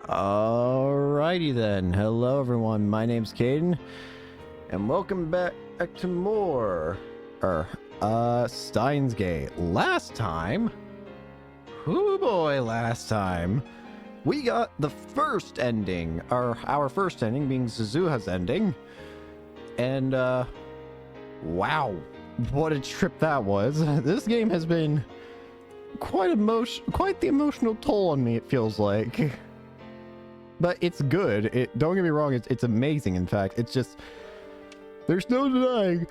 Alrighty then. Hello everyone, my name's Caden, and welcome back to more Steins Gate. Last time, last time we got the first ending, our first ending being Suzuha's ending, and wow, what a trip that was. This game has been quite the emotional toll on me, it feels like. But it's good. Don't get me wrong, it's amazing. In fact, it's just, there's no denying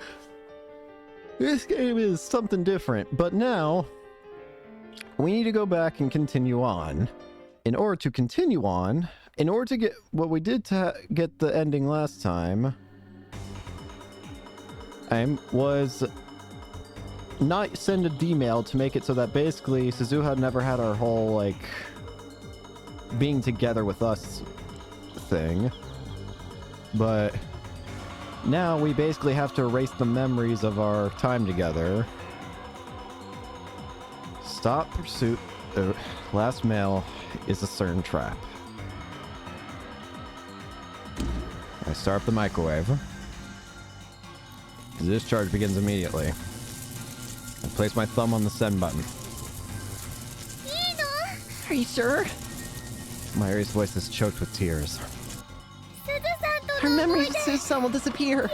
this game is something different. But now we need to go back and continue on. In order to continue on, in order to get what we did to get the ending last time, was not send a D-mail to make it so that basically Suzuha never had our whole like being together with us thing, but now we basically have to erase the memories of our time together. Stop pursuit. The last mail is a certain trap. I start up the microwave. The discharge begins immediately. I place my thumb on the send button. Are you sure? My Aries voice is choked with tears. Her memory of Suzu-san will disappear.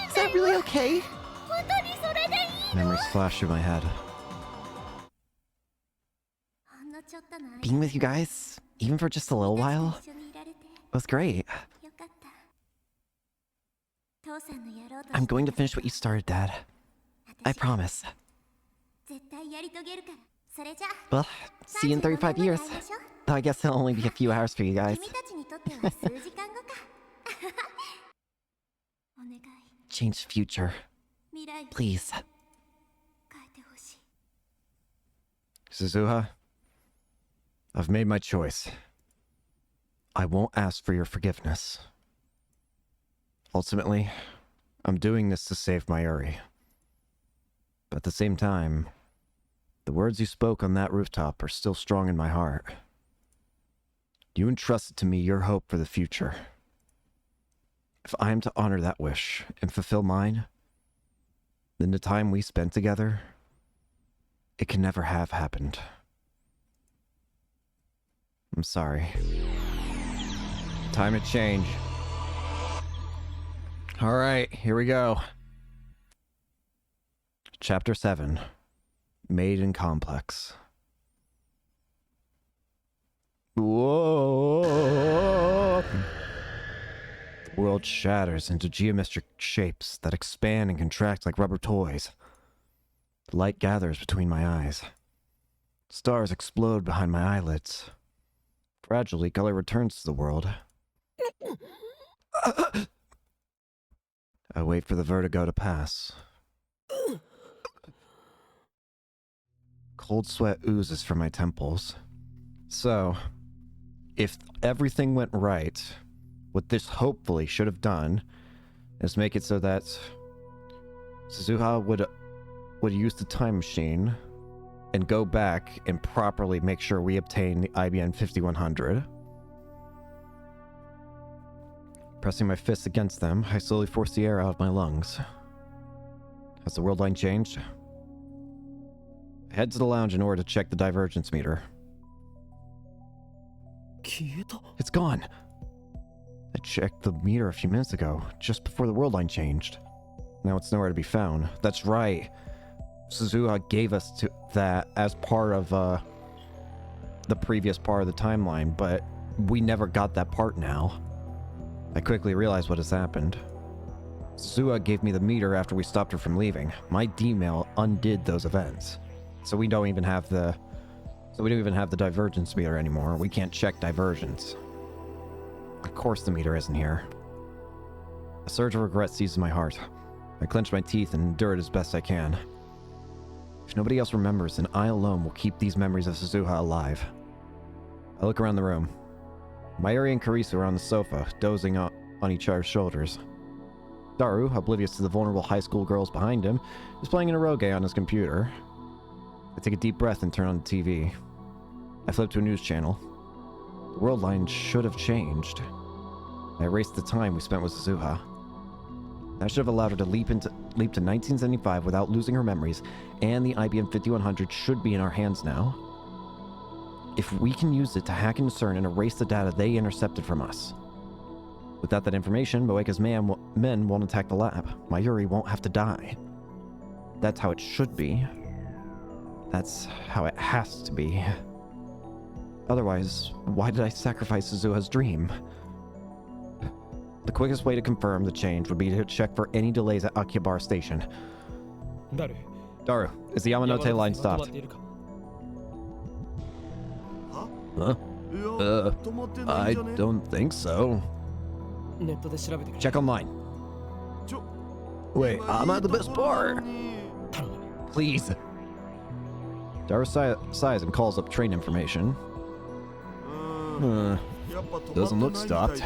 Is that really okay? Memories flash through my head. Being with you guys, even for just a little while, was great. I'm going to finish what you started, Dad. I promise. Well, see you in 35 years. Though I guess it'll only be a few hours for you guys. Change the future. Please. Suzuha, I've made my choice. I won't ask for your forgiveness. Ultimately, I'm doing this to save my Uri. But at the same time, the words you spoke on that rooftop are still strong in my heart. You entrusted to me your hope for the future. If I am to honor that wish and fulfill mine, then the time we spent together, it can never have happened. I'm sorry. Time to change. Alright, here we go. Chapter 7. Maiden Complex. Whoa! The world shatters into geometric shapes that expand and contract like rubber toys. The light gathers between my eyes. Stars explode behind my eyelids. Gradually, color returns to the world. I wait for the vertigo to pass. Cold sweat oozes from my temples. So, if everything went right, what this hopefully should have done is make it so that Suzuha would use the time machine and go back and properly make sure we obtain the IBN 5100. Pressing my fists against them, I slowly force the air out of my lungs. Has the world line changed? I head to the lounge in order to check the divergence meter. It's gone! I checked the meter a few minutes ago, just before the world line changed. Now it's nowhere to be found. That's right. Suzuha gave us that as part of the previous part of the timeline, but we never got that part now. I quickly realized what has happened. Suzuha gave me the meter after we stopped her from leaving. My D-mail undid those events. So we don't even have the divergence meter anymore. We can't check divergence. Of course the meter isn't here. A surge of regret seizes my heart. I clench my teeth and endure it as best I can. If nobody else remembers, then I alone will keep these memories of Suzuha alive. I look around the room. Mayuri and Karisu are on the sofa, dozing on each other's shoulders. Daru, oblivious to the vulnerable high school girls behind him, is playing an eroge on his computer. I take a deep breath and turn on the TV. I flip to a news channel. The world line should have changed. I erased the time we spent with Suzuha. That should have allowed her to leap to 1975 without losing her memories, and the IBM 5100 should be in our hands now. If we can use it to hack into CERN and erase the data they intercepted from us. Without that information, Moeka's men won't attack the lab. Mayuri won't have to die. That's how it should be. That's how it has to be. Otherwise, why did I sacrifice Suzuha's dream? The quickest way to confirm the change would be to check for any delays at Akihabara Station. Daru, is the Yamanote line stopped? Huh? I don't think so. Check online. Wait, I'm at the best part. Please. Daru sighs and calls up train information. Doesn't look stopped.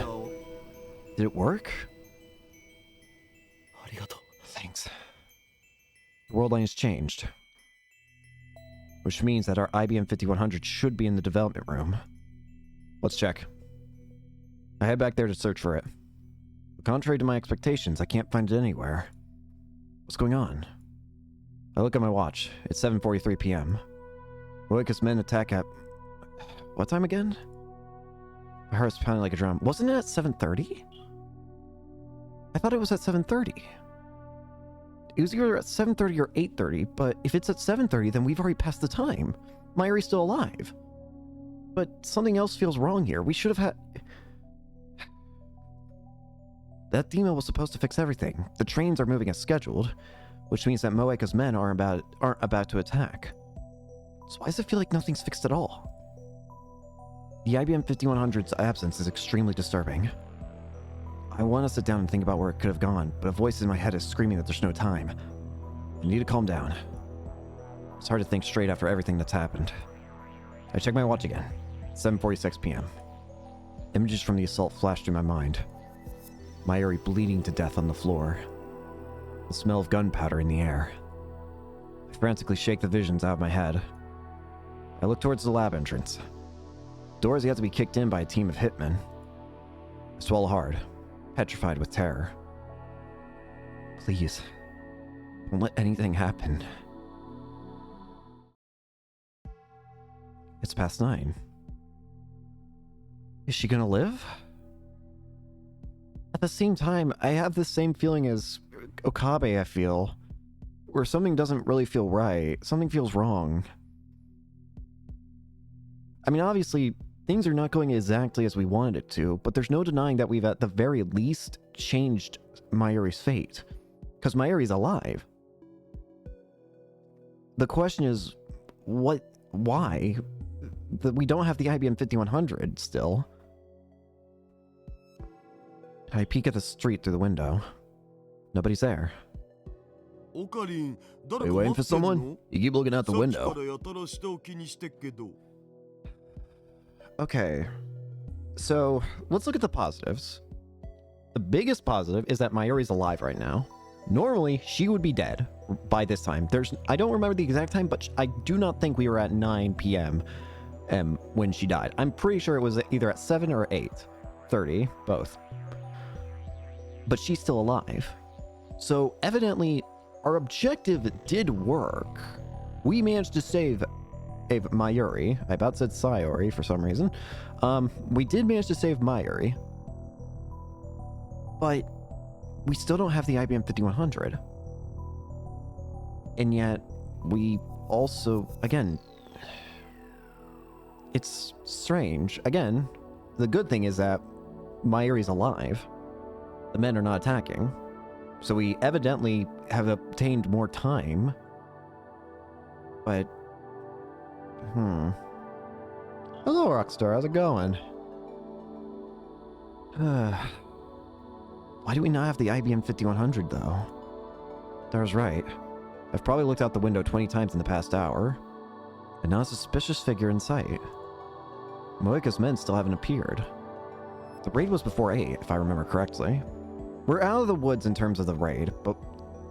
Did it work? Thanks. The world line has changed. Which means that our IBM 5100 should be in the development room. Let's check. I head back there to search for it. But contrary to my expectations, I can't find it anywhere. What's going on? I look at my watch. It's 7:43 p.m. Moeka's men attack at... what time again? My heart's pounding like a drum. Wasn't it at 7:30? I thought it was at 7:30. It was either at 7:30 or 8:30, but if it's at 7:30, then we've already passed the time. Mayuri's still alive. But something else feels wrong here. We should have had... That demo was supposed to fix everything. The trains are moving as scheduled, which means that Moeka's men aren't about to attack. So why does it feel like nothing's fixed at all? The IBM 5100's absence is extremely disturbing. I want to sit down and think about where it could have gone, but a voice in my head is screaming that there's no time. I need to calm down. It's hard to think straight after everything that's happened. I check my watch again. 7:46 p.m. Images from the assault flash through my mind. Mayuri bleeding to death on the floor. The smell of gunpowder in the air. I frantically shake the visions out of my head. I look towards the lab entrance. Doors yet to be kicked in by a team of hitmen. I swallow hard, petrified with terror. Please, don't let anything happen. It's past 9. Is she gonna live? At the same time, I have the same feeling as Okabe, I feel. Where something doesn't really feel right. Something feels wrong. I mean, obviously, things are not going exactly as we wanted it to, but there's no denying that we've at the very least changed Mayuri's fate. Because Mayuri's alive. The question is, why? We don't have the IBM 5100 still. I peek at the street through the window. Nobody's there. Are you waiting for someone? You keep looking out the window. Okay. So, let's look at the positives. The biggest positive is that Mayuri's alive right now. Normally, she would be dead by this time. I don't remember the exact time, but I do not think we were at 9 p.m. When she died. I'm pretty sure it was either at 7 or 8:30, both. But she's still alive. So evidently, our objective did work. We managed to save Mayuri. I about said Sayori for some reason. We did manage to save Mayuri. But we still don't have the IBM 5100. And yet, we also, again, it's strange. Again, the good thing is that Mayuri's alive. The men are not attacking. So we evidently have obtained more time. But... Hello, Rockstar. How's it going? Why do we not have the IBM 5100, though? Dara's right. I've probably looked out the window 20 times in the past hour. And not a suspicious figure in sight. Moeka's men still haven't appeared. The raid was before 8, if I remember correctly. We're out of the woods in terms of the raid, but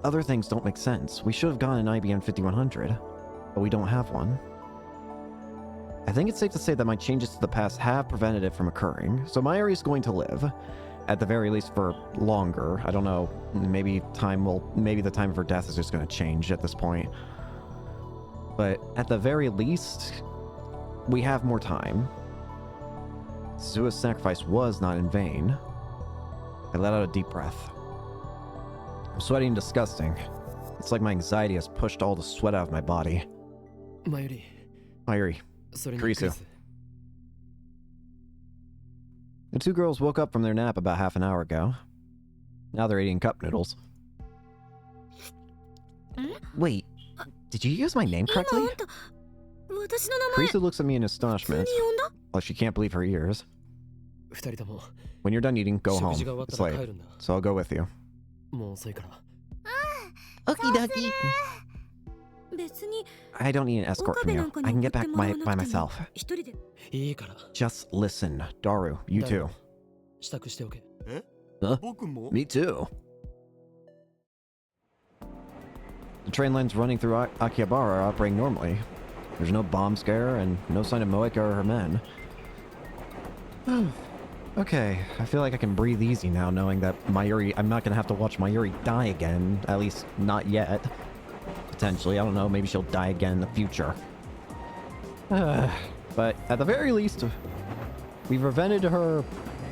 other things don't make sense. We should have gotten an IBM 5100, but we don't have one. I think it's safe to say that my changes to the past have prevented it from occurring, so Mayuri is going to live. At the very least for longer. I don't know, maybe the time of her death is just going to change at this point. But at the very least, we have more time. Suzuha's sacrifice was not in vain. I let out a deep breath. I'm sweaty and disgusting. It's like my anxiety has pushed all the sweat out of my body. Mayuri. Kurisu. The two girls woke up from their nap about half an hour ago. Now they're eating cup noodles. Wait, did you use my name correctly? Kurisu looks at me in astonishment, like she can't believe her ears. When you're done eating, go home. It's late, so I'll go with you. Okie dokie. I don't need an escort from you. I can get back by myself. Just listen. Daru, you too. Huh? Me too. The train lines running through Akihabara are operating normally. There's no bomb scare and no sign of Moeka or her men. Okay, I feel like I can breathe easy now knowing that I'm not gonna have to watch Mayuri die again, at least not yet. Potentially, I don't know, maybe she'll die again in the future. But at the very least, we've prevented her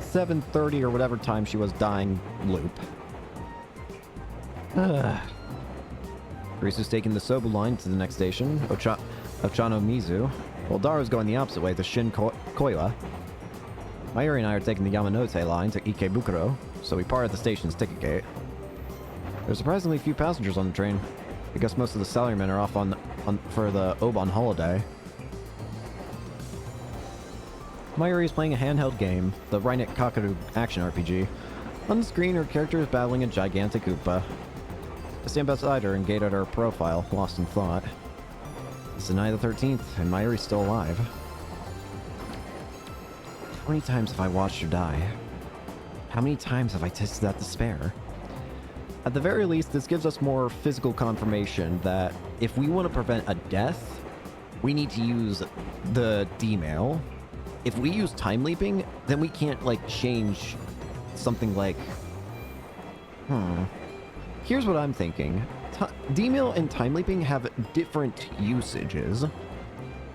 7:30 or whatever time she was dying loop. Kurisu's taking the Sobu line to the next station, Ochanomizu, while Daru's going the opposite way to Koiwa. Mayuri and I are taking the Yamanote line to Ikebukuro, so we part at the station's ticket gate. There's surprisingly few passengers on the train. I guess most of the salarymen are off for the Obon holiday. Mayuri is playing a handheld game, the Reinet Kakaru action RPG. On the screen, her character is battling a gigantic Koopa. I stand beside her and gate at her profile, lost in thought. It's the night of the 13th, and Mayuri's still alive. How many times have I watched her die? How many times have I tasted that despair? At the very least, this gives us more physical confirmation that if we want to prevent a death, we need to use the D-mail. If we use time leaping, then we can't, like, change something like... Here's what I'm thinking. D-mail and time leaping have different usages.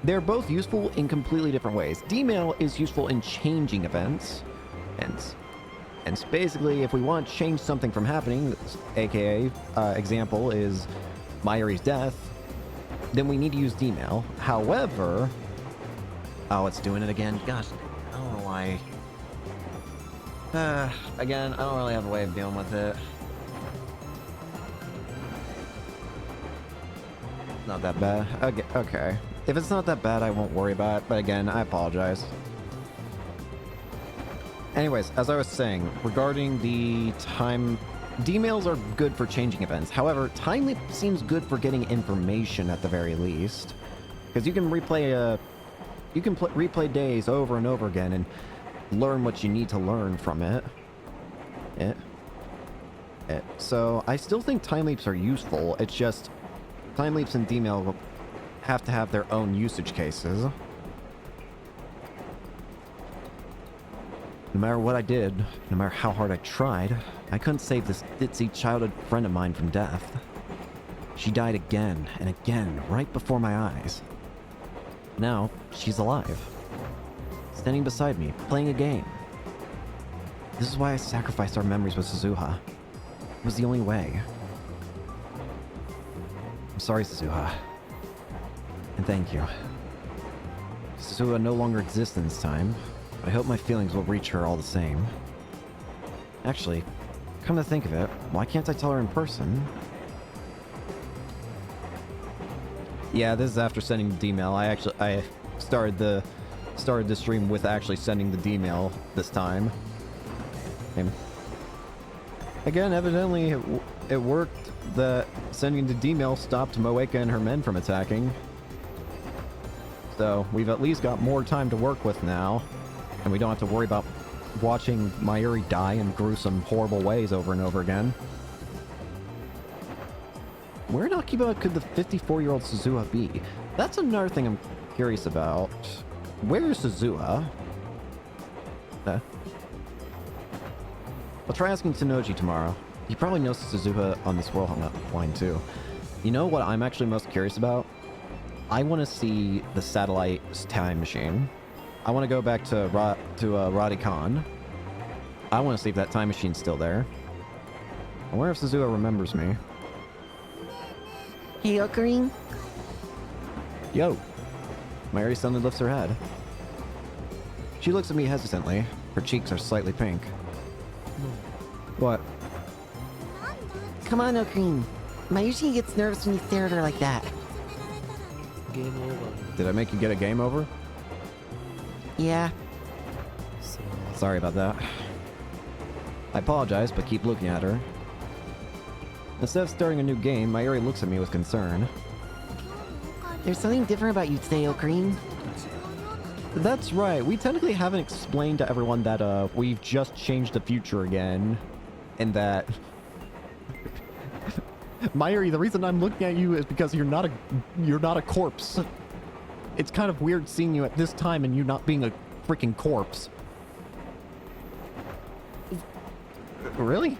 They're both useful in completely different ways. D-mail is useful in changing events, and basically, if we want to change something from happening, aka, example is Mayuri's death, then we need to use D-mail. However... Oh, it's doing it again. Gosh, I don't know why. Again, I don't really have a way of dealing with it. Not that bad. Okay. If it's not that bad, I won't worry about it. But again, I apologize. Anyways, as I was saying, regarding the time... D-mails are good for changing events. However, time leap seems good for getting information at the very least. Because you can replay replay days over and over again and learn what you need to learn from it. So, I still think time leaps are useful. It's just... time leaps and D-mail have to have their own usage cases. No matter what I did, no matter how hard I tried, I couldn't save this ditzy childhood friend of mine from death. She died again and again right before my eyes. Now, she's alive. Standing beside me, playing a game. This is why I sacrificed our memories with Suzuha. It was the only way. I'm sorry, Suzuha. And thank you. Suzuha no longer exists in this time. I hope my feelings will reach her all the same. Actually, come to think of it, why can't I tell her in person? Yeah, this is after sending the D-mail. I started the stream with actually sending the D-mail this time. And again, evidently it worked. The sending the D-mail stopped Moeka and her men from attacking. So we've at least got more time to work with now. And we don't have to worry about watching Mayuri die in gruesome, horrible ways over and over again. Where in Akiba could the 54-year-old Suzuha be? That's another thing I'm curious about. Where is Suzuha? I'll try asking Tanoji tomorrow. He probably knows Suzuha on this world line too. You know what I'm actually most curious about? I want to see the satellite time machine. I want to go back to Radikan. I want to see if that time machine's still there. I wonder if Suzuha remembers me. Hey, Ocarine. Yo. Mayuri suddenly lifts her head. She looks at me hesitantly. Her cheeks are slightly pink. What? Come on, Ocarine. Mayushi gets nervous when you stare at her like that. Game over. Did I make you get a game over? Yeah. Sorry about that. I apologize, but keep looking at her. Instead of starting a new game, Mayuri looks at me with concern. There's something different about you today, Ocarine. That's right. We technically haven't explained to everyone that we've just changed the future again. And that... Mayuri, the reason I'm looking at you is because you're not a corpse. It's kind of weird seeing you at this time and you not being a freaking corpse. Really?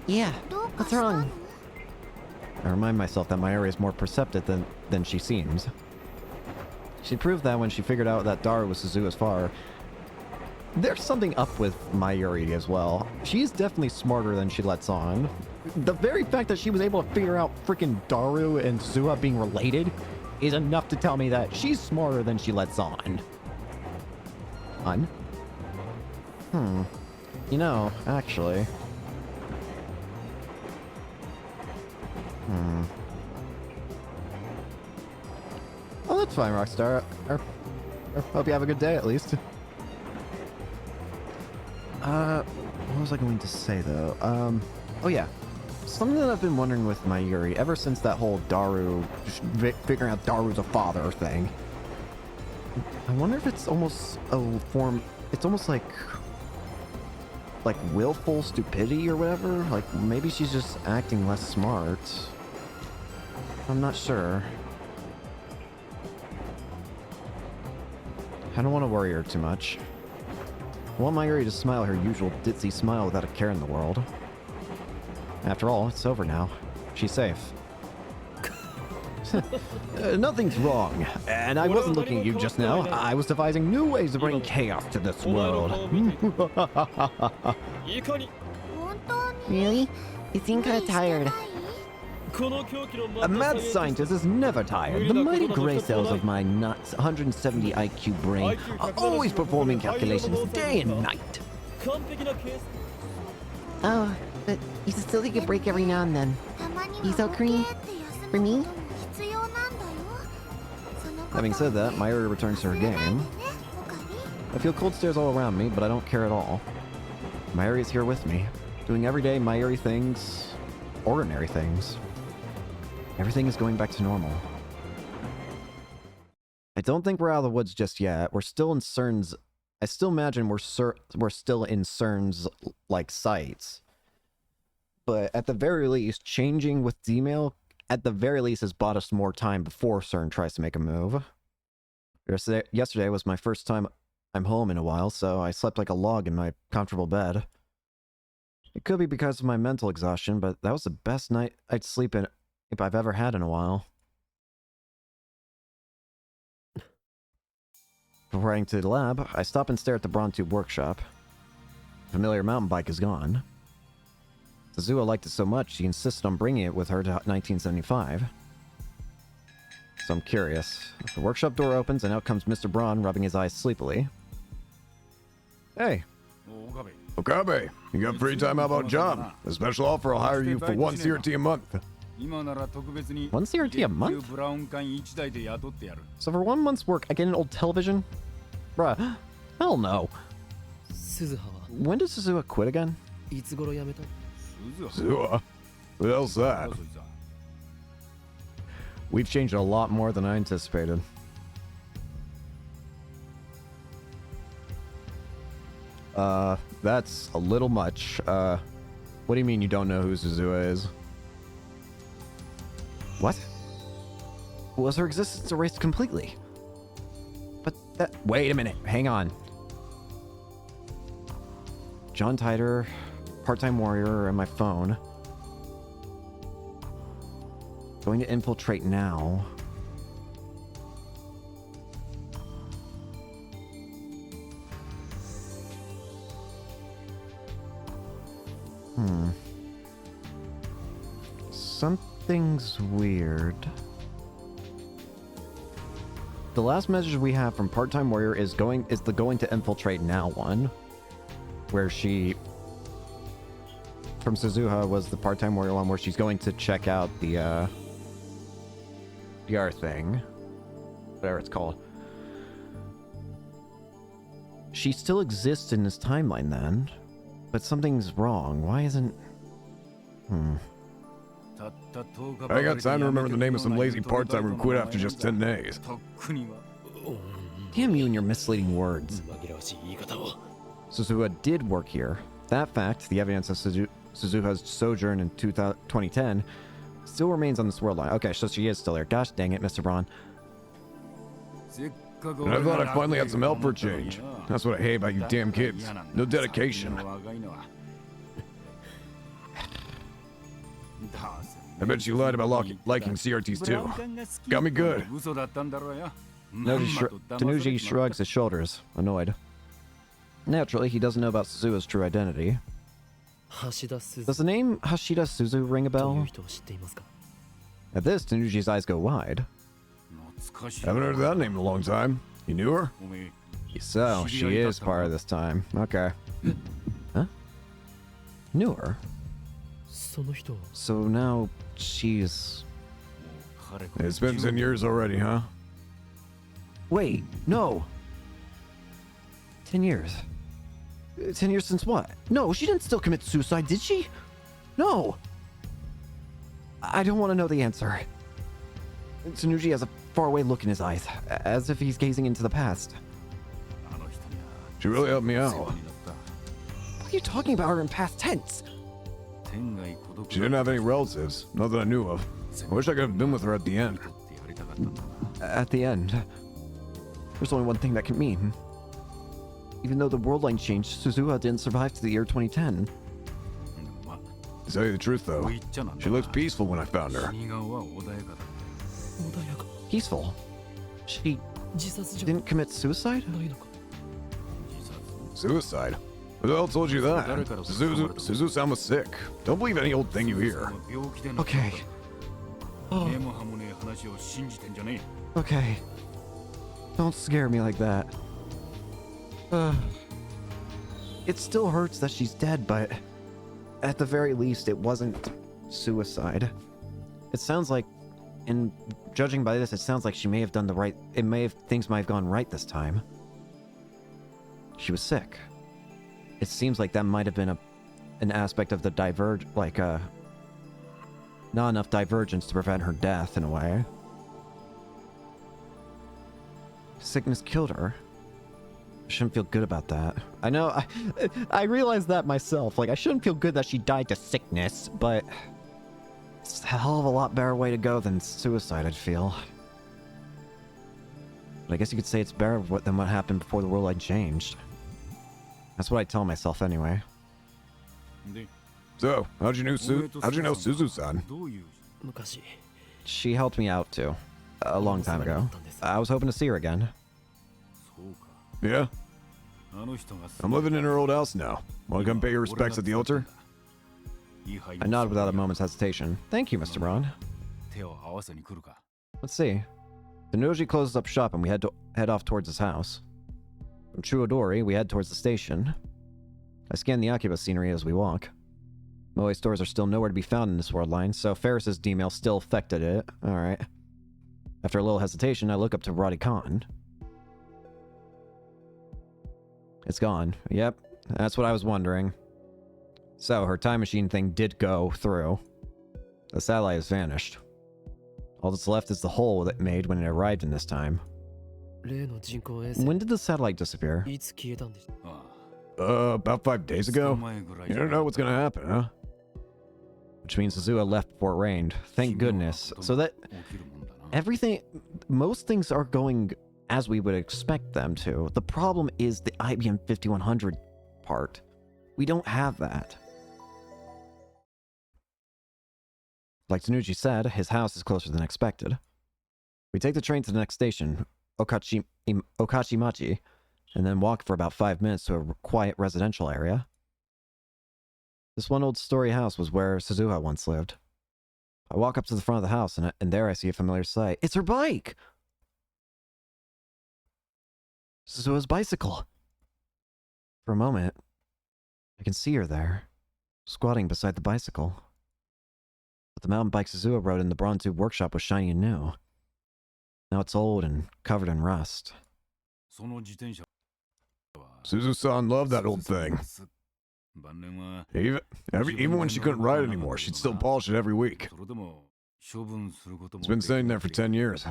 Yeah. What's wrong? I remind myself that Mayuri is more perceptive than she seems. She proved that when she figured out that Daru was Suzuha's father. There's something up with Mayuri as well. She's definitely smarter than she lets on. The very fact that she was able to figure out freaking Daru and Suzuha being related is enough to tell me that she's smarter than she lets on. You know, actually... Oh, that's fine, Rockstar. Hope you have a good day, at least. What was I going to say, though? Oh yeah. Something that I've been wondering with Mayuri ever since that whole Daru, figuring out Daru's a father thing. I wonder if it's almost a form, it's almost like willful stupidity or whatever. Like, maybe she's just acting less smart. I'm not sure. I don't want to worry her too much. I want Mayuri to smile her usual ditzy smile without a care in the world. After all, it's over now. She's safe. Nothing's wrong. And I wasn't looking at you just now. I was devising new ways to bring chaos to this world. Really? You seem kind of tired. A mad scientist is never tired. The mighty gray cells of my nuts 170 IQ brain are always performing calculations day and night. Oh, but you still take a break every now and then. You so cream? For me? Having said that, Mayuri returns to her game. I feel cold stares all around me, but I don't care at all. Mayuri is here with me, doing everyday Mayuri things, ordinary things. Everything is going back to normal. I don't think we're out of the woods just yet. We're still in CERN's... I still imagine we're still in CERN's, like, sights. But at the very least, changing with D-Mail, at the very least, has bought us more time before CERN tries to make a move. Yesterday was my first time I'm home in a while, so I slept like a log in my comfortable bed. It could be because of my mental exhaustion, but that was the best night I'd sleep in if I've ever had in a while. Before heading to the lab, I stop and stare at the Brontube workshop. The familiar mountain bike is gone. Suzuha liked it so much, she insisted on bringing it with her to 1975. So I'm curious. The workshop door opens, and out comes Mr. Braun, rubbing his eyes sleepily. Hey. Okabe, you got free time? How about job? A special offer, I'll hire you for 1 CRT a month. 1 CRT a month? So for 1 month's work, I get an old television? Bruh, hell no. When did Suzuha quit again? Suzuha? What else that? We've changed a lot more than I anticipated. That's a little much. What do you mean you don't know who Suzuha is? What? Was her existence erased completely? Wait a minute. Hang on. John Titor, part-time warrior, and my phone. Going to infiltrate now. Something's weird. The last message we have from part-time warrior is the going to infiltrate now one, where she from Suzuha was the part-time warrior one where she's going to check out the other thing, whatever it's called. She still exists in this timeline then, but something's wrong. Why isn't? I got time to remember the name of some lazy part-timer who quit after just 10 days. Damn you and your misleading words. Suzuha did work here. That fact, the evidence of Suzuha's sojourn in 2010, still remains on this world line. Okay, so she is still there. Gosh dang it, Mr. Braun. And I thought I finally had some help for a change. That's what I hate about you damn kids. No dedication. I bet you lied about liking CRTs too. Got me good. Tanuji shrugs his shoulders, annoyed. Naturally, he doesn't know about Suzuha's true identity. Does the name Hashida Suzu ring a bell? At this, Tanuji's eyes go wide. Haven't heard that name in a long time. You knew her? So, she is part of this time. Okay. Huh? Knew her? So now she's... It's been 10 years already, huh? Wait, no. 10 years. 10 years since what? No, she didn't still commit suicide, did she? No. I don't want to know the answer. Tanuji has a faraway look in his eyes, as if he's gazing into the past. She really helped me out. What are you talking about her in past tense? She didn't have any relatives, not that I knew of. I wish I could have been with her at the end. At the end, there's only one thing that can mean. Even though the world line changed, Suzuha didn't survive to the year 2010. To tell you the truth, though, she looked peaceful when I found her. Peaceful? She didn't commit suicide? Suicide? Who the hell told you that? Suzu-san was sick. Don't believe any old thing you hear. Okay. Oh. Okay. Don't scare me like that. It still hurts that she's dead, but at the very least, it wasn't suicide. It sounds like, and judging by this, it sounds like she may have done the right. Things might have gone right this time. She was sick. It seems like that might have been an aspect of the not enough divergence to prevent her death in a way. Sickness killed her. I shouldn't feel good about that. I know, I realized that myself. Like, I shouldn't feel good that she died to sickness, but it's a hell of a lot better way to go than suicide, I'd feel. But I guess you could say it's better than what happened before the world line changed. That's what I tell myself anyway. So, how'd you know Suzu-san? She helped me out too, a long time ago. I was hoping to see her again. Yeah? I'm living in her old house now. Want to come pay your respects at the altar? I nod without a moment's hesitation. Thank you, Mr. Braun. Let's see. The Noji closes up shop and we head off towards his house. From Chuodori, we head towards the station. I scan the Akiba scenery as we walk. Moe stores are still nowhere to be found in this world line, so Ferris's D-mail still affected it. Alright. After a little hesitation, I look up to Roddy Khan. It's gone. Yep, that's what I was wondering. So, her time machine thing did go through. The satellite has vanished. All that's left is the hole that it made when it arrived in this time. When did the satellite disappear? About 5 days ago? You don't know what's gonna happen, huh? Which means Suzuha left before it rained. Thank goodness. So that... most things are going as we would expect them to. The problem is the IBM 5100 part. We don't have that. Like Tanuji said, his house is closer than expected. We take the train to the next station, Okachimachi, and then walk for about 5 minutes to a quiet residential area. This one old story house was where Suzuha once lived. I walk up to the front of the house, and there I see a familiar sight. It's her bike! Suzuha's bicycle! For a moment, I can see her there, squatting beside the bicycle. But the mountain bike Suzuha rode in the Bronze Tube workshop was shiny and new. Now it's old and covered in rust. Suzu-san loved that old thing. Even when she couldn't ride anymore, she'd still polish it every week. It's been sitting there for 10 years.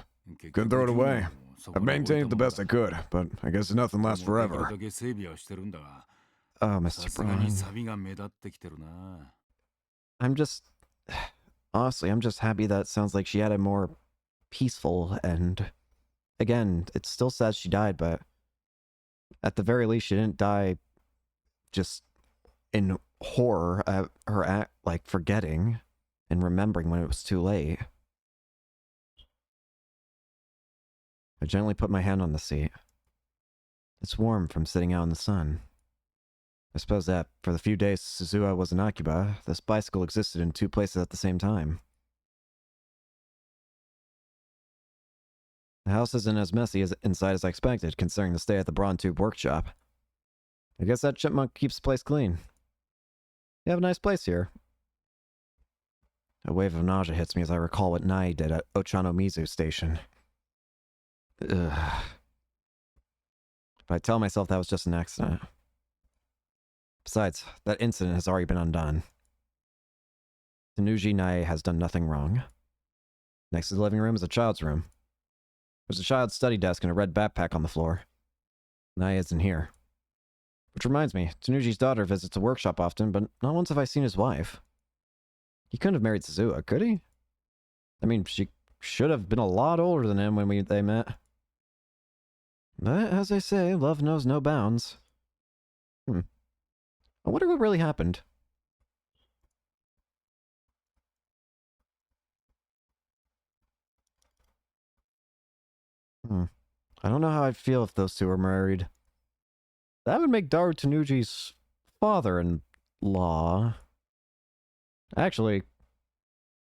Couldn't throw it away. I've maintained it the best I could, but I guess nothing lasts forever. Oh, Mr. Braun. Honestly, I'm just happy that it sounds like she had a more peaceful end. Again, it still says she died, but at the very least, she didn't die just in horror at her act, like forgetting and remembering when it was too late. I gently put my hand on the seat. It's warm from sitting out in the sun. I suppose that, for the few days Suzuha was in Akiba, this bicycle existed in 2 places at the same time. The house isn't as messy inside as I expected, considering the stay at the Bronze Tube workshop. I guess that chipmunk keeps the place clean. You have a nice place here. A wave of nausea hits me as I recall what Nai did at Ochanomizu Station. Ugh. But I tell myself that was just an accident. Besides, that incident has already been undone. Tanuji Nai has done nothing wrong. Next to the living room is a child's room. There's a child's study desk and a red backpack on the floor. Nai isn't here. Which reminds me, Tanuji's daughter visits the workshop often, but not once have I seen his wife. He couldn't have married Suzuha, could he? I mean, she should have been a lot older than him when they met. But, as they say, love knows no bounds. I wonder what really happened. I don't know how I'd feel if those two were married. That would make Daru Tanuji's father-in-law. Actually,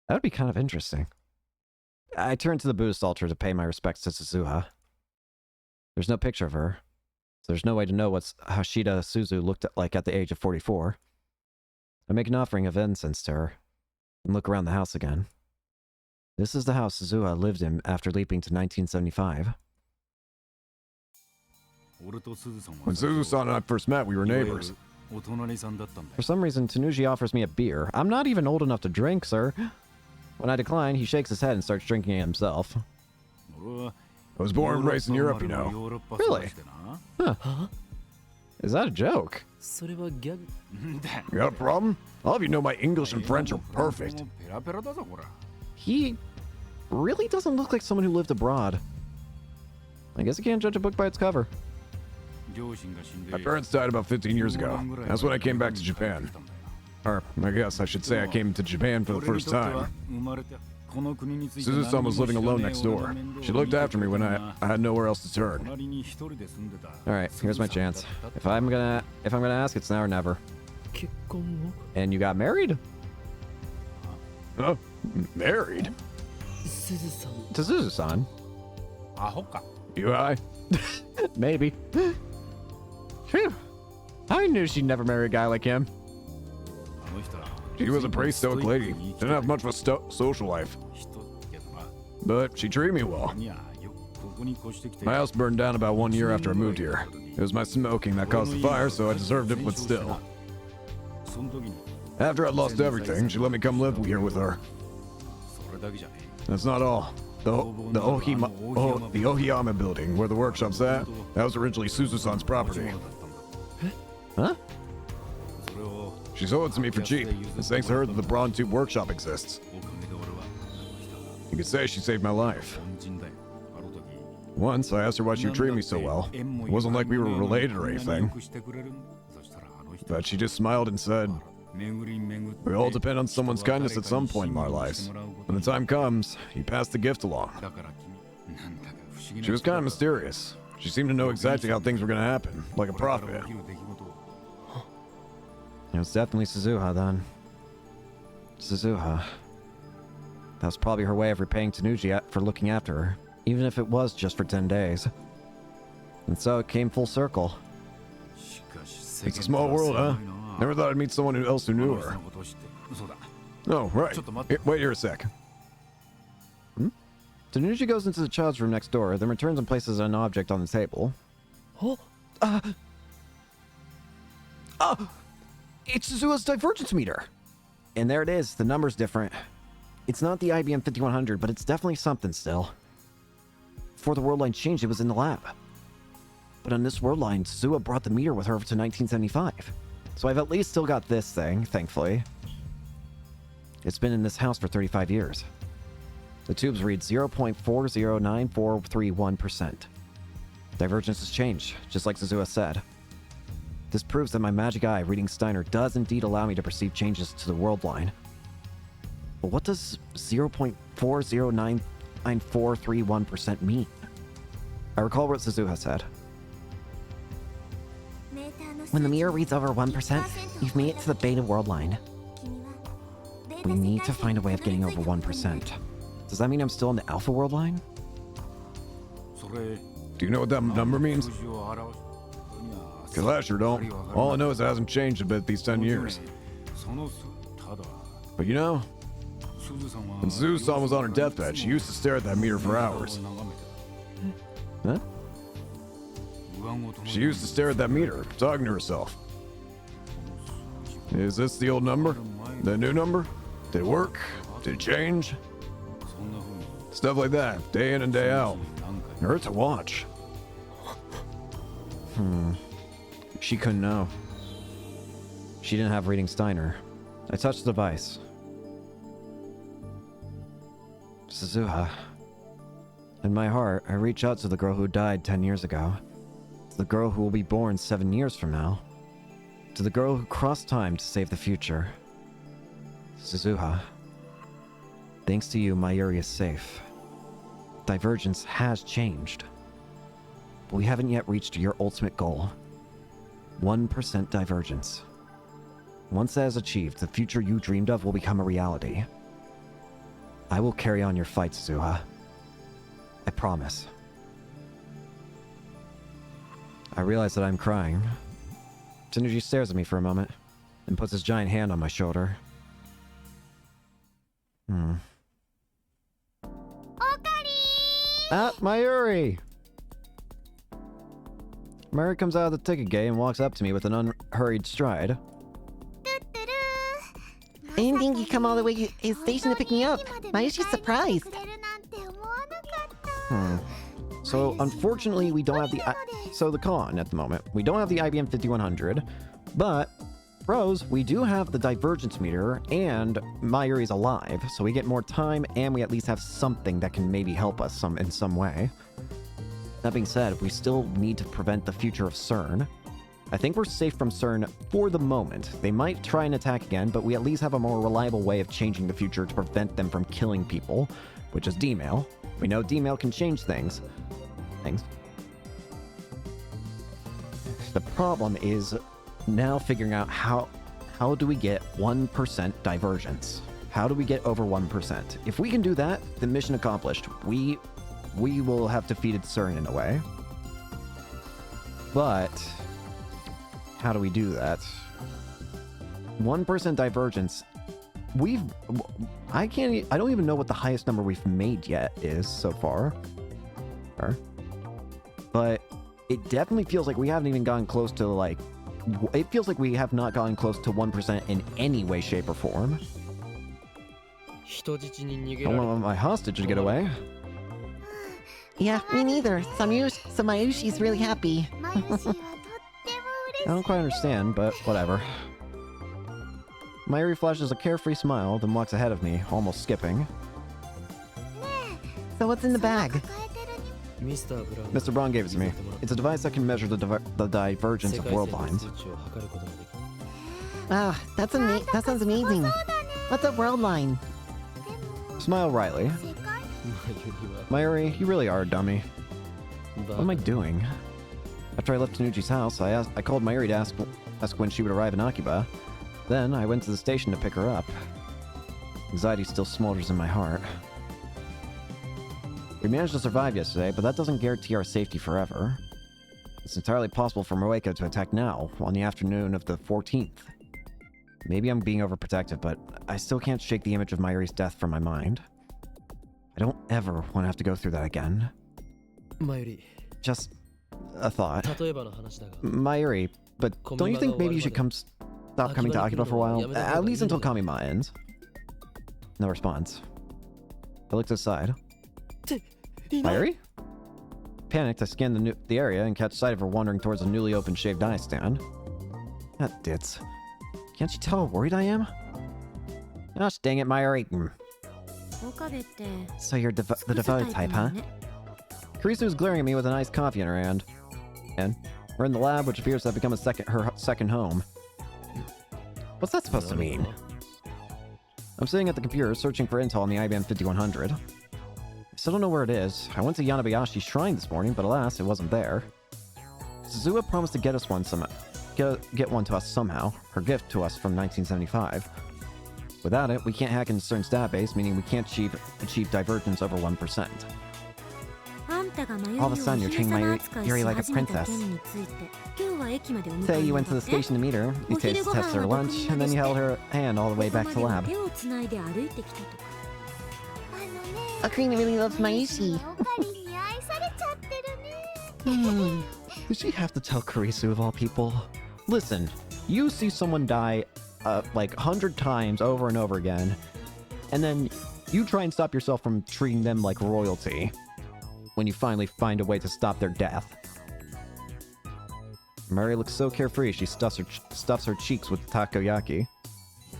that would be kind of interesting. I turned to the Buddhist altar to pay my respects to Suzuha. There's no picture of her, so there's no way to know what Hashida Suzu looked like at the age of 44. I make an offering of incense to her, and look around the house again. This is the house Suzuha lived in after leaping to 1975. When Suzu-san and I first met, we were neighbors. For some reason, Tanuji offers me a beer. I'm not even old enough to drink, sir. When I decline, he shakes his head and starts drinking it himself. I was born and raised in Europe, you know. Really? Huh. Is that a joke? You got a problem? All of you know my English and French are perfect. He really doesn't look like someone who lived abroad. I guess you can't judge a book by its cover. My parents died about 15 years ago. That's when I came back to Japan. Or, I guess I should say I came to Japan for the first time. Suzu-san was living alone next door. She looked after me when I had nowhere else to turn. Alright, here's my chance. If I'm gonna ask, it's now or never. And you got married? Huh? Married? To Suzu-san? You high? Maybe. Phew. I knew she'd never marry a guy like him. She was a pretty stoic lady. Didn't have much of a social life. But she treated me well. My house burned down about 1 year after I moved here. It was my smoking that caused the fire, so I deserved it, but still. After I'd lost everything, she let me come live here with her. That's not all. The Ohiyama building, where the workshop's at, that was originally Suzu-san's property. Huh? She sold it to me for cheap. It's thanks to her that the Bronze Tube workshop exists. You could say she saved my life. Once, I asked her why she treated me so well. It wasn't like we were related or anything. But she just smiled and said, "We all depend on someone's kindness at some point in our lives. When the time comes, you pass the gift along." She was kind of mysterious. She seemed to know exactly how things were going to happen, like a prophet. It was definitely Suzuha then. Suzuha. That was probably her way of repaying Tanuji for looking after her, even if it was just for 10 days. And so it came full circle. It's a small world, huh? Never thought I'd meet someone else who knew her. Oh, right. Wait here a sec. Tanuji goes into the child's room next door, then returns and places an object on the table. It's Suzuha's divergence meter! And there it is, the number's different. It's not the IBM 5100, but it's definitely something still. Before the world line changed, it was in the lab. But on this world line, Suzuha brought the meter with her to 1975. So I've at least still got this thing, thankfully. It's been in this house for 35 years. The tubes read 0.409431%. Divergence has changed, just like Suzuha said. This proves that my magic eye, reading Steiner, does indeed allow me to perceive changes to the world line. But what does 0.409431% mean? I recall what Suzuha said. When the mirror reads over 1%, you've made it to the beta world line. We need to find a way of getting over 1%. Does that mean I'm still in the alpha world line? Do you know what that number means? Because I sure don't. All I know is it hasn't changed a bit these 10 years. But you know, when Suzu-san was on her deathbed, she used to stare at that meter for hours. Huh? She used to stare at that meter, talking to herself. Is this the old number? The new number? Did it work? Did it change? Stuff like that, day in and day out. It hurt to watch. She couldn't know. She didn't have reading Steiner. I touched the device. Suzuha. In my heart, I reach out to the girl who died 10 years ago. To the girl who will be born 7 years from now. To the girl who crossed time to save the future. Suzuha. Thanks to you, Mayuri is safe. Divergence has changed. But we haven't yet reached your ultimate goal. 1% divergence. Once that is achieved, the future you dreamed of will become a reality. I will carry on your fight, Suzuha. I promise. I realize that I'm crying. Tanuji stares at me for a moment, and puts his giant hand on my shoulder. Ah, Mayuri! Mayuri comes out of the ticket gate and walks up to me with an unhurried stride. I didn't think you'd come all the way to his station to pick me up. Mayushi's surprised. So, unfortunately, we don't have the con at the moment. We don't have the IBM 5100, but, Rose, we do have the divergence meter, and Mayuri's alive, so we get more time, and we at least have something that can maybe help us in some way. That being said, we still need to prevent the future of CERN. I think we're safe from CERN for the moment. They might try and attack again, but we at least have a more reliable way of changing the future to prevent them from killing people, which is D-Mail. We know D-Mail can change things. The problem is now figuring out how do we get 1% divergence? How do we get over 1%? If we can do that, then mission accomplished. We will have defeated CERN in a way. But how do we do that? 1% divergence. I don't even know what the highest number we've made yet is so far. But it definitely feels like we haven't even gotten close to it feels like we have not gotten close to 1% in any way, shape, or form. I don't want my hostage to get away. Yeah, me neither. So Mayushi's really happy. I don't quite understand, but whatever. Mayuri flashes a carefree smile, then walks ahead of me, almost skipping. So what's in the bag? Mr. Braun gave it to me. It's a device that can measure the divergence of world lines. Ah, that sounds amazing. What's a world line? Smile, Riley. Mayuri, you really are a dummy. What am I doing? After I left Tanuchi's house, I called Mayuri to ask when she would arrive in Akiba. Then I went to the station to pick her up. Anxiety still smolders in my heart. We managed to survive yesterday, but that doesn't guarantee our safety forever. It's entirely possible for Moeka to attack now, on the afternoon of the 14th. Maybe I'm being overprotective, but I still can't shake the image of Mayuri's death from my mind. I don't ever want to have to go through that again. Just a thought. Mayuri, but don't you think maybe you should stop coming to Akiba for a while? At least until Kamima ends. No response. I looked aside. Mayuri? Panicked, I scanned the area and catch sight of her wandering towards a newly opened shaved ice stand. That ditz. Can't you tell how worried I am? Gosh dang it, Mayuri. So you're the devoted type, huh? Karisu is glaring at me with an iced coffee in her hand. And we're in the lab, which appears to have become her second home. What's that supposed to mean? I'm sitting at the computer, searching for intel on the IBM 5100. I still don't know where it is. I went to Yanabayashi's shrine this morning, but alas, it wasn't there. Suzuha promised to get us one get one to us somehow, her gift to us from 1975. Without it, we can't hack into CERN's database, meaning we can't achieve divergence over 1%. All of a sudden, you're treating Mayuri like a princess. Say you went to the station to meet her, you tested her lunch, and then you held her hand all the way back to the lab. Ocarina really loves Mayushi. Did she have to tell Karisu of all people? Listen, you see someone die like 100 times over and over again, and then you try and stop yourself from treating them like royalty when you finally find a way to stop their death. Mary looks so carefree she stuffs her cheeks with takoyaki.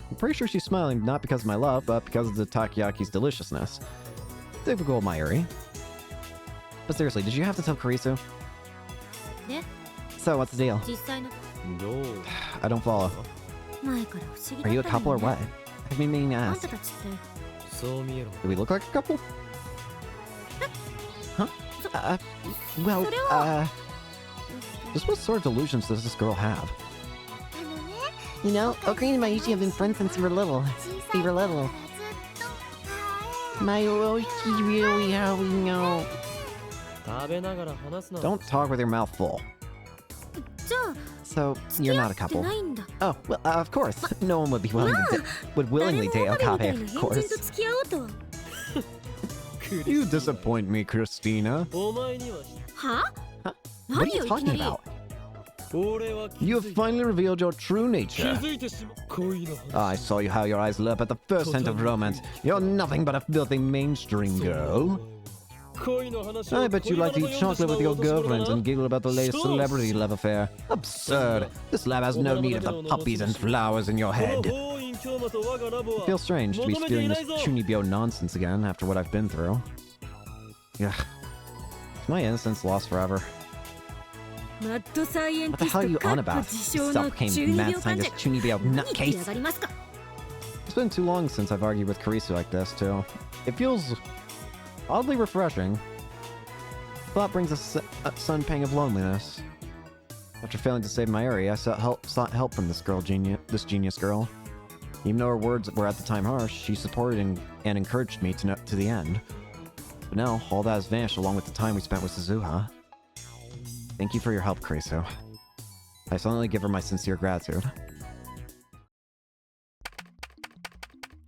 I'm pretty sure she's smiling not because of my love, but because of the takoyaki's deliciousness. Typical Mayuri. But seriously, did you have to tell Karisu? So, what's the deal? I don't follow. Are you a couple or what? I've been meaning to ask. Do we look like a couple? Huh? Just what sort of delusions does this girl have? You know, Ocarina and Mayushi have been friends since we were little. Mayushi really how we know. Don't talk with your mouth full. So, you're not a couple. Oh, well, of course. No one would willingly date Okabe, of course. You disappoint me, Christina. Huh? What are you talking about? You have finally revealed your true nature. I saw how your eyes lit up at the first hint of romance. You're nothing but a filthy mainstream girl. I bet you like to eat chocolate with your girlfriends and giggle about the latest celebrity love affair. Absurd. This lab has no need of the puppies and flowers in your head. It feels strange to be spewing this Chunibyo nonsense again after what I've been through. Ugh. Is my innocence lost forever? What the hell are you on about? Self-proclaimed mad scientist Chunibyo nutcase. It's been too long since I've argued with Karisu like this, too. It feels oddly refreshing. Thought brings a sudden pang of loneliness. After failing to save Mayuri, I sought help from this genius girl. Even though her words were at the time harsh, she supported and encouraged me to the end. But now, all that has vanished along with the time we spent with Suzuha. Thank you for your help, Karisu. I silently give her my sincere gratitude.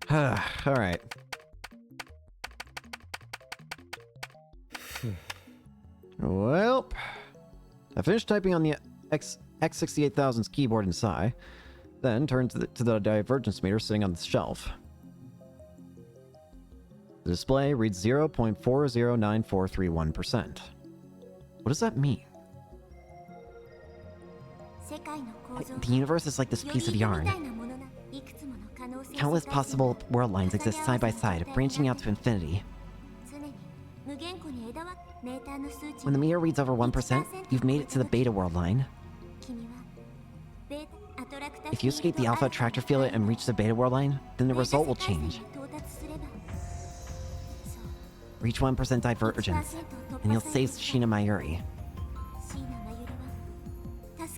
Alright. Well, I finished typing on the X68000's keyboard in Psi, then turned to the divergence meter sitting on the shelf. The display reads 0.409431%. What does that mean? The universe is like this piece of yarn. Countless possible world lines exist side by side, branching out to infinity. When the meter reads over 1%, you've made it to the beta world line. If you escape the alpha attractor field and reach the beta world line, then the result will change. Reach 1% divergence, and you'll save Sheena Mayuri.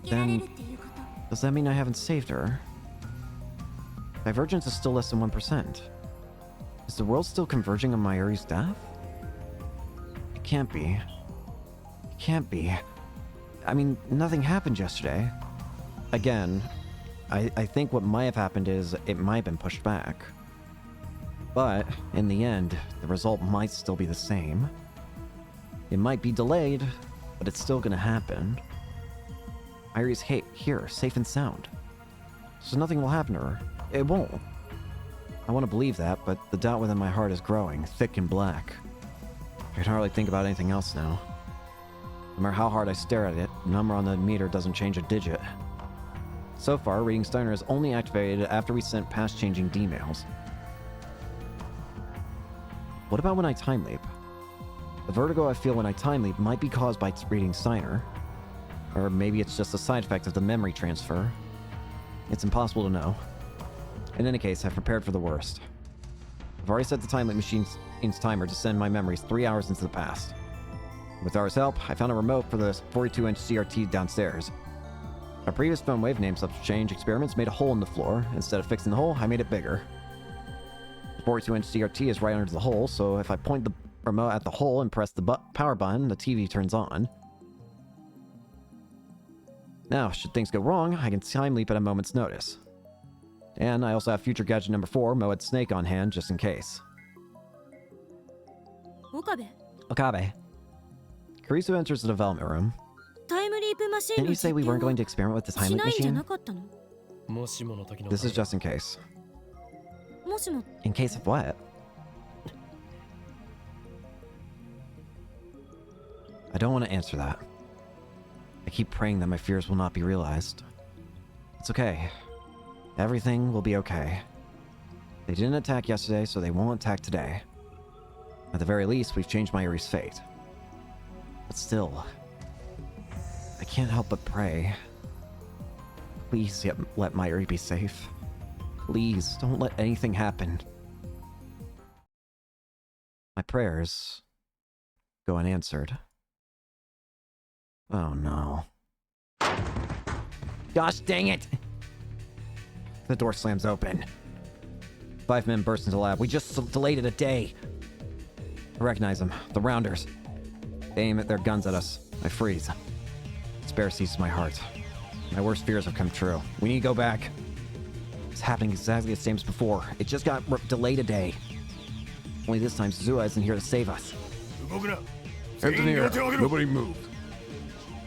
Then, does that mean I haven't saved her? Divergence is still less than 1%. Is the world still converging on Mayuri's death? It can't be. It can't be. I mean, nothing happened yesterday. Again, I think what might have happened is it might have been pushed back. But, in the end, the result might still be the same. It might be delayed, but it's still gonna happen. Mayuri's here, safe and sound. So nothing will happen to her. It won't. I want to believe that, but the doubt within my heart is growing, thick and black. I can hardly think about anything else now. No matter how hard I stare at it, the number on the meter doesn't change a digit. So far, reading Steiner is only activated after we sent past-changing D-mails. What about when I time leap? The vertigo I feel when I time leap might be caused by reading Steiner. Or maybe it's just a side effect of the memory transfer. It's impossible to know. In any case, I've prepared for the worst. I've already set the time leap machine's timer to send my memories 3 hours into the past. With Ara's help, I found a remote for the 42-inch CRT downstairs. Our previous phone wave name change experiments made a hole in the floor. Instead of fixing the hole, I made it bigger. The 42-inch CRT is right under the hole, so if I point the remote at the hole and press the power button, the TV turns on. Now, should things go wrong, I can time leap at a moment's notice. And I also have future gadget number 4, Moed Snake, on hand, just in case. Okabe. Karisu enters the development room. Didn't you say we weren't going to experiment with the time leap machine? This is just in case. In case of what? I don't want to answer that. I keep praying that my fears will not be realized. It's okay. Everything will be okay. They didn't attack yesterday, so they won't attack today. At the very least, we've changed Mayuri's fate. But still, I can't help but pray. Please let Mayuri be safe. Please, don't let anything happen. My prayers go unanswered. Oh no. Gosh dang it! The door slams open. 5 men burst into the lab. We just delayed it a day. I recognize them. The Rounders. They aim at their guns at us. I freeze. Despair seizes my heart. My worst fears have come true. We need to go back. It's happening exactly the same as before. It just got delayed a day. Only this time Suzuha isn't here to save us. Engineer, nobody move.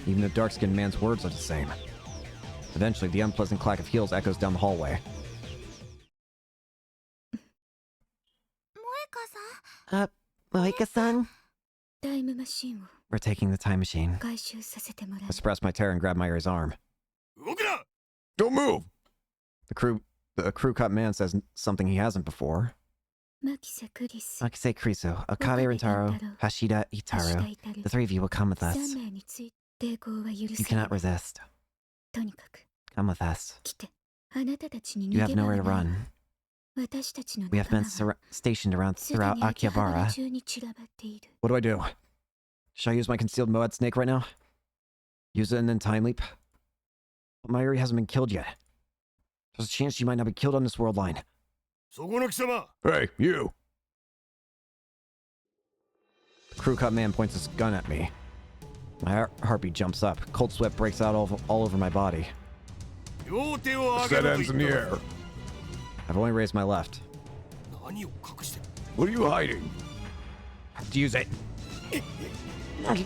Even the dark-skinned man's words are the same. Eventually, the unpleasant clack of heels echoes down the hallway. Moeka-san? We're taking the time machine. I suppressed my terror and grabbed Mayuri's arm. Don't move! The crew cut man says something he hasn't before. Makise Krisu, Okabe Rintaro, Hashida Itaru. The 3 of you will come with us. You cannot resist. Come with us. You have nowhere to run. We have men stationed throughout Akihabara. What do I do? Should I use my concealed Moed Snake right now? Use it and then time leap? But Mayuri hasn't been killed yet. There's a chance she might not be killed on this world line. Hey, you! The crew cut man points his gun at me. My heartbeat jumps up. Cold sweat breaks out all over my body. Set ends in the air. I've only raised my left. What are you hiding? I have to use it. I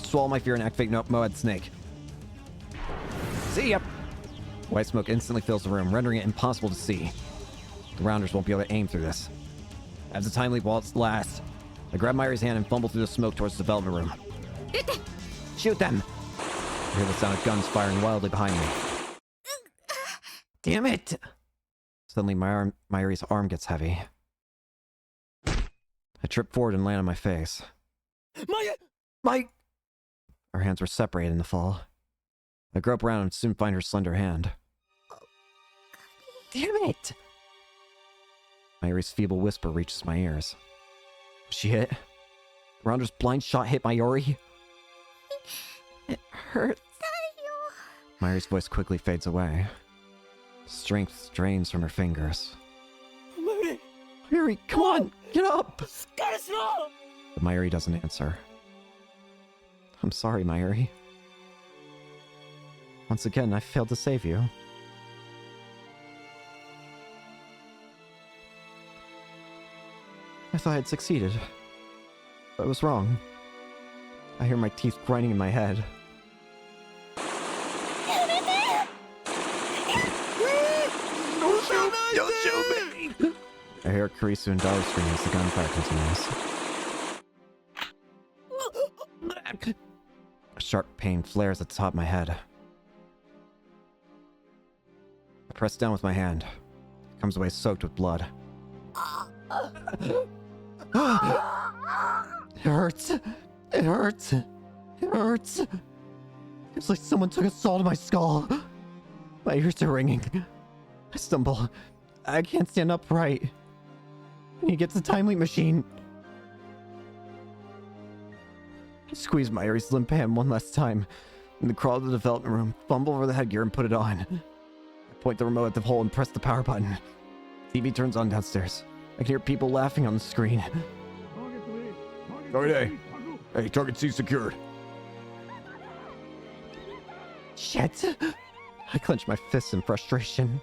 swallow my fear and activate Moed Snake. See ya! White smoke instantly fills the room, rendering it impossible to see. The Rounders won't be able to aim through this. As the time leap while it lasts, I grab Mayuri's hand and fumble through the smoke towards the development room. Shoot them! I hear the sound of guns firing wildly behind me. Damn it! Suddenly, Mayuri's arm gets heavy. I trip forward and land on my face. My... Our hands were separated in the fall. I grope around and soon find her slender hand. Damn it! Mayuri's feeble whisper reaches my ears. Was she hit? Ronda's blind shot hit Mayuri? It hurts. Mayuri's voice quickly fades away. Strength drains from her fingers. Mayuri, come on! Get up! But Mayuri doesn't answer. I'm sorry, Mayuri. Once again, I failed to save you. I thought I had succeeded. But I was wrong. I hear my teeth grinding in my head. Don't shoot me! I hear Kurisu and Daru screaming as the gunfire continues. A sharp pain flares at the top of my head. I press down with my hand. It comes away soaked with blood. It hurts. It hurts. It hurts. It's like someone took a saw to my skull. My ears are ringing. I stumble. I can't stand upright. I need to get to the time leap machine. I squeeze Mayuri's limp hand one last time, and then crawl to the development room, fumble over the headgear, and put it on. I point the remote at the hole and press the power button. TV turns on downstairs. I can hear people laughing on the screen. Target A. Hey, target C secured. Shit! I clench my fists in frustration.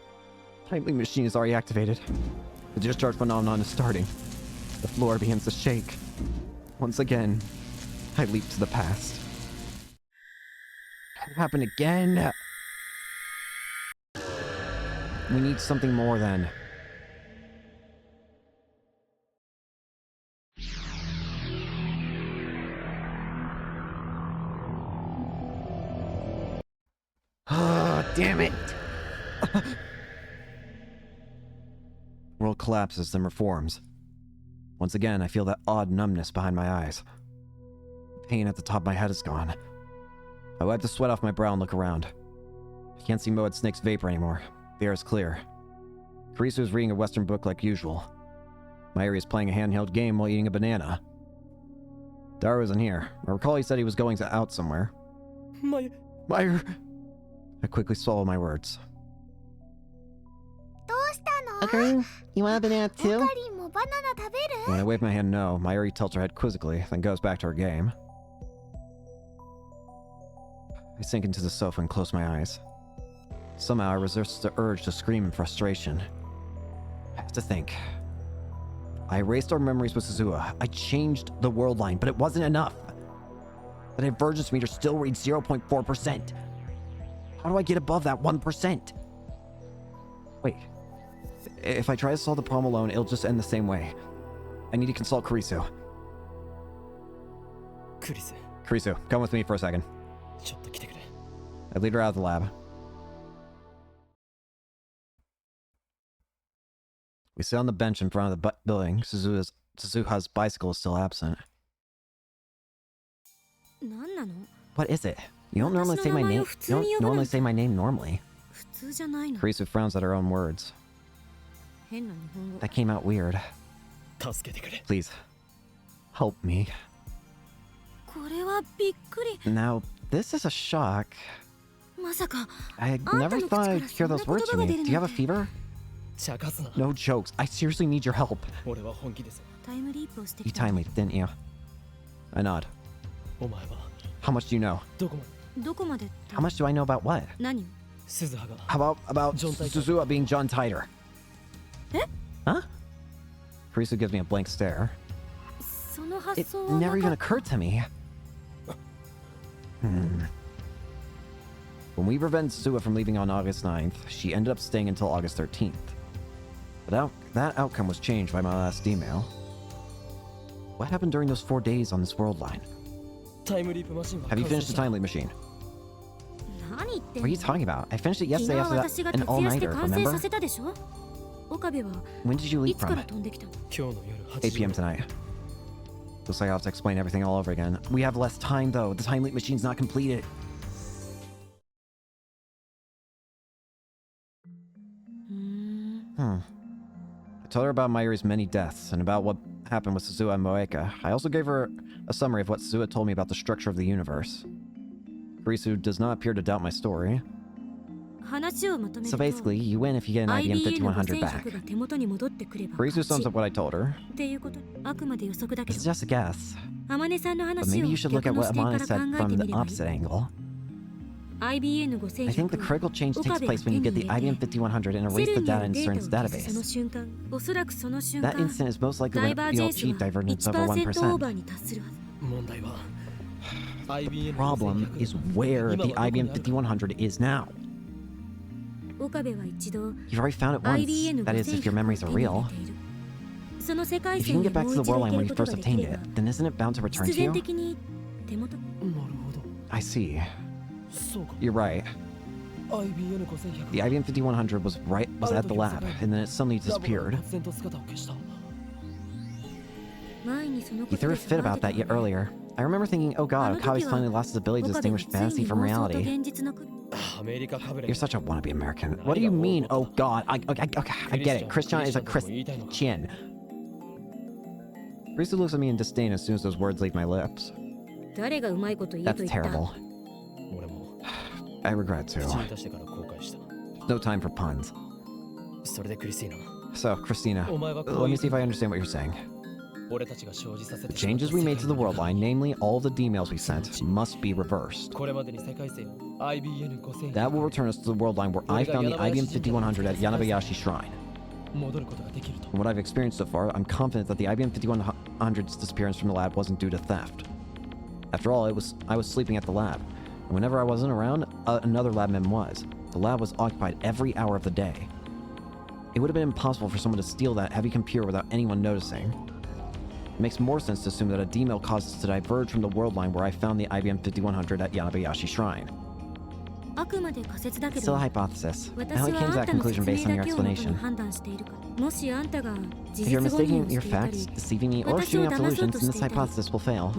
Time leap machine is already activated. The discharge phenomenon is starting. The floor begins to shake. Once again, I leap to the past. It happened again. We need something more then. Ah, damn it! World collapses, then reforms. Once again, I feel that odd numbness behind my eyes. Pain at the top of my head is gone. I wipe the sweat off my brow and look around. I can't see Moed Snake's vapor anymore. The air is clear. Kurisu is reading a Western book like usual. Mayuri is playing a handheld game while eating a banana. Daru isn't here. I recall he said he was going out somewhere. Mayuri... I quickly swallow my words. Okay, you want a banana too? When I wave my hand no, Mayuri tilts her head quizzically, then goes back to her game. I sink into the sofa and close my eyes. Somehow I resist the urge to scream in frustration. I have to think. I erased our memories with Suzuha. I changed the world line, but it wasn't enough. The divergence meter still reads 0.4%. How do I get above that 1%? Wait. If I try to solve the problem alone, it'll just end the same way. I need to consult Kurisu. Kurisu, come with me for a second. I lead her out of the lab. We sit on the bench in front of the building. Suzuha's bicycle is still absent. What is it? You don't normally say my name. You don't normally say my name normally. Kurisu frowns at her own words. That came out weird. Please, help me. Now, this is a shock. I never thought I'd hear those words from you. Do you have a fever? No jokes. I seriously need your help. You time leaped, didn't you? I nod. How much do you know? How much do I know about what? How about Suzuha being John Titor? Huh? Kurisu gives me a blank stare. It never even occurred to me. When we prevented Suzuha from leaving on August 9th, she ended up staying until August 13th. But that outcome was changed by my last email. What happened during those 4 days on this world line? Have you finished the time leap machine? What are you talking about? I finished it yesterday after that, an all-nighter, remember? When did you leave from it? 8 p.m. tonight. Looks like I'll have to explain everything all over again. We have less time, though. The time leap machine's not completed. I told her about Mayuri's many deaths and about what happened with Suzuha and Moeka. I also gave her a summary of what Suzuha told me about the structure of the universe. Kurisu does not appear to doubt my story. So basically, you win if you get an IBM 5100 back. Kurisu sums up what I told her. This is just a guess. But maybe you should look at what Amane said from the opposite angle. I think the critical change takes place when you get the IBM 5100 and erase the data in CERN's database. That instant is most likely when you'll achieve divergence over 1%. The problem is where the IBM 5100 is now. You've already found it once, that is, if your memories are real. If you can get back to the world line where you first obtained it, then isn't it bound to return to you? I see. You're right. The IBM 5100 was at the lab, and then it suddenly disappeared. You threw a fit about that yet earlier. I remember thinking, oh god, Okabe's finally lost his ability to distinguish fantasy from reality. You're such a wannabe American. What do you mean, oh god? I get it. Christian is a Christian. Risu looks at me in disdain as soon as those words leave my lips. That's terrible. I regret too. No time for puns. So, Christina, let me see if I understand what you're saying. The changes we made to the world line, namely all the D-mails we sent, must be reversed. That will return us to the world line where I found the IBM 5100 at Yanabayashi Shrine. From what I've experienced so far, I'm confident that the IBM 5100's disappearance from the lab wasn't due to theft. After all, I was sleeping at the lab, and whenever I wasn't around, another labman was. The lab was occupied every hour of the day. It would have been impossible for someone to steal that heavy computer without anyone noticing. It makes more sense to assume that a D-mail caused us to diverge from the world line where I found the IBM 5100 at Yanabayashi Shrine. It's still a hypothesis. I only came to that conclusion based on your explanation. If you're mistaking your facts, deceiving me, or shooting off delusions, then this hypothesis will fail.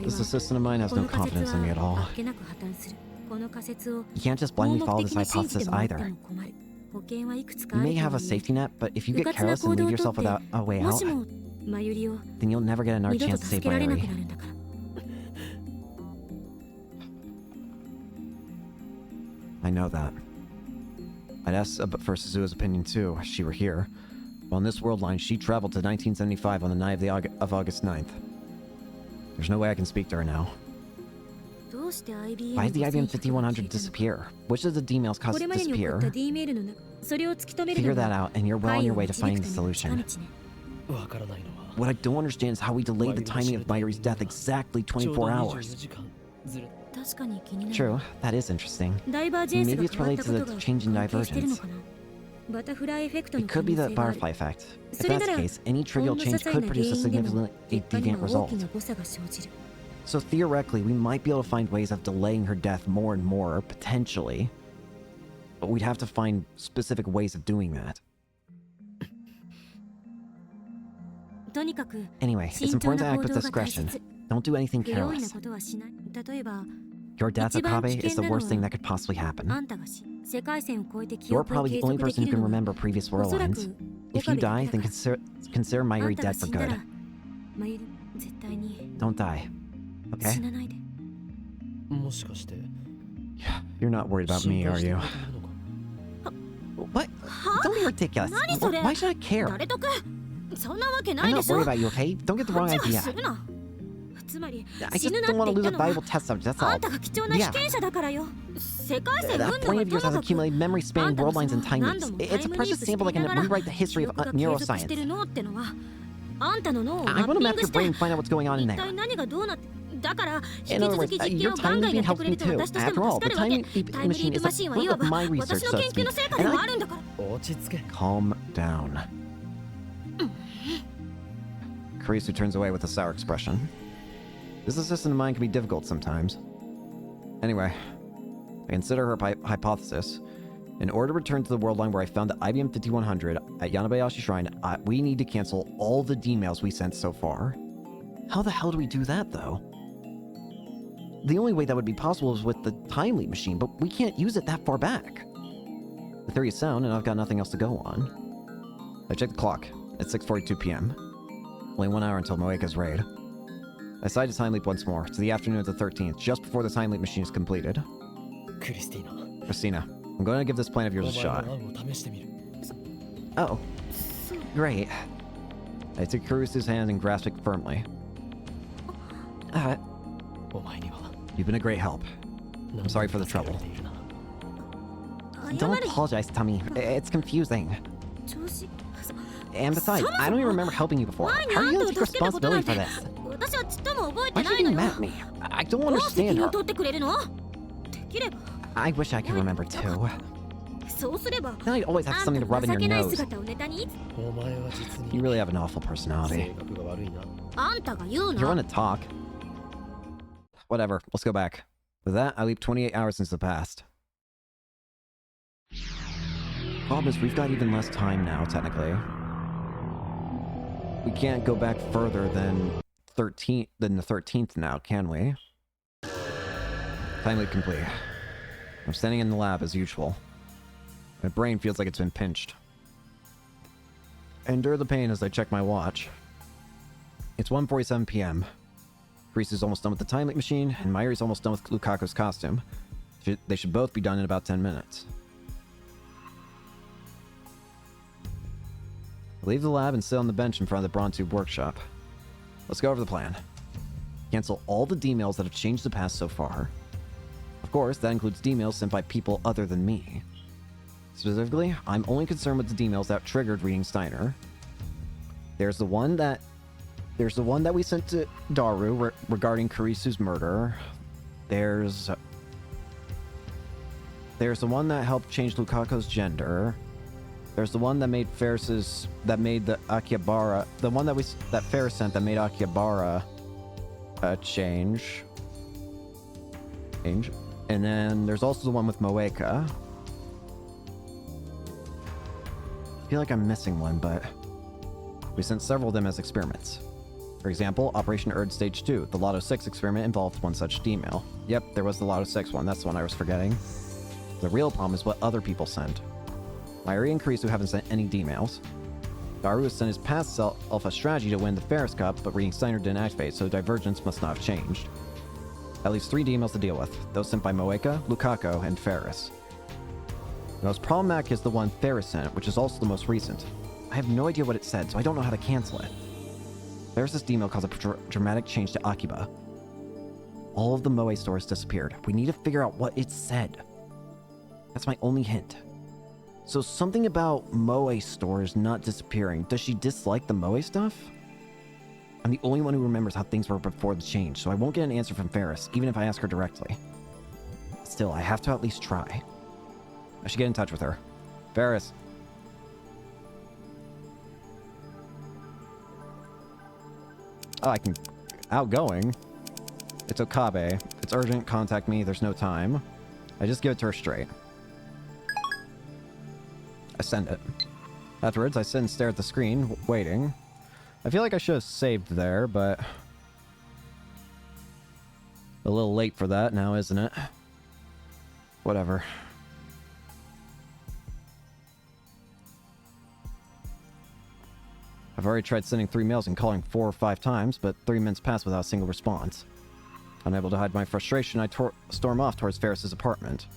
This assistant of mine has no confidence in me at all. You can't just blindly follow this hypothesis either. You may have a safety net, but if you get careless and leave yourself without a way out, then you'll never get another chance to save Mayuri. I know that. I'd ask for Suzuha's opinion too, if she were here. Well, in this world line, she traveled to 1975 on the night of August 9th. There's no way I can speak to her now. Why did the IBM 5100 disappear? Which of the D-mails caused it to disappear? Figure that out, and you're well on your way to finding the solution. What I don't understand is how we delayed the timing of Mayuri's death exactly 24 hours. True, that is interesting. Maybe it's related to the change in divergence. It could be the butterfly effect. If that's the case, any trivial change could produce a significantly deviant result. So theoretically, we might be able to find ways of delaying her death more and more, potentially. But we'd have to find specific ways of doing that. Anyway, it's important to act with discretion. Don't do anything careless. Your death, Okabe, is the worst thing that could possibly happen. You're probably the only person who can remember previous world lines. If you die, then consider Mayuri dead for good. Don't die. Okay? You're not worried about me, are you? What? Don't be ridiculous. Why should I care? I'm not worried about you, okay? Don't get the wrong idea. I just don't want to lose a valuable test subject, that's all. Yeah. That point of yours has accumulated memory spanning world lines and time loops. It's a precious sample that can rewrite the history of neuroscience. I want to map your brain and find out what's going on in there. In other words, your time looping helps me too. After all, the time looping machine is the fruit of my research, so to speak. Calm down. Kurisu turns away with a sour expression. This assistant of mine can be difficult sometimes. Anyway, I consider her hypothesis. In order to return to the world line where I found the IBM 5100 at Yanabayashi Shrine, we need to cancel all the D-mails we sent so far. How the hell do we do that, though? The only way that would be possible is with the time leap machine, but we can't use it that far back. The theory is sound, and I've got nothing else to go on. I checked the clock. It's 6:42 p.m. Only 1 hour until Moeka's raid. I decided to time leap once more, to the afternoon of the 13th, just before the time leap machine is completed. Christina, I'm going to give this plan of yours a shot. Oh, great. I took Kurisu's hand and grasped it firmly. You've been a great help. I'm sorry for the trouble. Don't apologize, Tommy. It's confusing. And besides, I don't even remember helping you before. How are you going to take responsibility for this? Why are you getting mad at me? I don't understand her. I wish I could remember too. Then I'd always have something to rub in your nose. You really have an awful personality. You want to talk? Whatever, let's go back. With that, I leap 28 hours into the past. Problem is, we've got even less time now, technically. We can't go back further than the 13th now, can we? Time leap complete. I'm standing in the lab as usual. My brain feels like it's been pinched. I endure the pain as I check my watch. It's 1:47 p.m. Grease is almost done with the time leap machine, and Mayuri's almost done with Lukaku's costume. They should both be done in about 10 minutes. I leave the lab and sit on the bench in front of the Bronze workshop. Let's go over the plan. Cancel all the D-mails that have changed the past so far. Of course, that includes D-mails sent by people other than me. Specifically, I'm only concerned with the D-mails that triggered reading Steiner. There's the one that we sent to Daru regarding Kurisu's murder. There's the one that helped change Lukaku's gender. There's the one that made the Akihabara, the one that Ferris sent that made Akihabara change. And then there's also the one with Moeka. I feel like I'm missing one, but we sent several of them as experiments. For example, Operation Erd Stage 2, the Lotto 6 experiment involved one such D-mail. Yep, there was the Lotto 6 one, that's the one I was forgetting. The real problem is what other people sent. Mayuri and Kurisu haven't sent any D-mails. Daru has sent his past self a strategy to win the Ferris Cup, but reading Steiner didn't activate, so Divergence must not have changed. That leaves 3 D-mails to deal with, those sent by Moeka, Lukaku, and Ferris. The most problematic is the one Ferris sent, which is also the most recent. I have no idea what it said, so I don't know how to cancel it. Ferris' D-mail caused a dramatic change to Akiba. All of the Moe stores disappeared. We need to figure out what it said. That's my only hint. So something about Moe stores not disappearing. Does she dislike the Moe stuff? I'm the only one who remembers how things were before the change, so I won't get an answer from Ferris, even if I ask her directly. Still, I have to at least try. I should get in touch with her. Ferris. Oh, I can... Outgoing? It's Okabe. If it's urgent, contact me. There's no time. I just give it to her straight. I send it. Afterwards, I sit and stare at the screen, waiting. I feel like I should have saved there, but... a little late for that now, isn't it? Whatever. I've already tried sending 3 mails and calling 4 or 5 times, but 3 minutes passed without a single response. Unable to hide my frustration, I storm off towards Ferris's apartment.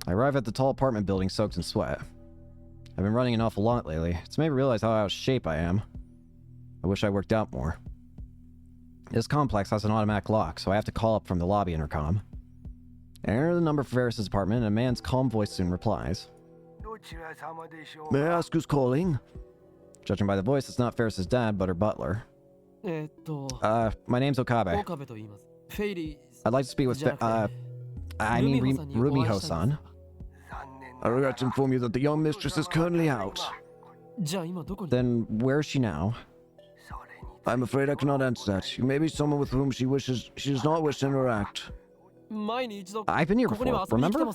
I arrive at the tall apartment building soaked in sweat. I've been running an awful lot lately. It's made me realize how out of shape I am. I wish I worked out more. This complex has an automatic lock, so I have to call up from the lobby intercom. I enter the number for Ferris's apartment, and a man's calm voice soon replies. May I ask who's calling? Judging by the voice, it's not Ferris's dad, but her butler. My name's Okabe. I'd like to speak with Rumiho-san. I regret to inform you that the young mistress is currently out. Then where is she now? I'm afraid I cannot answer that. You may be someone with whom she does not wish to interact. I've been here before, remember?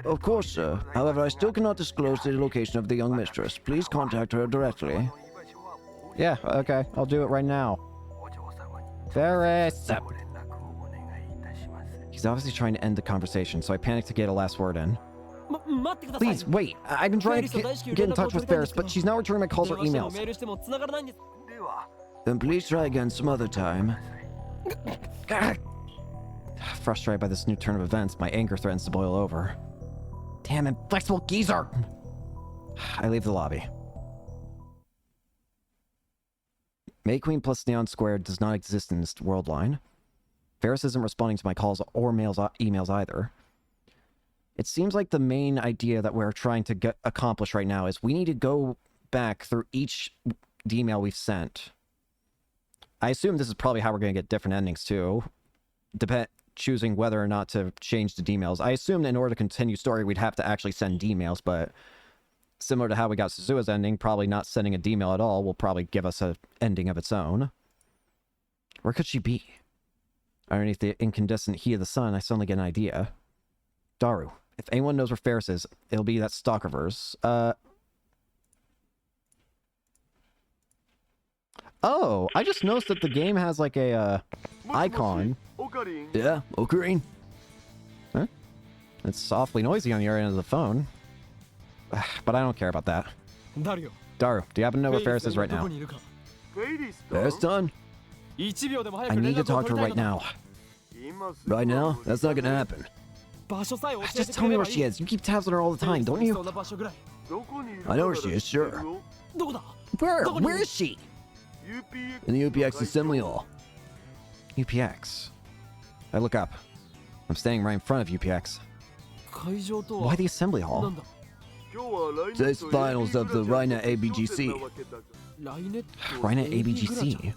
Of course, sir. However, I still cannot disclose the location of the young mistress. Please contact her directly. Yeah, okay. I'll do it right now. Ferris! He's obviously trying to end the conversation, so I panicked to get a last word in. Please, wait. I've been trying to get in touch with Ferris, but she's not returning my calls or emails. Then please try again some other time. Frustrated by this new turn of events, my anger threatens to boil over. Damn inflexible geezer! I leave the lobby. May Queen plus Neon Squared does not exist in this world line. Ferris isn't responding to my calls or emails either. It seems like the main idea that we're trying to accomplish right now is we need to go back through each email we've sent. I assume this is probably how we're going to get different endings too. Choosing whether or not to change the emails. I assume in order to continue story, we'd have to actually send emails, but similar to how we got Suzuha's ending, probably not sending a email at all will probably give us an ending of its own. Where could she be? Underneath the incandescent heat of the sun, I suddenly get an idea. Daru. If anyone knows where Ferris is, it'll be that Stalkerverse. Oh, I just noticed that the game has like a icon. Yeah, Ocarine. Huh? It's softly noisy on the other end of the phone. But I don't care about that. Daru, do you happen to know where Ferris is right now? Ferris done? I need to talk to her right now. Right now? That's not gonna happen. Just tell me where she is. You keep tabs on her all the time, don't you? I know where she is, sure. Where? Where is she? In the UPX assembly hall. UPX. I look up. I'm standing right in front of UPX. Why the assembly hall? Today's finals of the Rhinet ABGC. Rhinet ABGC?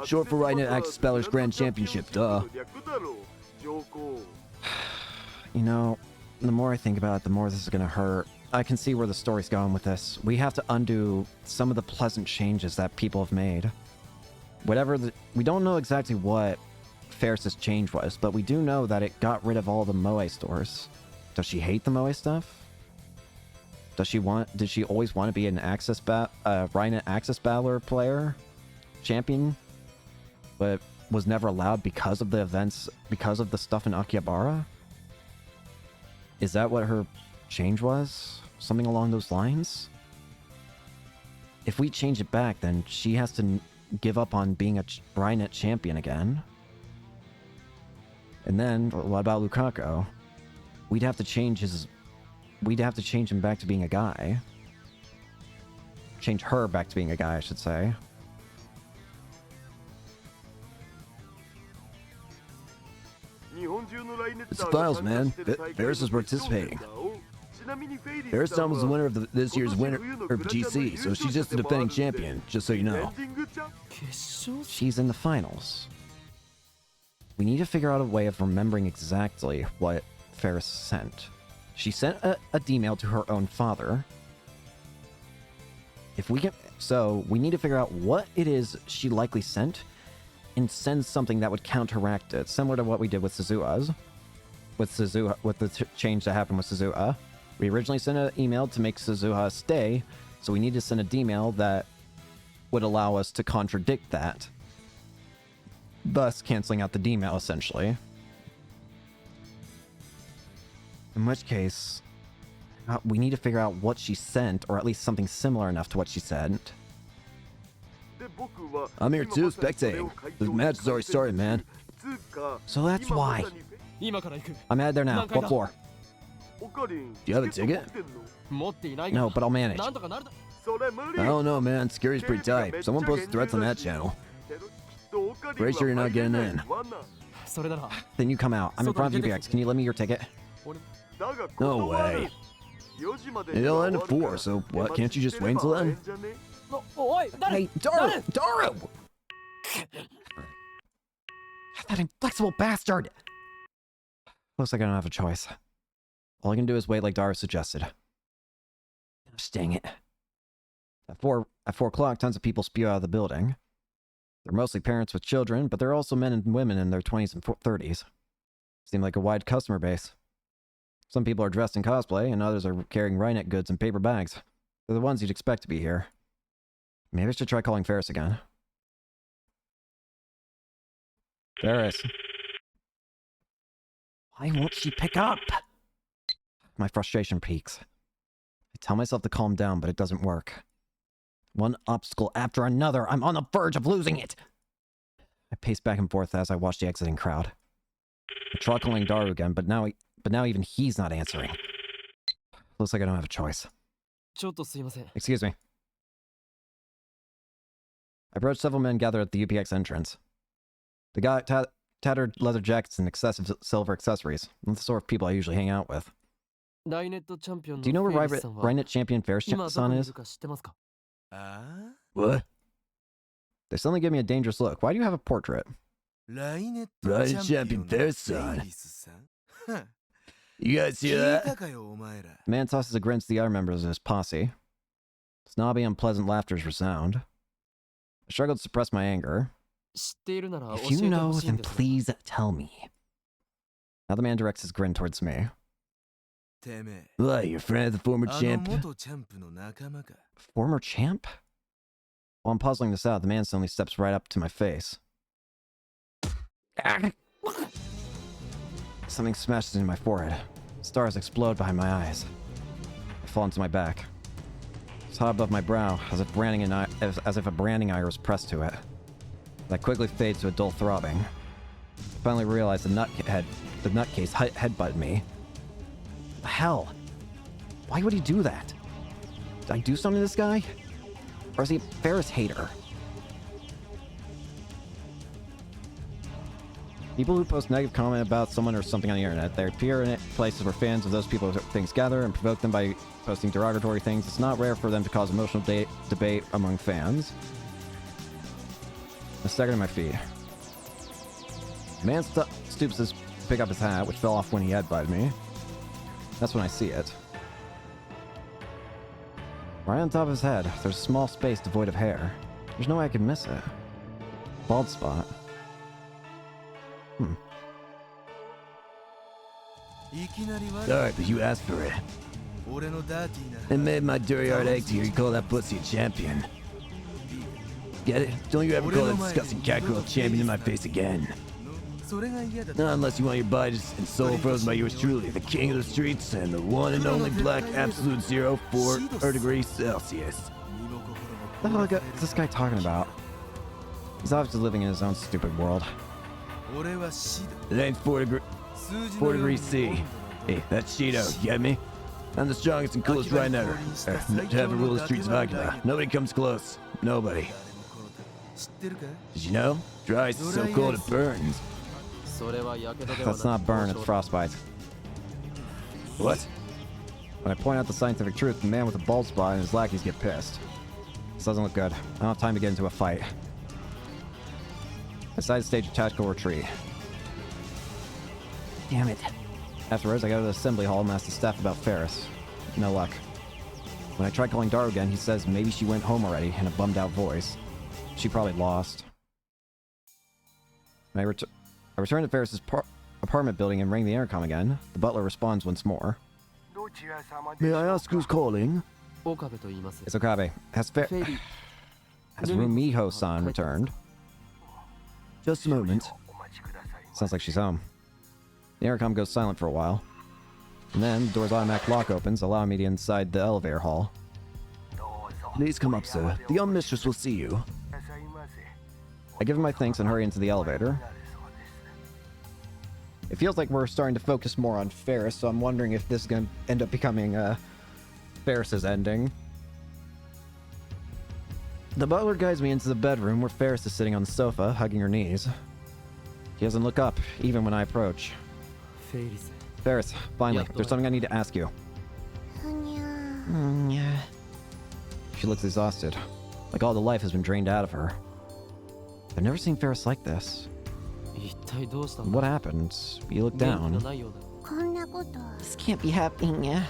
Short for Rhinet Access Spellers Grand Championship, duh. You know, the more I think about it, the more this is gonna hurt. I can see where the story's going with this. We have to undo some of the pleasant changes that people have made. We don't know exactly what Ferris's change was, but we do know that it got rid of all the Moe stores. Does she hate the Moe stuff? Did she always want to be an Rhinet Access Battler player? Champion? But was never allowed because of the events, because of the stuff in Akihabara? Is that what her change was? Something along those lines? If we change it back, then she has to give up on being a Rhinet champion again. And then, what about Lukaku? We'd have to change him back to being a guy. Change her back to being a guy, I should say. It's the finals, man. Ferris is participating. Ferris was the winner of this year's winner of GC, so she's just the defending champion, just so you know. She's in the finals. We need to figure out a way of remembering exactly what Ferris sent. She sent a email to her own father. So we need to figure out what it is she likely sent and send something that would counteract it, similar to what we did with Suzuha's. With the change that happened with Suzuha. We originally sent an email to make Suzuha stay, so we need to send a email that would allow us to contradict that, thus canceling out the email essentially. In which case, we need to figure out what she sent, or at least something similar enough to what she sent. I'm here too, spectating. The match has already started, man. So that's why. I'm out there now. What floor? Do you have a ticket? No, but I'll manage. I don't know, man. Security's pretty tight. Someone posted threats on that channel. Pretty sure you're not getting in. Then you come out. I'm in front of UPX. Can you lend me your ticket? No way. It'll end at 4, so what? Can't you just wait until then? Hey, Daru! Daru! That inflexible bastard! Looks like I don't have a choice. All I can do is wait like Daru suggested. Gosh dang it. At 4 o'clock, tons of people spew out of the building. They're mostly parents with children, but they're also men and women in their 20s and 30s. Seem like a wide customer base. Some people are dressed in cosplay, and others are carrying Rhinet goods in paper bags. They're the ones you'd expect to be here. Maybe I should try calling Ferris again. Ferris. Why won't she pick up? My frustration peaks. I tell myself to calm down, but it doesn't work. One obstacle after another. I'm on the verge of losing it. I pace back and forth as I watch the exiting crowd. I try calling Daru again, but now even he's not answering. Looks like I don't have a choice. Excuse me. I approach several men gathered at the UPX entrance. The guy tattered leather jackets and excessive silver accessories. Not the sort of people I usually hang out with. Do you know where Rhinet champion Ferris-san is? What? They suddenly give me a dangerous look. Why do you have a portrait? Rhinet champion Ferris-san. You guys see that? The man tosses a grin to the other members of his posse. Snobby, unpleasant laughters resound. I struggle to suppress my anger. If you know, then please tell me. Now the man directs his grin towards me. What, you're a friend of the former champ? Former champ? While I'm puzzling this out, the man suddenly steps right up to my face. Something smashes into my forehead. Stars explode behind my eyes. I fall into my back. It's hot above my brow, as if a branding iron was pressed to it. That quickly fades to a dull throbbing. I finally realize the nutcase headbutted me. The hell? Why would he do that? Did I do something to this guy? Or is he a Ferris hater? People who post negative comment about someone or something on the internet, they appear in places where fans of those people or things gather and provoke them by posting derogatory things. It's not rare for them to cause emotional debate among fans. I stagger to my feet. The man stoops to pick up his hat, which fell off when he headbutted me. That's when I see it. Right on top of his head, there's a small space devoid of hair. There's no way I could miss it. Bald spot. Sorry, but you asked for it. It made my dirty heart ache to hear you call that pussy a champion. Get it? Don't you ever call that disgusting catgirl champion in my face again. Not unless you want your body and soul frozen by yours truly, the king of the streets and the one and only black absolute 0 degrees Celsius. What the hell is this guy talking about? He's obviously living in his own stupid world. It ain't 4 degrees C. Hey, that's Shido, you get me? I'm the strongest and coolest Rhinetter to ever rule the streets of Akila. Nobody comes close. Nobody. Did you know? Dry ice is so cold it burns. That's not burn, it's frostbite. What? When I point out the scientific truth, the man with the bald spot and his lackeys get pissed. This doesn't look good. I don't have time to get into a fight. I decide to stage a tactical retreat. Damn it. Afterwards, I go to the assembly hall and ask the staff about Ferris. No luck. When I try calling Daru again, he says maybe she went home already in a bummed out voice. She probably lost. I return to Ferris's apartment building and ring the intercom again. The butler responds once more. May I ask who's calling? It's Okabe. Has Rumiho-san returned? Just a moment. Sounds like she's home. The intercom goes silent for a while. And then the door's automatic lock opens, allowing me to inside the elevator hall. Please come up, sir. The young mistress will see you. I give him my thanks and hurry into the elevator. It feels like we're starting to focus more on Ferris, so I'm wondering if this is going to end up becoming Ferris's ending. The butler guides me into the bedroom where Ferris is sitting on the sofa, hugging her knees. He doesn't look up, even when I approach. Ferris, finally, there's something I need to ask you. Yeah. She looks exhausted, like all the life has been drained out of her. I've never seen Ferris like this. What happened? You look down. This can't be happening, yeah.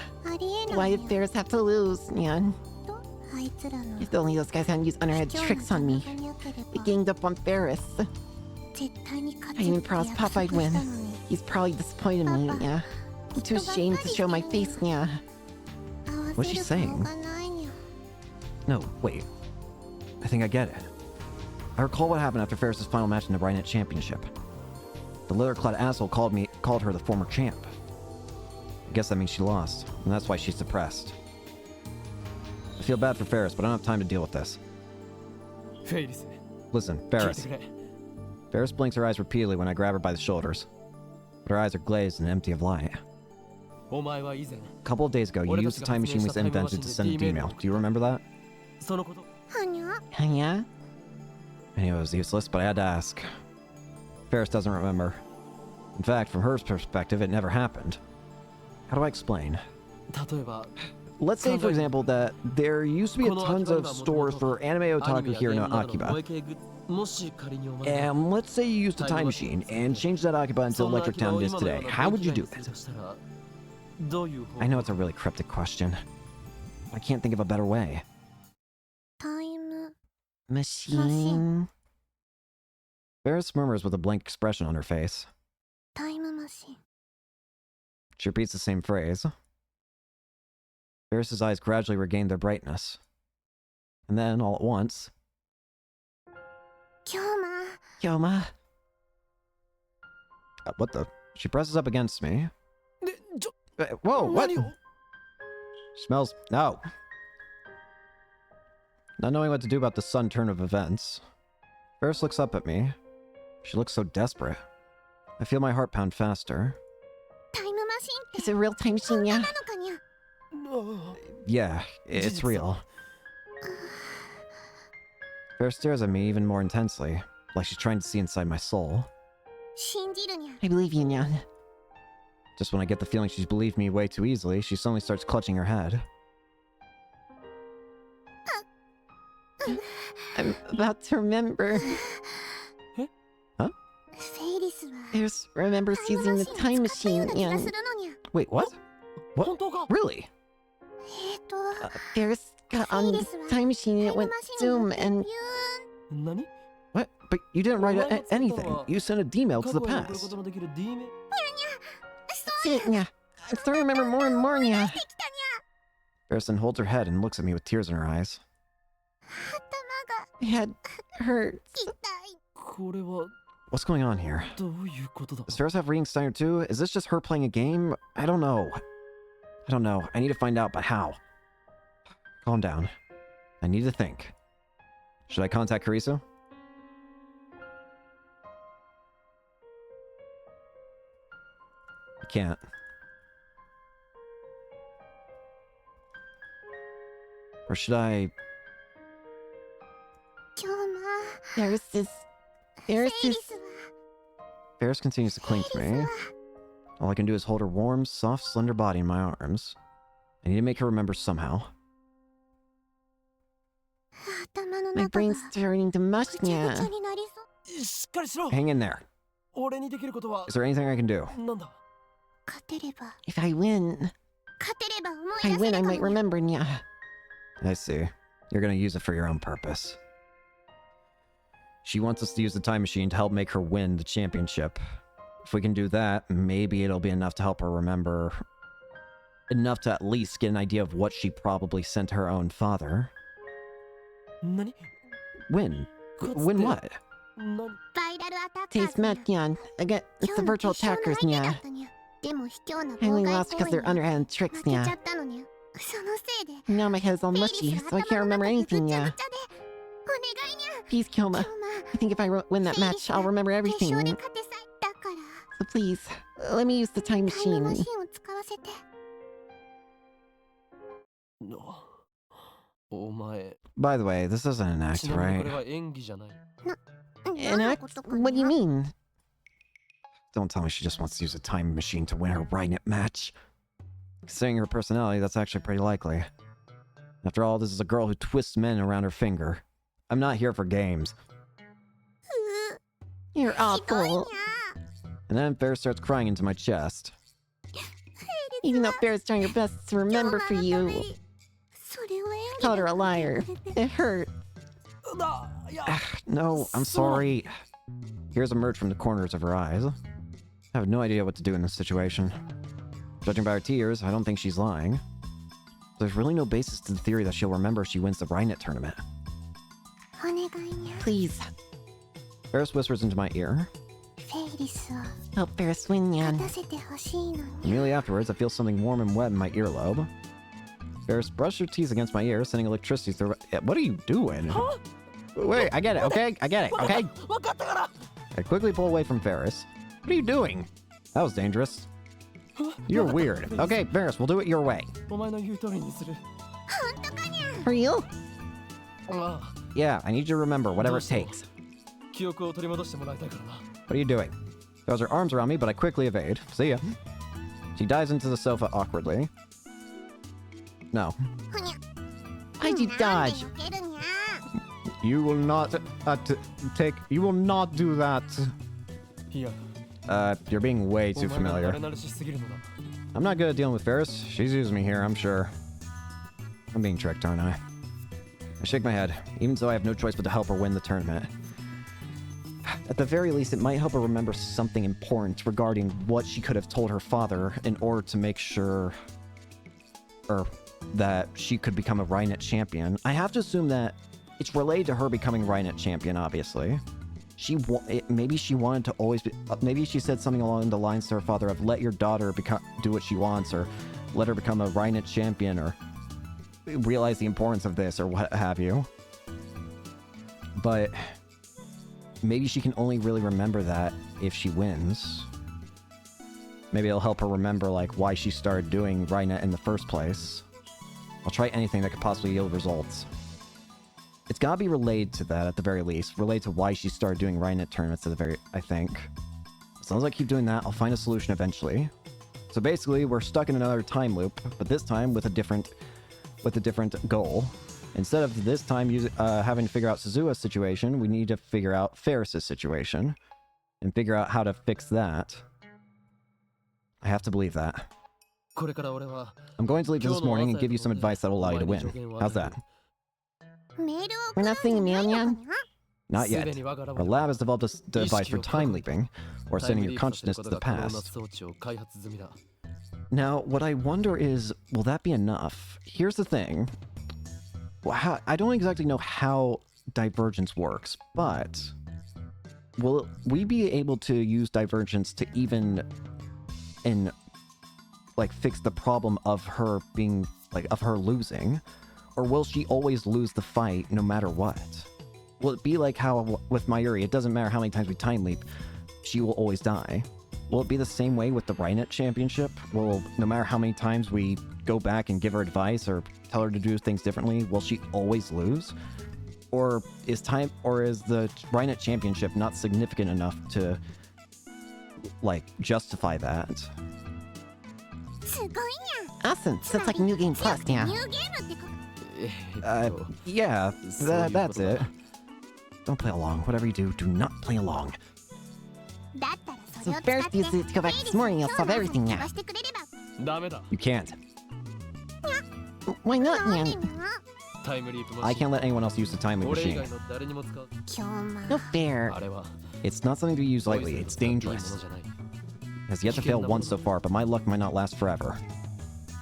Why did Ferris have to lose, Nyan? If only those guys hadn't used underhand tricks on me. They ganged up on Ferris. I even promised Papa I'd win. He's probably disappointed in me, yeah. I'm too ashamed to show my face, nya. What's she saying? No, wait. I think I get it. I recall what happened after Ferris's final match in the Rhinet Championship. The leather-clad asshole called her the former champ. I guess that means she lost, and that's why she's depressed. I feel bad for Ferris, but I don't have time to deal with this. Listen, Ferris. Ferris blinks her eyes repeatedly when I grab her by the shoulders, but her eyes are glazed and empty of light. A couple of days ago, you used the time machine we invented to send an email. Do you remember that? Yeah? I knew it was useless, but I had to ask. Ferris doesn't remember. In fact, from her perspective, it never happened. How do I explain? Let's say, for example, that there used to be tons of stores for anime otaku here in Akiba. And let's say you used a time machine and changed that Akiba into Electric Town it is today. How would you do it? I know it's a really cryptic question. I can't think of a better way. Time machine. Ferris murmurs with a blank expression on her face. Time machine. She repeats the same phrase. Ferris's eyes gradually regain their brightness. And then, all at once... Kyoma. What the? She presses up against me. Whoa, what? Smells... No. Not knowing what to do about the sudden turn of events, Ferris looks up at me. She looks so desperate. I feel my heart pound faster. It's a real time machine, yeah? Yeah, it's real. Ferris stares at me even more intensely, like she's trying to see inside my soul. I believe you, Nyan. Just when I get the feeling she's believed me way too easily, she suddenly starts clutching her head. I'm about to remember. Huh? Ferris remembers using the time machine, Nyan. Wait, what? What? Really? Ferris got on the time machine and it went zoom and... What? But you didn't write anything. You sent a D-mail to the past. That's it, Nya. I'm starting to remember more and more, Nya. Ferris then holds her head and looks at me with tears in her eyes. My head hurts. What's going on here? Does Ferris have reading Steiner too? Is this just her playing a game? I don't know. I need to find out, but how? Calm down. I need to think. Should I contact Kariso? I can't. Or should I... Ferris continues to cling to me. All I can do is hold her warm, soft, slender body in my arms. I need to make her remember somehow. My brain's turning to mush, Nya. Hang in there. Is there anything I can do? If I win, I might remember, Nya. I see. You're gonna use it for your own purpose. She wants us to use the time machine to help make her win the championship. If we can do that, maybe it'll be enough to help her remember... enough to at least get an idea of what she probably sent her own father. Win? Win what? Taste met, Nyan. Again, it's the virtual attackers, Nya. I only lost because they're underhand tricks, Nya. Now my head's all mushy, so I can't remember anything, Nya. Please, Kyoma. I think if I win that match, I'll remember everything. So please, let me use the time machine. By the way, this isn't an act, right? An act? What do you mean? Don't tell me she just wants to use a time machine to win her Rhinet match. Considering her personality, that's actually pretty likely. After all, this is a girl who twists men around her finger. I'm not here for games. You're awful. And then Ferris starts crying into my chest. Even though Ferris trying her best to remember for you, called her a liar. It hurt. No, I'm sorry. Tears emerge from the corners of her eyes. I have no idea what to do in this situation. Judging by her tears, I don't think she's lying. There's really no basis to the theory that she'll remember if she wins the Rhinet tournament. Please, Ferris whispers into my ear. help Ferris win, Nyan. Immediately afterwards, I feel something warm and wet in my earlobe. Ferris brushed her teeth against my ear, sending electricity through. What are you doing? Huh? Wait, I get it, okay? I get it, okay? I quickly pull away from Ferris. What are you doing? That was dangerous. You're weird. Okay, Ferris, we'll do it your way. For you? Yeah, I need you to remember whatever it takes. What are you doing? She has her arms around me, but I quickly evade. See ya. She dives into the sofa awkwardly. No. Why'd you dodge? You will not you will not do that. You're being way too familiar. I'm not good at dealing with Ferris. She's used me here, I'm sure. I'm being tricked, aren't I? I shake my head, even though I have no choice but to help her win the tournament. At the very least, it might help her remember something important regarding what she could have told her father in order to make sure that she could become a Rhinet champion. I have to assume that it's related to her becoming Rhinet champion, obviously. Maybe she wanted to always be... maybe she said something along the lines to her father of let your daughter do what she wants, or let her become a Rhinet champion, or realize the importance of this, or what have you. But maybe she can only really remember that if she wins. Maybe it'll help her remember, like, why she started doing Rhinet in the first place. I'll try anything that could possibly yield results. It's gotta be related to that, at the very least. Related to why she started doing Rhinet tournaments, I think. As long as I keep doing that, I'll find a solution eventually. So basically, we're stuck in another time loop, but this time with a different goal. Instead of this time having to figure out Suzuha's situation, we need to figure out Ferris's situation. And figure out how to fix that. I have to believe that. I'm going to leave this morning and give you some advice that will allow you to win. How's that? We're not seeing Nyan Nyan? Not yet. Our lab has developed a device for time leaping, or sending your consciousness to the past. Now, what I wonder is, will that be enough? Here's the thing. I don't exactly know how divergence works, but will we be able to use divergence to even fix the problem of her being of her losing, or will she always lose the fight no matter what? Will it be like how with Mayuri, it doesn't matter how many times we time leap, she will always die? Will it be the same way with the Rhinet championship? Will, no matter how many times we go back and give her advice or tell her to do things differently, will she always lose? Or is the Rhinet championship not significant enough to justify that? Awesome, sounds like New Game Plus, yeah. Yeah, that's it. Don't play along. Whatever you do, do not play along. So Ferris used it to go back this morning, you'll solve everything now. You can't. Why not, Nyan? I can't let anyone else use the time leap machine. No fair. It's not something to be used lightly. It's dangerous. It has yet to fail once so far, but my luck might not last forever.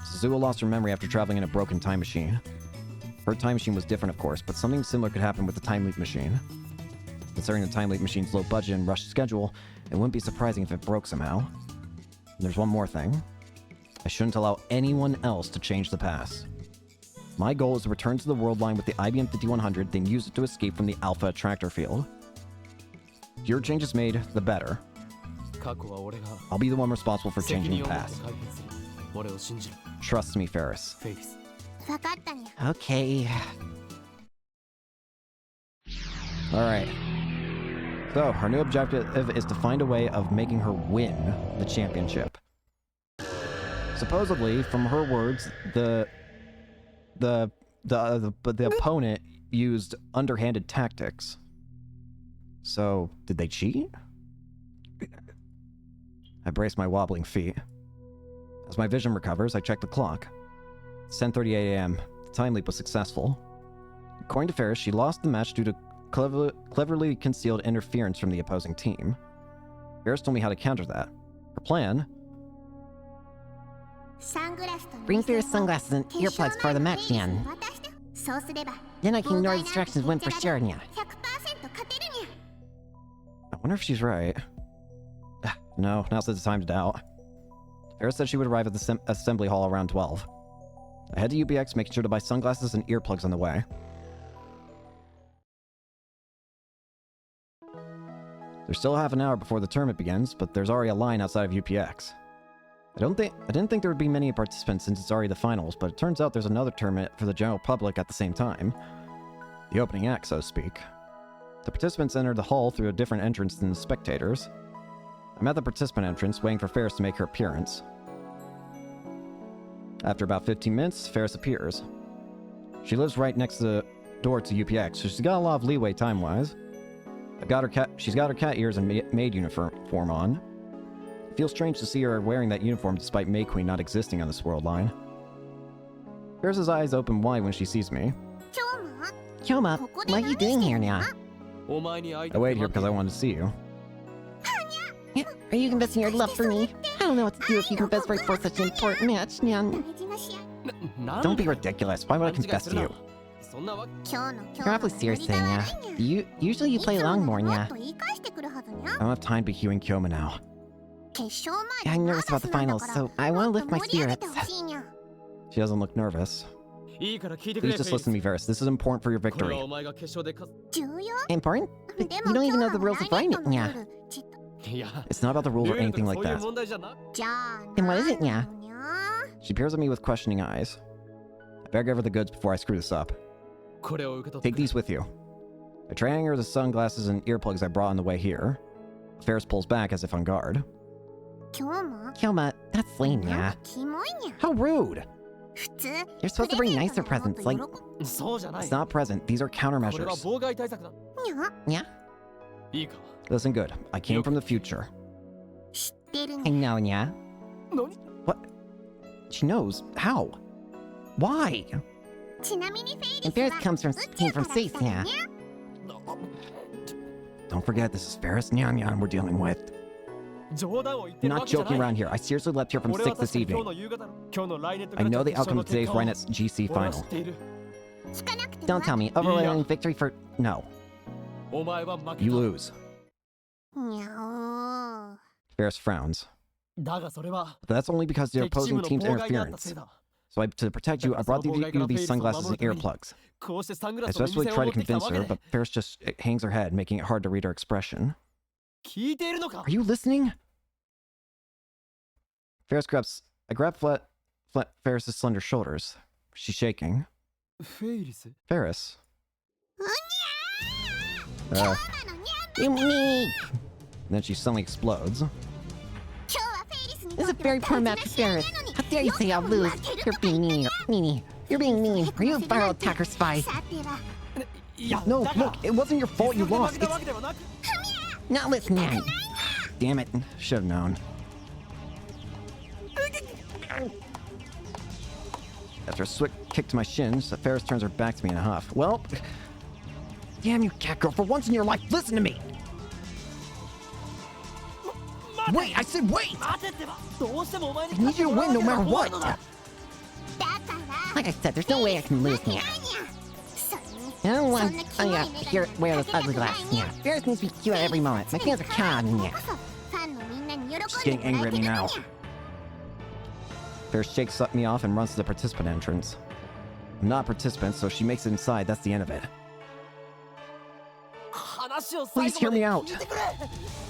Suzuha lost her memory after traveling in a broken time machine. Her time machine was different, of course, but something similar could happen with the time leap machine. Considering the time leap machine's low budget and rushed schedule, it wouldn't be surprising if it broke somehow. And there's one more thing. I shouldn't allow anyone else to change the past. My goal is to return to the world line with the IBM 5100, then use it to escape from the Alpha Attractor field. The fewer changes made, the better. I'll be the one responsible for changing the past. Trust me, Ferris. Okay. Alright. So, our new objective is to find a way of making her win the championship. Supposedly, from her words, the opponent used underhanded tactics. So, did they cheat? I brace my wobbling feet. As my vision recovers, I check the clock. It's 10:38 a.m. The time leap was successful. According to Ferris, she lost the match due to cleverly concealed interference from the opposing team. Ferris told me how to counter that. Her plan Bring Ferris sunglasses and earplugs for the match, Nyan. Then I can ignore the distractions and win for sure, Nya. I wonder if she's right. No, now's the time to doubt. Ferris said she would arrive at the assembly hall around 12. I head to UPX, making sure to buy sunglasses and earplugs on the way. There's still half an hour before the tournament begins, but there's already a line outside of UPX. I didn't think there would be many participants since it's already the finals, but it turns out there's another tournament for the general public at the same time. The opening act, so to speak. The participants enter the hall through a different entrance than the spectators. I'm at the participant entrance, waiting for Ferris to make her appearance. After about 15 minutes, Ferris appears. She lives right next to the door to UPX, so she's got a lot of leeway time-wise. She's got her cat ears and maid uniform on. It feels strange to see her wearing that uniform despite May Queen not existing on this world line. Ferris's eyes open wide when she sees me. Kyoma, what are you doing here, Nya? I waited here because I wanted to see you. Are you confessing your love for me? I don't know what to do if you confess right before such an important match, Nyan. Don't be ridiculous. Why would I confess to you? You're awfully serious today, Nya. Usually you play along more, Nya. I don't have time to be cueing Kyoma now. I'm nervous about the finals, so I want to lift my spirits. She doesn't look nervous. Please just listen to me, Ferris. This is important for your victory. Important? But you don't even know the rules of fighting, Nya. It's not about the rules or anything like that. Then what is it, Nya? She peers at me with questioning eyes. I better give her the goods before I screw this up. Take these with you. I try hanging her the sunglasses and earplugs I brought on the way here. Ferris pulls back as if on guard. Kyoma, that's lame, Nya. How rude! You're supposed to bring nicer presents, like... It's not a present, these are countermeasures. Yeah? Listen good, I came from the future. I know, Nya. What? She knows. How? Why? And Ferris came from space, Nya. Don't forget, this is Ferris Nyan we're dealing with. I'm not joking around here. I seriously left here from 6 this evening. I know the outcome of today's Rhinet's GC final. Don't tell me. Overwhelming victory for... No. You lose. Ferris frowns. But that's only because the opposing team's interference. So to protect you, I brought you these sunglasses and earplugs. I especially try to convince her, but Ferris just hangs her head, making it hard to read her expression. Are you listening? I grab Ferris's slender shoulders. She's shaking. Ferris? Me! Then she suddenly explodes. This is a very poor match for Ferris. How dare you say I'll lose? You're being mean. You're being mean. Are you a viral attacker spy? No, look, it wasn't your fault you lost. It's... Not listening. Damn it. Should have known. After a swift kick to my shins, Ferris turns her back to me in a huff. Well, damn you, cat girl, for once in your life, listen to me! Wait, I said wait! I need you to win no matter what! Like I said, there's no way I can lose, Nya. I don't want to hear wear this ugly glasses, Nya. Ferris needs to be cute at every moment. My fans are counting on Nya. She's getting angry at me now. Ferris shakes me off and runs to the participant entrance. I'm not a participant, so she makes it inside. That's the end of it. Please hear me out!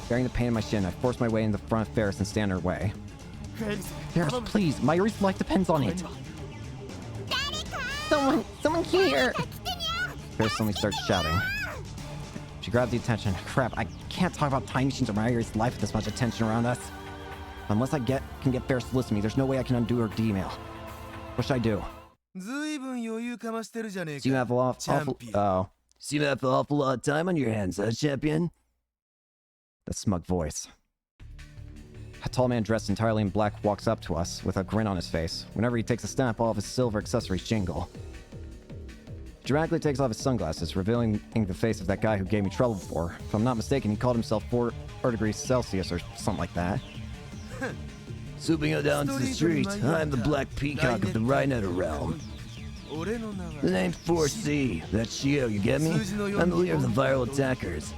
Bearing the pain in my shin, I force my way in the front of Ferris and stand in her way. Ferris, please, Mayuri's life depends on it. Someone here! Ferris suddenly starts shouting. She grabs the attention. Crap, I can't talk about time machines or Mayuri's life with this much attention around us. Unless I can get Ferris to listen to me, there's no way I can undo her D-mail. What should I do? So you have an awful lot of time on your hands, huh, champion? That smug voice. A tall man dressed entirely in black walks up to us with a grin on his face. Whenever he takes a step, all of his silver accessories jingle. He dramatically takes off his sunglasses, revealing the face of that guy who gave me trouble before. If I'm not mistaken, he called himself 4 degrees Celsius or something like that. Swooping her down to the street, I'm the Black Peacock of the Rhinetter realm. The name's 4C. That's Shio, you get me? I'm the leader of the viral attackers.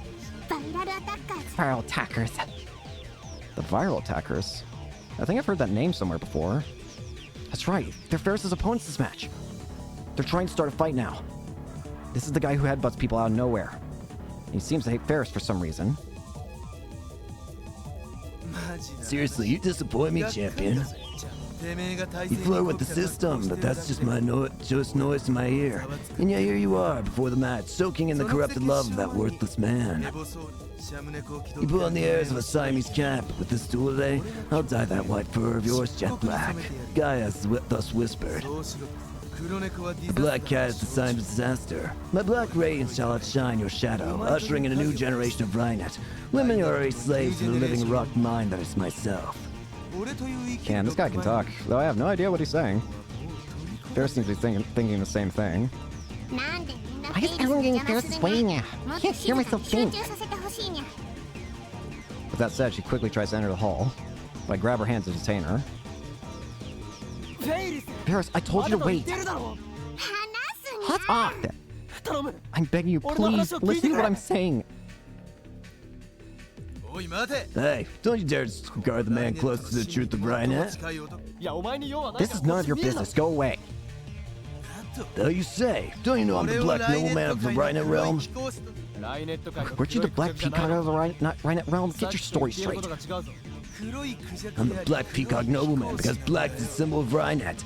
Viral attackers. The viral attackers? I think I've heard that name somewhere before. That's right. They're Ferris's opponents this match. They're trying to start a fight now. This is the guy who headbutts people out of nowhere. He seems to hate Ferris for some reason. Seriously, you disappoint me, champion. You flirt with the system, but that's just just noise in my ear. And yet here you are, before the match, soaking in the corrupted love of that worthless man. You put on the airs of a Siamese cat, but with this duel today, I'll dye that white fur of yours jet black. Gaia has thus whispered. The black cat is the sign of disaster. My black radiance shall outshine your shadow, ushering in a new generation of Rhinet. Women are already slaves to the living rock mind that is myself. Damn, this guy can talk, though I have no idea what he's saying. Ferris seems to be thinking the same thing. Why is everyone getting Ferris's way now? I can't hear myself think. With that said, she quickly tries to enter the hall, but I grab her hand to detain her. Ferris, I told you to wait. Hot off! I'm begging you, please, listen to what I'm saying. Hey, don't you dare disregard the man close to the truth of Rhinet. This is none of your business. Go away. Though you say, don't you know I'm the black nobleman of the Rhinet realm? Weren't you the Black Peacock of the Rhinet realm? Get your story straight. I'm the Black Peacock nobleman because black is the symbol of Rhinet.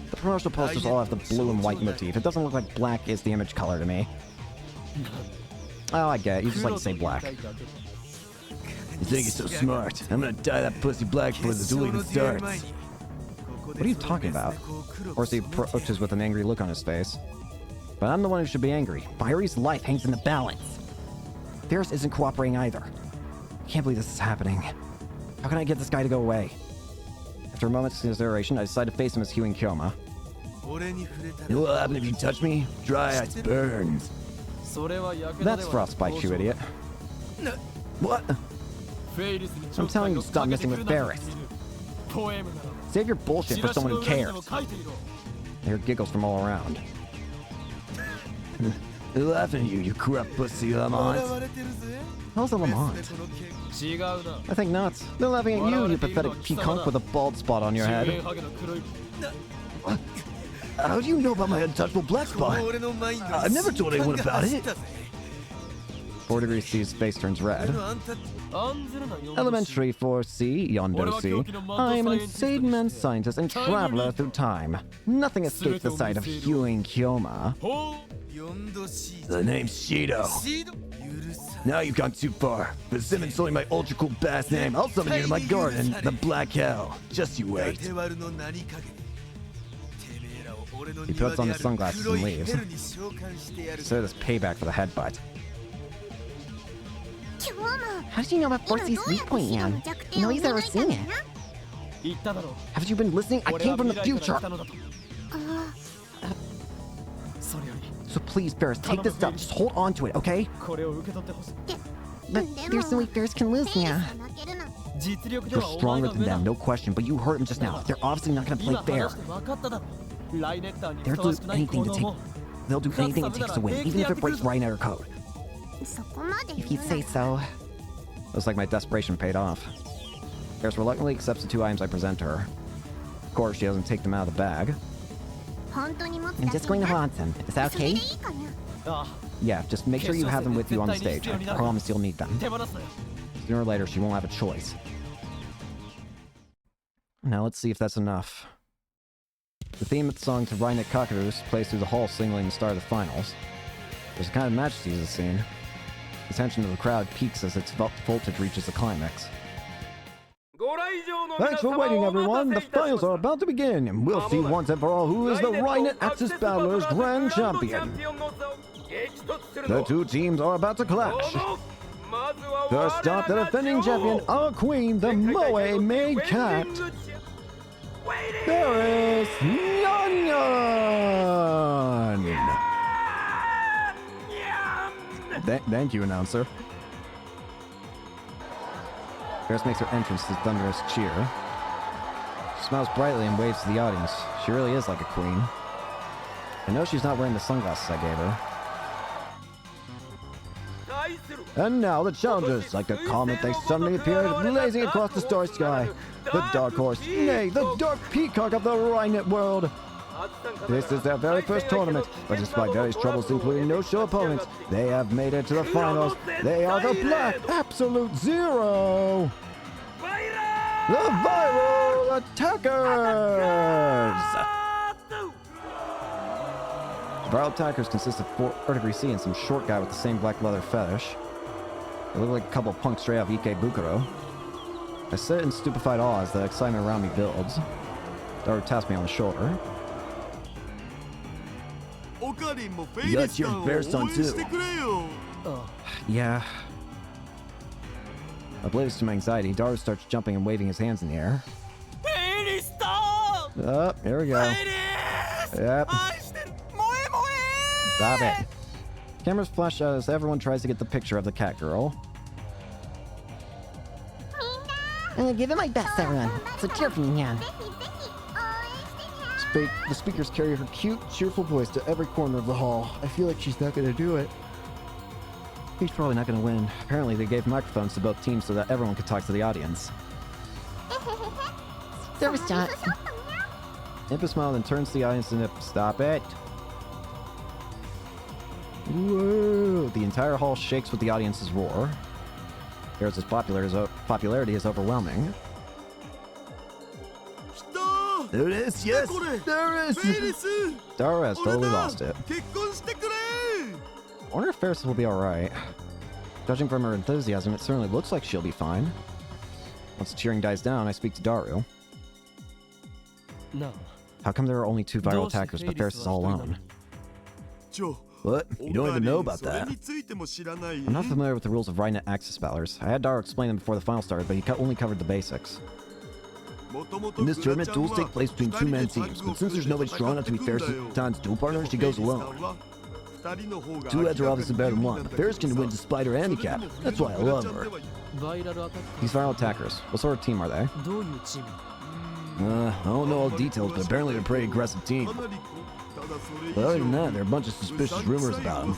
The promotional posters all have the blue and white motif. It doesn't look like black is the image color to me. Oh, I get it. You just like to say black. You think you're so smart? I'm gonna dye that pussy black before the duel even starts. What are you talking about? Horsey approaches with an angry look on his face. But I'm the one who should be angry. Byri's life hangs in the balance. Ferris isn't cooperating either. I can't believe this is happening. How can I get this guy to go away? After a moment's consideration, I decide to face him as Hugh and Kyoma. You know what'll happen if you touch me? Dry eyes burn. That's frostbite, you idiot. What? I'm telling you to stop messing with Ferris. Save your bullshit for someone who cares. I hear giggles from all around. They're laughing at you, you corrupt pussy, Lamont. How's a Lamont? I think not. They're laughing at you, you pathetic peacock with a bald spot on your head. How do you know about my untouchable black spot? I've never told anyone about it. 4 degrees C's face turns red. Elementary 4C, Yondo C. I am an insane man scientist and traveler through time. Nothing escapes the sight of Hugh and Kyoma. The name's Shido. Now you've gone too far. But Simmons told me my ultra cool bass name. I'll summon you to my garden, the Black Hell. Just you wait. He puts on his sunglasses and leaves. So this payback for the headbutt. How did you know about 4C's weak point, Yan? Nobody's ever seen it. Haven't you been listening? I came from the future! So please, Ferris, take this stuff. Just hold on to it, okay? But there's no way Ferris can lose, Nya. You're stronger than them, no question, but you hurt him just now. They're obviously not gonna play fair. They'll do anything it takes to win, even if it breaks Rhinetter code. If you say so. Looks like my desperation paid off. Ferris reluctantly accepts the 2 items I present to her. Of course, she doesn't take them out of the bag. I'm just going to hold on to them. Is that okay? Yeah, just make sure you have them with you on the stage. I promise you'll need them. Sooner or later, she won't have a choice. Now let's see if that's enough. The theme of the song to Rhinet Kakaroos plays through the hall signaling the start of the finals. There's a kind of majesty to the scene. The tension of the crowd peaks as its voltage reaches the climax. Thanks for waiting, everyone. The finals are about to begin, and we'll see once and for all who is the Rhinet Axis Battlers Grand Champion. The 2 teams are about to clash. First up, the defending champion, our queen, the Moe Maid Cat, Ferris Nyan. Thank you, announcer. Ferris makes her entrance to thunderous cheer. She smiles brightly and waves to the audience. She really is like a queen. I know she's not wearing the sunglasses I gave her. And now the challengers, like a comet, they suddenly appeared, blazing across the starry sky. The dark horse, nay, the dark peacock of the Rhinet world. This is their very first tournament, but despite various troubles including no-show opponents, they have made it to the finals. They are the Black Absolute Zero! The Viral Attackers! The Viral Attackers consist of 4 degree C and some short guy with the same black leather fetish. They look like a couple of punks straight out of Ikebukuro. I sit in stupefied awe as the excitement around me builds. Daru taps me on the shoulder. You got your bear son too. Yeah. Oblivious to my anxiety, Daru starts jumping and waving his hands in the air. Oh, here we go. Yep. Stop it. Cameras flash out as everyone tries to get the picture of the cat girl. Give it my best, everyone. So cheer for me, yeah. The speakers carry her cute, cheerful voice to every corner of the hall. I feel like she's not gonna do it. He's probably not gonna win. Apparently they gave microphones to both teams so that everyone could talk to the audience. Service shot. Impa smiles and turns to the audience and stop it. Whoa! The entire hall shakes with the audience's roar. Garrett's popularity is overwhelming. There it is, yes! There it is! Daru has totally lost it. I wonder if Ferris will be alright. Judging from her enthusiasm, it certainly looks like she'll be fine. Once the cheering dies down, I speak to Daru. No. How come there are only 2 viral attackers, but Ferris is all alone? What? You don't even know about that. I'm not familiar with the rules of Rhinet Axis Ballers. I had Daru explain them before the final started, but he only covered the basics. In this tournament, duels take place between 2-man teams, but since there's nobody strong enough to be Ferris' duel partner, she goes alone. 2 heads are obviously better than 1, but Ferris can win despite her handicap. That's why I love her. These viral attackers, what sort of team are they? I don't know all the details, but apparently they're a pretty aggressive team. But other than that, there are a bunch of suspicious rumors about them.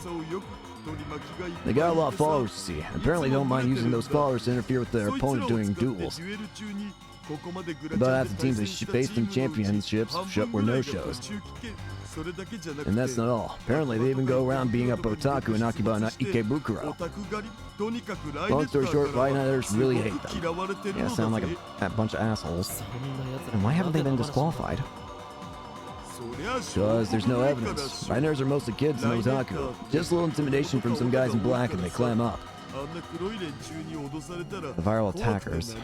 They got a lot of followers, you see, and apparently don't mind using those followers to interfere with their opponent during duels. About half the teams they faced in championships were no-shows. And that's not all. Apparently they even go around beating up otaku in Akiba and Ikebukuro. Long story short, Rhineters really hate them. Yeah, sound like a bunch of assholes. And why haven't they been disqualified? Because there's no evidence. Rhineters are mostly kids and otaku. Just a little intimidation from some guys in black and they clam up. The viral attackers.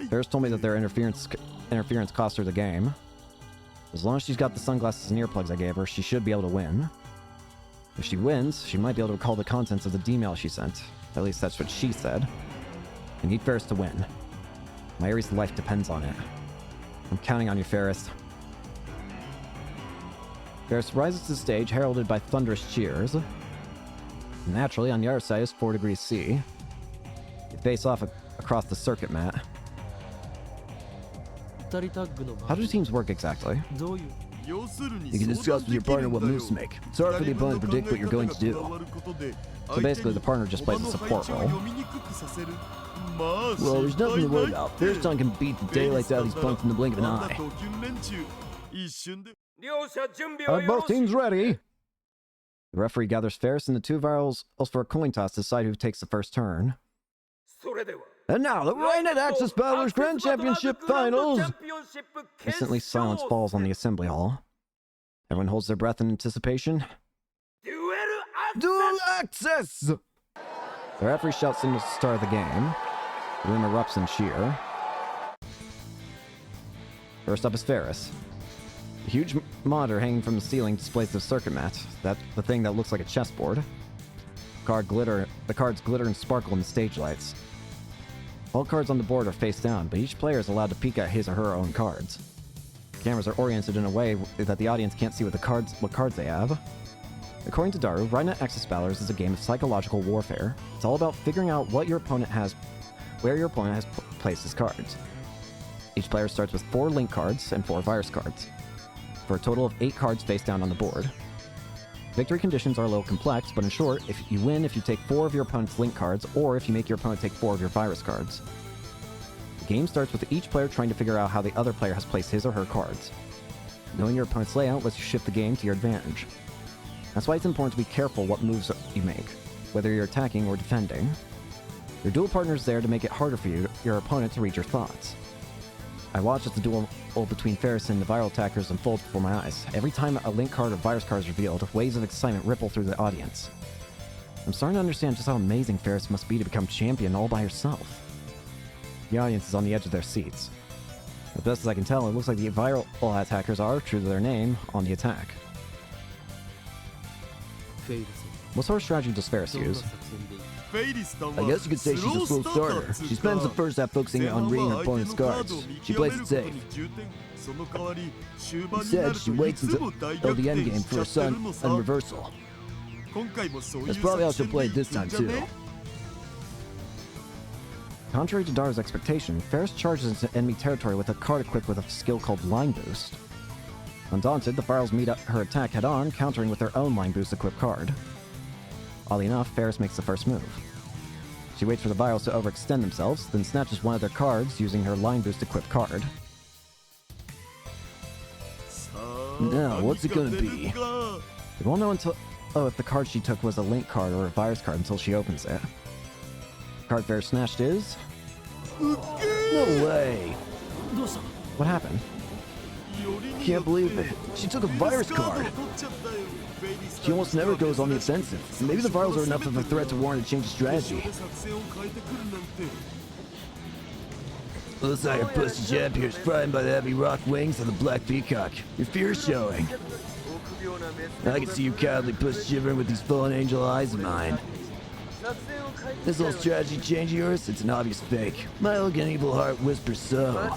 Ferris told me that their interference cost her the game. As long as she's got the sunglasses and earplugs I gave her, she should be able to win. If she wins, she might be able to recall the contents of the D-mail she sent. At least that's what she said. I need Ferris to win. My Aries' life depends on it. I'm counting on you, Ferris. Ferris rises to the stage, heralded by thunderous cheers. Naturally, on the other side is 4 degrees C. They face off across the circuit mat. How do teams work exactly? You can discuss with your partner what moves to make. It's hard for the opponent to predict what you're going to do. So basically, the partner just plays a support role. Well, there's nothing to worry about. Ferris-san can beat the daylights out of these punks in the blink of an eye. Are both teams ready? The referee gathers Ferris and the 2 virals for a coin toss to decide who takes the first turn. And now, the Rhinet Axis Ballers Grand Championship Finals! Instantly, silence falls on the assembly hall. Everyone holds their breath in anticipation. Duel Access! The referee shouts signals to start the game. The room erupts in cheer. First up is Ferris. A huge monitor hanging from the ceiling displays the circuit mat. That's the thing that looks like a chessboard. The cards glitter and sparkle in the stage lights. All cards on the board are face down, but each player is allowed to peek at his or her own cards. The cameras are oriented in a way that the audience can't see what cards they have. According to Daru, Rhinet Axis Ballers is a game of psychological warfare. It's all about figuring out where your opponent has placed his cards. Each player starts with 4 link cards and 4 virus cards, for a total of 8 cards face down on the board. Victory conditions are a little complex, but in short, if you win if you take 4 of your opponent's link cards, or if you make your opponent take 4 of your virus cards. The game starts with each player trying to figure out how the other player has placed his or her cards. Knowing your opponent's layout lets you shift the game to your advantage. That's why it's important to be careful what moves you make, whether you're attacking or defending. Your duel partner is there to make it harder for you, your opponent, to read your thoughts. I watched as the duel between Ferris and the viral attackers unfolds before my eyes. Every time a link card or virus card is revealed, waves of excitement ripple through the audience. I'm starting to understand just how amazing Ferris must be to become champion all by herself. The audience is on the edge of their seats. As best as I can tell, it looks like the viral attackers are, true to their name, on the attack. What sort of strategy does Ferris use? I guess you could say she's a slow starter. She spends the first half focusing on reading her opponent's cards. She plays it safe. Instead, she waits until the endgame for a sudden reversal. That's probably how she'll play it this time, too. Contrary to Dara's expectation, Ferris charges into enemy territory with a card equipped with a skill called Line Boost. Undaunted, the Virals meet up her attack head-on, countering with their own Line Boost equipped card. Oddly enough, Ferris makes the first move. She waits for the Virals to overextend themselves, then snatches one of their cards using her Line Boost equipped card. Now, what's it gonna be? We won't know until... if the card she took was a link card or a virus card until she opens it. The card Ferris snatched is... No way! What happened? Can't believe it. She took a virus card. She almost never goes on the offensive. Maybe the Virals are enough of a threat to warrant a change of strategy. Looks like our pussy jab here is frightened by the heavy rock wings of the black peacock. Your fear is showing. I can see you cowardly puss shivering with these fallen angel eyes of mine. This whole strategy change of yours, it's an obvious fake. My elegant evil heart whispers so.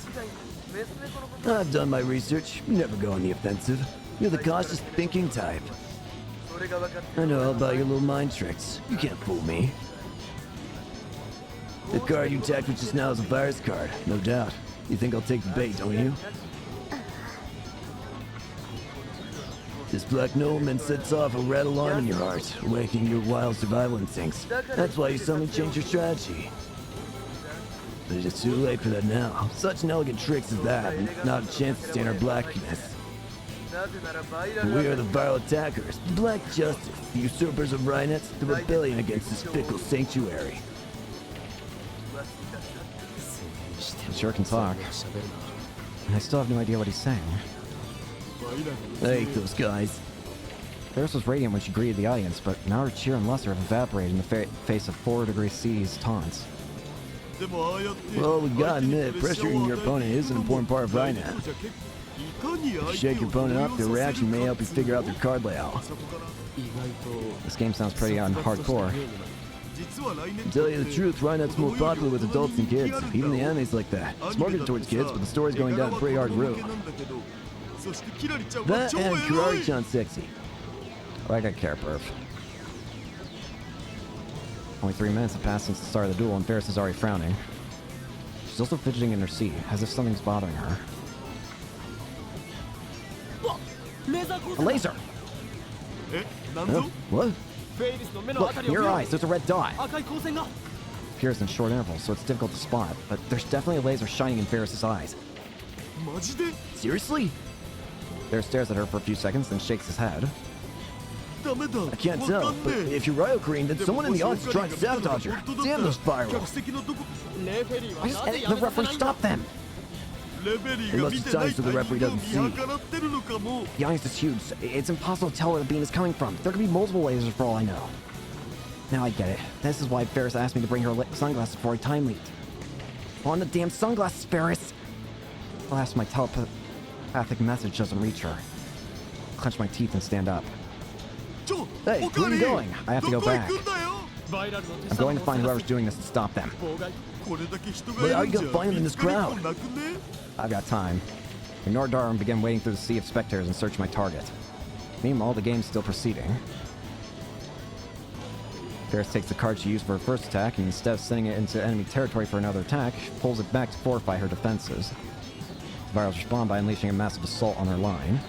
I've done my research. You never go on the offensive. You're the cautious thinking type. I know all about your little mind tricks. You can't fool me. The card you attacked with just now is a virus card, no doubt. You think I'll take the bait, don't you? This black nobleman sets off a red alarm in your heart, awakening your wild survival instincts. That's why you suddenly change your strategy. But it is too late for that now. Such an elegant tricks as that, not a chance to stand our blackness. We are the viral attackers, the Black Justice, the usurpers of Rhinets, the rebellion against this fickle sanctuary. He sure can talk. And I still have no idea what he's saying. I hate those guys. Ferris was radiant when she greeted the audience, but now her cheer and luster have evaporated in the face of 4°C's taunts. Well, we gotta admit, pressuring your opponent is an important part of Rhinet. If you shake your opponent up, their reaction may help you figure out their card layout. This game sounds pretty hardcore. To tell you the truth, Rhinet's more popular with adults than kids. Even the anime's like that. It's marketed towards kids, but the story's going down a pretty hard route. That and Kirari-chan sexy. Like a care perf. Only 3 minutes have passed since the start of the duel, and Ferris is already frowning. She's also fidgeting in her seat, as if something's bothering her. A laser! What? Look, in your eyes, there's a red dot. Appears in short intervals, so it's difficult to spot, but there's definitely a laser shining in Ferris's eyes. Seriously? Ferris stares at her for a few seconds, then shakes his head. I can't tell, but if you're Ryo-Korean, then someone in the audience is trying to sabotage her. Damn those virals. The referee stopped them! They must be tied so the referee doesn't see. The audience is huge. It's impossible to tell where the beam is coming from. There could be multiple lasers for all I know. Now I get it. This is why Ferris asked me to bring her sunglasses before he time leaked. On the damn sunglasses, Ferris! Alas, my telepathic message doesn't reach her. I clench my teeth and stand up. Hey, where are you going? I have to go back. I'm going to find whoever's doing this and stop them. But how are you gonna find them in this crowd? I've got time. Ignore Dara and begin wading through the sea of spectators and search my target. Meanwhile, the game's still proceeding. Ferris takes the card she used for her first attack, and instead of sending it into enemy territory for another attack, pulls it back to fortify her defenses. The Virals respond by unleashing a massive assault on their line.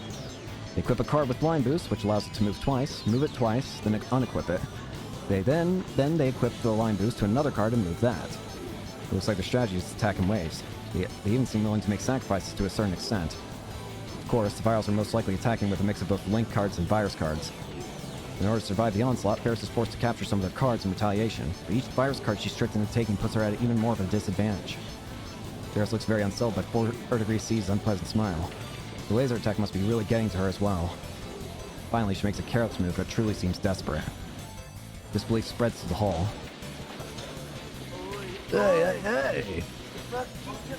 They equip a card with line boost, which allows it to move twice, move it twice, then unequip it. Then they equip the line boost to another card and move that. It looks like their strategy is to attack in waves. They even seem willing to make sacrifices to a certain extent. Of course, the Virals are most likely attacking with a mix of both Link cards and Virus cards. In order to survive the onslaught, Ferris is forced to capture some of their cards in retaliation, but each Virus card she's tricked into taking puts her at even more of a disadvantage. Ferris looks very unsettled by 4 Degree C's unpleasant smile. The laser attack must be really getting to her as well. Finally, she makes a careless move that truly seems desperate. Disbelief spreads to the hall. Hey!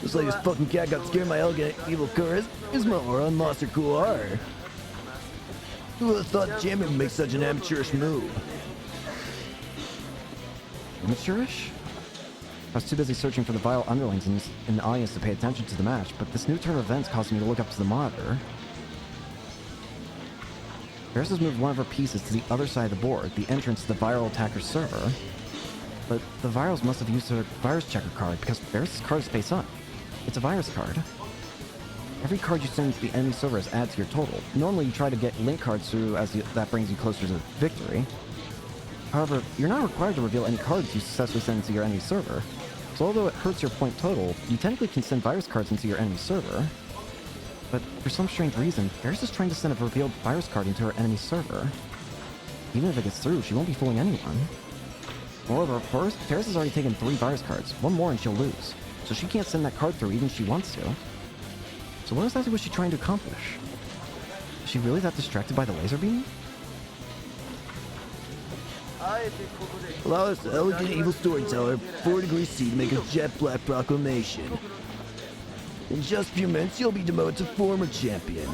Looks like this fucking cat got scared of my elegant evil charisma or unlost her cool heart. Who would have thought the champion would make such an amateurish move? Amateurish? I was too busy searching for the vile underlings in the audience to pay attention to the match, but this new turn of events caused me to look up to the monitor. Ferris has moved one of her pieces to the other side of the board, the entrance to the Viral attacker's server. But the Virals must have used their Virus Checker card because Ferris' card is face up. It's a Virus card. Every card you send to the enemy server is added to your total. Normally you try to get Link cards through as that brings you closer to victory. However, you're not required to reveal any cards you successfully send to your enemy server. So although it hurts your point total, you technically can send Virus cards into your enemy server. But for some strange reason, Ferris is trying to send a revealed Virus card into her enemy server. Even if it gets through, she won't be fooling anyone. Moreover, first, Ferris has already taken 3 Virus cards. One more and she'll lose. So she can't send that card through even if she wants to. So what exactly was she trying to accomplish? Is she really that distracted by the laser beam? Allow this elegant evil storyteller, 4 Degree C, to make a jet black proclamation. In just a few minutes, you'll be demoted to former champion.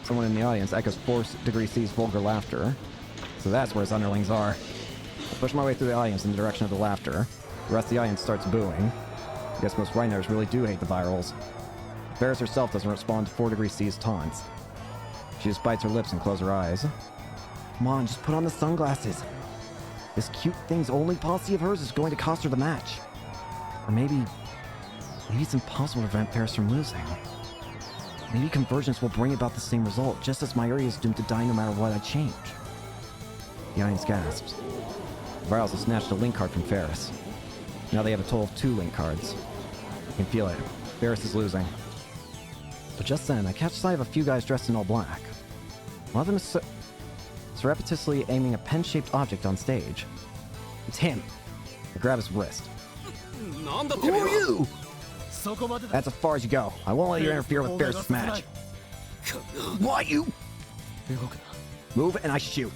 Someone in the audience echoes 4 Degree C's vulgar laughter. So that's where his underlings are. I push my way through the audience in the direction of the laughter. The rest of the audience starts booing. I guess most Rhinos really do hate the Virals. Ferris herself doesn't respond to 4 Degree C's taunts. She just bites her lips and closes her eyes. Come on, just put on the sunglasses. This cute thing's only policy of hers is going to cost her the match. Or maybe it's impossible to prevent Ferris from losing. Maybe convergence will bring about the same result, just as Mayuri is doomed to die no matter what I change. The audience gasps. The Virals have snatched a Link card from Ferris. Now they have a total of 2 Link cards. You can feel it. Ferris is losing. But just then, I catch sight of a few guys dressed in all black. One of them is surreptitiously aiming a pen-shaped object on stage. It's him. I grab his wrist. Who are you? That's as far as you go. I won't let you interfere with Ferris' match. Why you? Move and I shoot.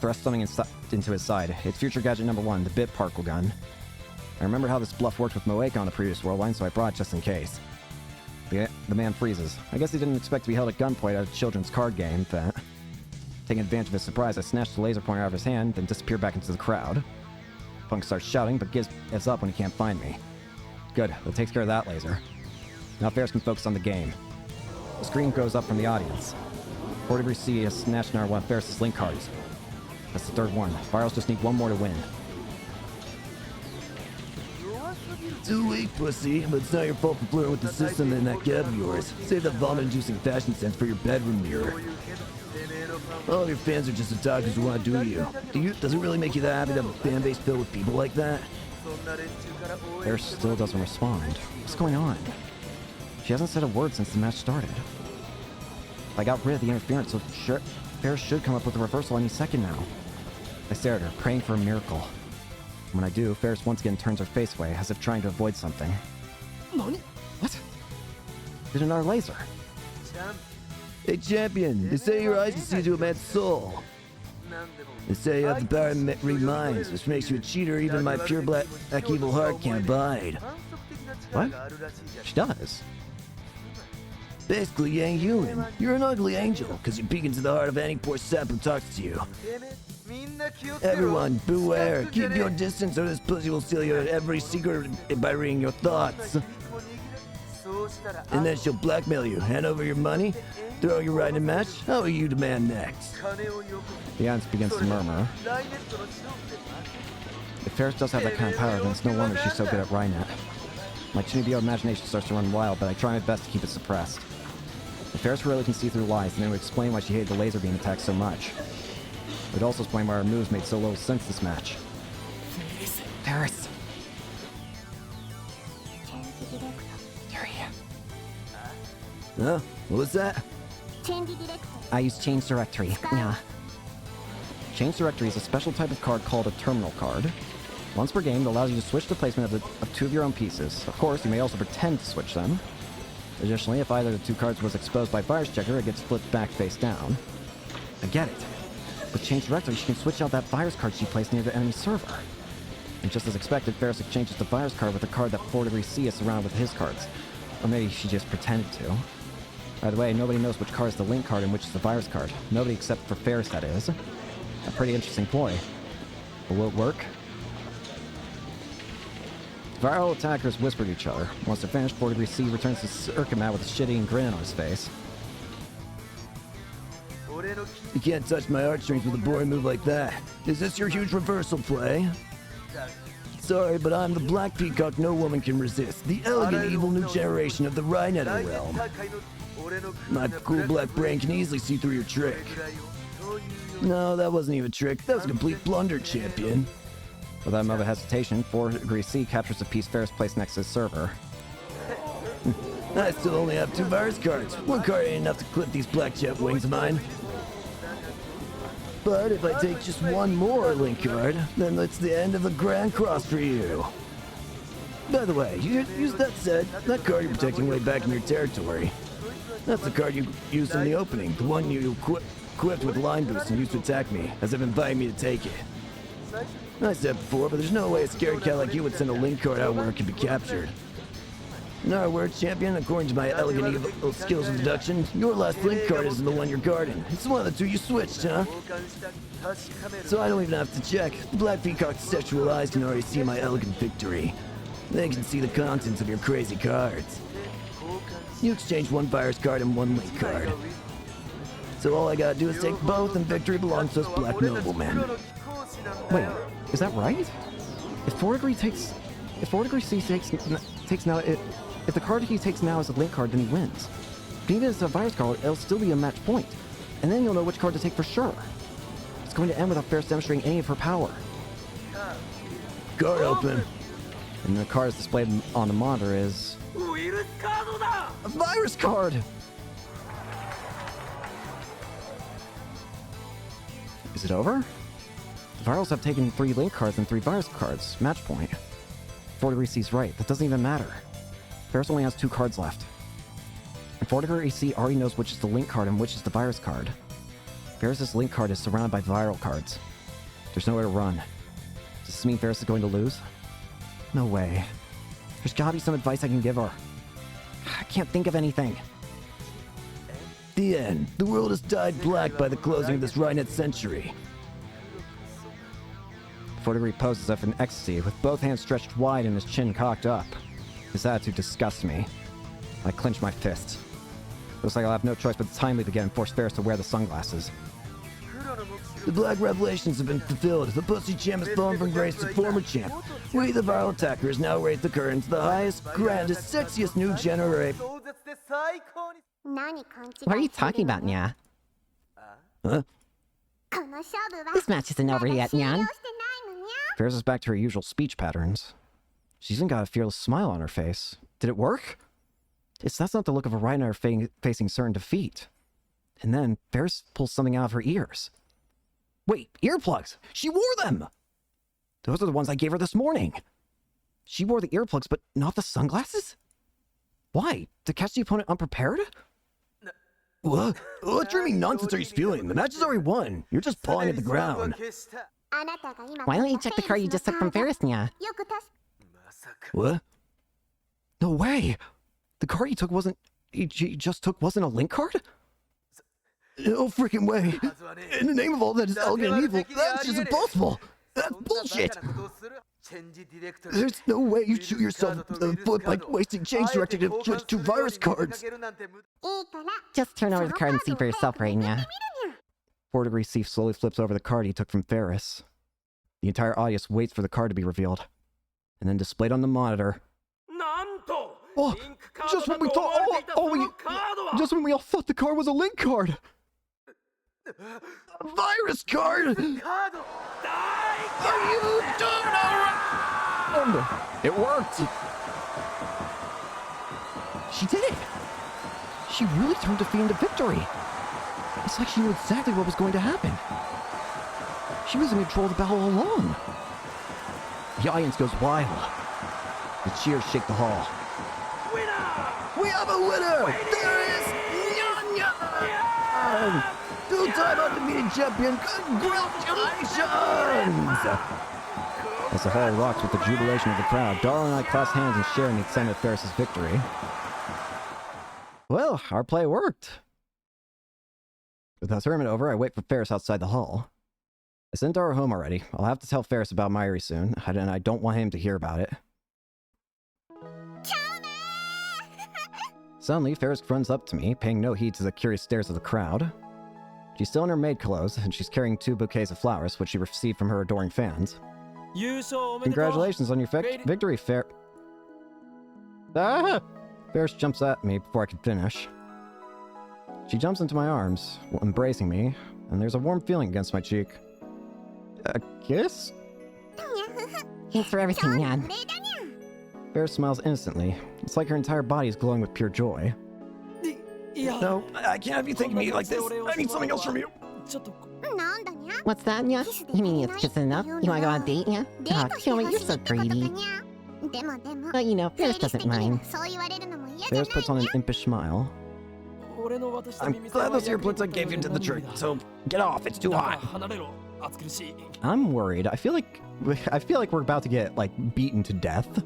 Thrust something into his side. It's future gadget number 1, the bit particle gun. I remember how this bluff worked with Moeka on the previous Worldline, so I brought it just in case. The man freezes. I guess he didn't expect to be held at gunpoint at a children's card game, but... Taking advantage of his surprise, I snatched the laser pointer out of his hand, then disappeared back into the crowd. Punk starts shouting, but gives up when he can't find me. Good, that takes care of that laser. Now Ferris can focus on the game. The scream goes up from the audience. 4 Degree C has snatched one of Ferris' Link cards. That's the 3rd one. Virals just need 1 more to win. Too weak, pussy, but it's not your fault for flirting with the system in that gap of yours. Save that vomit-inducing fashion sense for your bedroom mirror. All of your fans are just otakus who want to do you. Does it really make you that happy to have a fan base filled with people like that? Ferris still doesn't respond. What's going on? She hasn't said a word since the match started. I got rid of the interference, so sure, Ferris should come up with a reversal any second now. I stare at her, praying for a miracle. When I do, Ferris once again turns her face away, as if trying to avoid something. What? There's another laser. Hey, champion, they say your eyes can see into a man's soul. They say you have the power to read minds, which makes you a cheater even my pure black evil heart can't abide. What? She does. Basically, you ain't human. You're an ugly angel, because you peek into the heart of any poor sap who talks to you. Everyone, beware. Keep your distance or this pussy will steal your every secret by reading your thoughts. And then she'll blackmail you, hand over your money, throw you right in a match. How will you demand next? The audience begins to murmur. If Ferris does have that kind of power, then it's no wonder she's so good at Rhinet. My Chinibyo imagination starts to run wild, but I try my best to keep it suppressed. If Ferris really can see through lies, then it would explain why she hated the laser beam attack so much. It would also explain why our moves made so little sense this match. Ferris! Huh? What was that? I use Change Directory, yeah. Change Directory is a special type of card called a terminal card. Once per game, it allows you to switch the placement of two of your own pieces. Of course, you may also pretend to switch them. Additionally, if either of the two cards was exposed by Virus Checker, it gets flipped back face down. I get it. With Change Directory, she can switch out that virus card she placed near the enemy server. And just as expected, Ferris exchanges the virus card with a card that 4 Degree C is surrounded with his cards. Or maybe she just pretended to. By the way, nobody knows which card is the link card and which is the virus card. Nobody except for Ferris, that is. A pretty interesting ploy. But will it work? Viral attackers whisper to each other. Once they're finished, 4 Degree C returns to circuit mat with a shit-eating grin on his face. You can't touch my heartstrings with a boring move like that. Is this your huge reversal play? Sorry, but I'm the Black Peacock no woman can resist. The elegant, evil new generation of the Rhinetter realm. My cool black brain can easily see through your trick. No, that wasn't even a trick. That was a complete blunder, champion. Without a moment of hesitation, 4 Degree C captures the piece Ferris placed next to his server. I still only have 2 virus cards. One card ain't enough to clip these black jet wings of mine. But if I take just one more link card, then that's the end of the Grand Cross for you. By the way, use that said, that card you're protecting way back in your territory. That's the card you used in the opening, the one you equipped with line boost and used to attack me, as if inviting me to take it. I said before, but there's no way a scared cat like you would send a link card out where it could be captured. In our words, champion, according to my elegant evil skills of deduction, your last link card isn't the one you're guarding. It's one of the two you switched, huh? So I don't even have to check. The Black Peacock's sexual eyes can already see my elegant victory. They can see the contents of your crazy cards. You exchange one virus card and one link card. So all I gotta do is take both, and victory belongs to us black noblemen. Wait, is that right? If 4 Degree C takes now, if the card he takes now is a link card, then he wins. But even if it's a virus card, it'll still be a match point. And then you'll know which card to take for sure. It's going to end without Ferris demonstrating any of her power. Card open. And the card is displayed on the monitor is... a virus card! Is it over? The Virals have taken 3 link cards and 3 virus cards. Match point. 4 Degree C's right. That doesn't even matter. Ferris only has 2 cards left. And 4 Degree C already knows which is the link card and which is the virus card. Ferris's link card is surrounded by viral cards. There's nowhere to run. Does this mean Ferris is going to lose? No way. There's gotta be some advice I can give her. I can't think of anything. The end. The world is dyed black by the closing of this Rhinet century. 4 Degree poses up in ecstasy, with both hands stretched wide and his chin cocked up. His attitude disgusts me. I clench my fists. Looks like I'll have no choice but to time leap again and force Ferris to wear the sunglasses. The black revelations have been fulfilled. The pussy champ has fallen from grace to former champ. We, the viral attackers, now raise the curtain to the highest, grandest, sexiest new generation. What are you talking about, Nya? Huh? This match isn't over yet, Nyan. Ferris is back to her usual speech patterns. She's even got a fearless smile on her face. Did it work? That's not the look of a Rhino facing certain defeat. And then Ferris pulls something out of her ears. Wait, earplugs! She wore them! Those are the ones I gave her this morning. She wore the earplugs, but not the sunglasses? Why? To catch the opponent unprepared? What? What dreaming nonsense are you spewing? The match is already won. You're just pawing at the ground. Why don't you check the card you just took from Ferris, Nya? What? No way! The card he just took wasn't a link card? No freaking way. In the name of all that is elegant and evil, that's just impossible. That's bullshit. There's no way you shoot yourself in the foot by wasting change director to switch 2 virus cards. Just turn over the card and see for yourself, right, Nya? 4 Degree C slowly flips over the card he took from Ferris. The entire audience waits for the card to be revealed, and then displayed on the monitor. Oh, just when we thought, just when we all thought the card was a link card. A virus card. Are you done around? It worked. She did it. She really turned defeat into victory. It's like she knew exactly what was going to happen. She was in control of the battle all along. The audience goes wild. The cheers shake the hall. We have a winner! There is Nyan! Two-time undefeated champion, congratulations! As the hall rocks with the jubilation of the crowd, Darla and I clasp hands and share in the excitement of Ferris's victory. Well, our play worked. With the tournament over, I wait for Ferris outside the hall. I sent Dara home already. I'll have to tell Ferris about Myri soon, and I don't want him to hear about it. Suddenly, Ferris runs up to me, paying no heed to the curious stares of the crowd. She's still in her maid clothes, and she's carrying 2 bouquets of flowers, which she received from her adoring fans. Congratulations on your victory, Ah! Ferris jumps at me before I can finish. She jumps into my arms, embracing me, and there's a warm feeling against my cheek. A kiss? Thanks for everything, Nyan. Ferris smiles instantly. It's like her entire body is glowing with pure joy. No, I can't have you thinking of me like this. I need something else from you. What's that, Nya? You mean it's just enough? You wanna go on a date, Nya? Oh, Kyoma, you're so greedy. But you know, Ferris doesn't mind. Ferris puts on an impish smile. I'm glad those earplugs I gave you did the trick, so get off, it's too hot. I'm worried. I feel like we're about to get, like, beaten to death.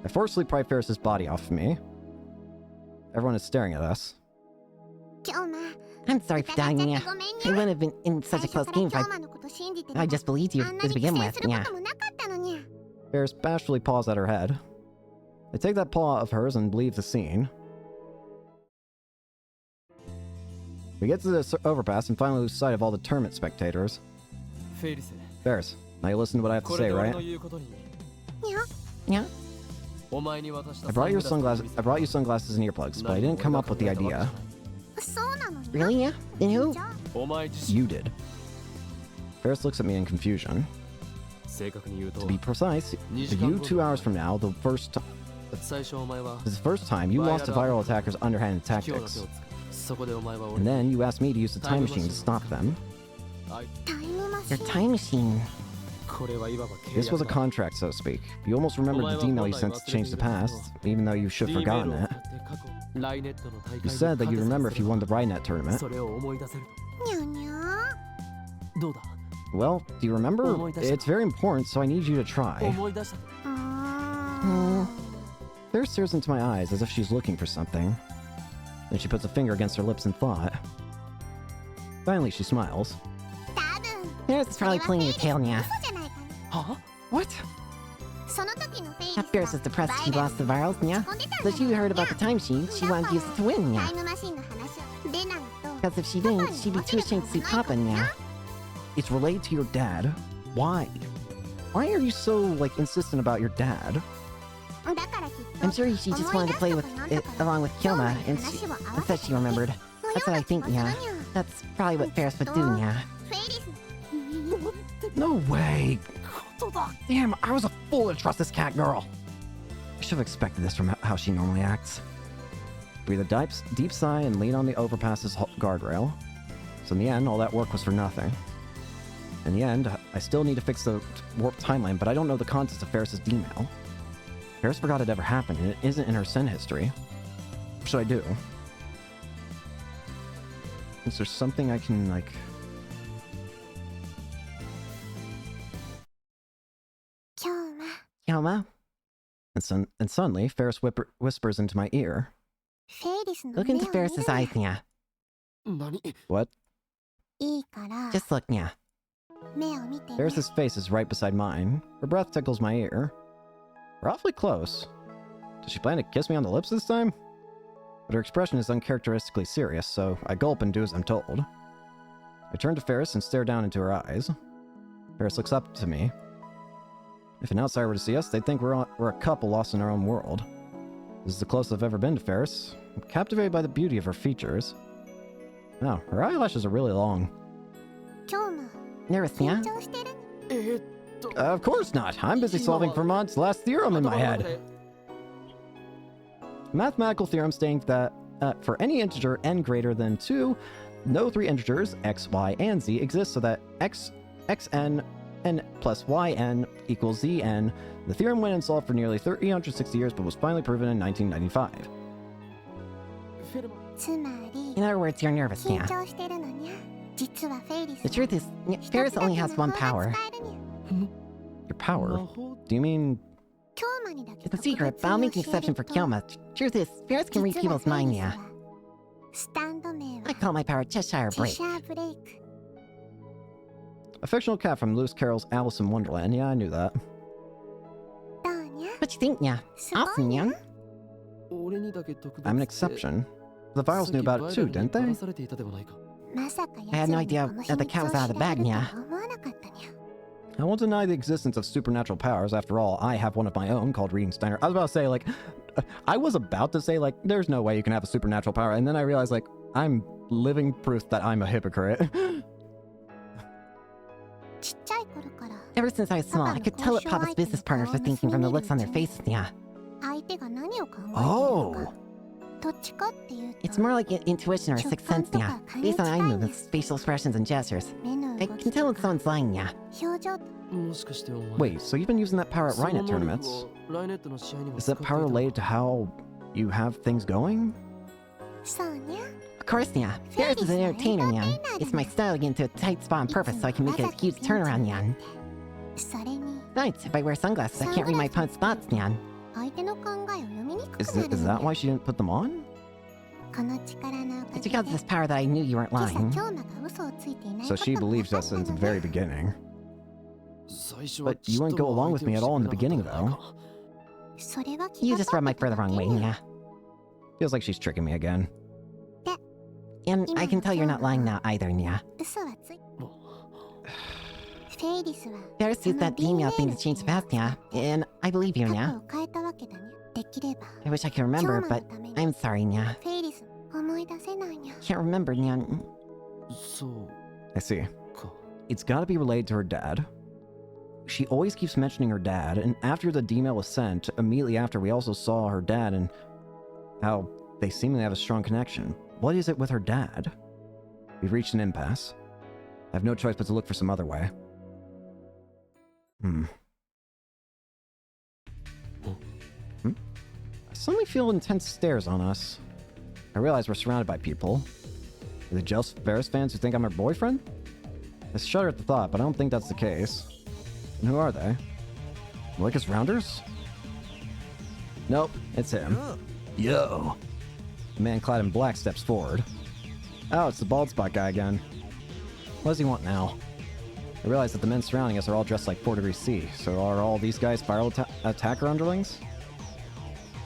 I forcefully pry Ferris's body off of me. Everyone is staring at us. I'm sorry for dying, Nya. I wouldn't have been in such a close game if I just believed you to begin with, Nya. Ferris bashfully paws at her head. I take that paw of hers and leave the scene. We get to the overpass and finally lose sight of all the tournament spectators. Ferris, now you listen to what I have to say, right? Yeah? I brought you sunglasses and earplugs, but I didn't come up with the idea. Really, Nya? Then who? You did. Ferris looks at me in confusion. To be precise, for you 2 hours from now, this is the first time you lost to viral attackers' underhanded tactics. And then you asked me to use the time machine to stop them. Your time machine. This was a contract, so to speak. You almost remembered the email you sent to change the past, even though you should have forgotten it. You said that you'd remember if you won the Rynet tournament. Well, do you remember? It's very important, so I need you to try. Ferris stares into my eyes as if she's looking for something. Then she puts a finger against her lips in thought. Finally, she smiles. Ferris is probably pulling your tail, Nya. Huh? What? Ferris is depressed she lost the virals, Nya. So she heard about the time machine, she wanted to use it to win, Nya. Because if she didn't, she'd be too ashamed to see Papa, Nya. It's related to your dad. Why? Why are you so, like, insistent about your dad? I'm sure she just wanted to play with it along with Kyoma, and said she remembered. That's what I think, Nya. That's probably what Ferris would do, Nya. No way! Damn, I was a fool to trust this cat girl! I should have expected this from how she normally acts. Breathe a deep sigh and lean on the overpass's guardrail. So in the end, all that work was for nothing. In the end, I still need to fix the warp timeline, but I don't know the contents of Ferris's email. Ferris forgot it ever happened, and it isn't in her send history. What should I do? Is there something I can, like... Kyoma? And suddenly, Ferris whispers into my ear. Look into Ferris's eyes, Nya. What? Just look, Nya. Ferris's face is right beside mine. Her breath tickles my ear. We're awfully close. Does she plan to kiss me on the lips this time? But her expression is uncharacteristically serious, so I gulp and do as I'm told. I turn to Ferris and stare down into her eyes. Ferris looks up to me. If an outsider were to see us, they'd think we're a couple lost in our own world. This is the closest I've ever been to Ferris. I'm captivated by the beauty of her features. Wow, her eyelashes are really long. Nervous, yeah? Of course not. I'm busy solving Vermont's last theorem in my head. Mathematical theorem stating that for any integer n greater than 2, no three integers, x, y, and z, exist so that xn n plus yn equals zn. The theorem went unsolved for nearly 360 years, but was finally proven in 1995. In other words, you're nervous, yeah. The truth is, Ferris only has one power. Your power? Do you mean... It's a secret, but I'll make an exception for Kyoma. Truth is, Ferris can read people's mind, yeah. I call my power Cheshire Break. A fictional cat from Lewis Carroll's Alice in Wonderland. Yeah, I knew that. What you think, yeah? Awesome, yeah? I'm an exception. The Virals knew about it too, didn't they? I had no idea that the cat was out of the bag, yeah. I won't deny the existence of supernatural powers. After all, I have one of my own called Reading Steiner. I was about to say, like... I was about to say, like, there's no way you can have a supernatural power, and then I realized, like, I'm living proof that I'm a hypocrite. Ever since I was small, I could tell what Papa's business partners were thinking from the looks on their faces, yeah. Oh! It's more like intuition or sixth sense, yeah. Based on eye movements, facial expressions, and gestures. I can tell when someone's lying, yeah. Wait, so you've been using that power at Rhinet tournaments? Is that power related to how you have things going? Of course, yeah. Ferris is an entertainer, yeah. It's my style to get into a tight spot on purpose so I can make a huge turnaround, yeah. Besides, if I wear sunglasses, I can't read my opponent's thoughts, yeah. Is that why she didn't put them on? I took out this power that I knew you weren't lying. So she believed us since the very beginning. But you wouldn't go along with me at all in the beginning, though. You just rubbed my fur the wrong way, yeah. Feels like she's tricking me again. And I can tell you're not lying now either, Nya. Ferris used that email thing to change the past, Nya. And I believe you, Nya. I wish I could remember, but I'm sorry, Nya. Can't remember, Nya. I see. It's gotta be related to her dad. She always keeps mentioning her dad, and after the D-mail was sent, immediately after we also saw her dad and how they seemingly have a strong connection. What is it with her dad? We've reached an impasse. I have no choice but to look for some other way. I suddenly feel intense stares on us. I realize we're surrounded by people. Are they jealous Ferris fans who think I'm her boyfriend? I shudder at the thought, but I don't think that's the case. And who are they? Malika's Rounders? Nope, it's him. Yo. The man clad in black steps forward. Oh, it's the bald spot guy again. What does he want now? I realize that the men surrounding us are all dressed like 4 Degree C, so are all these guys spiral attacker underlings?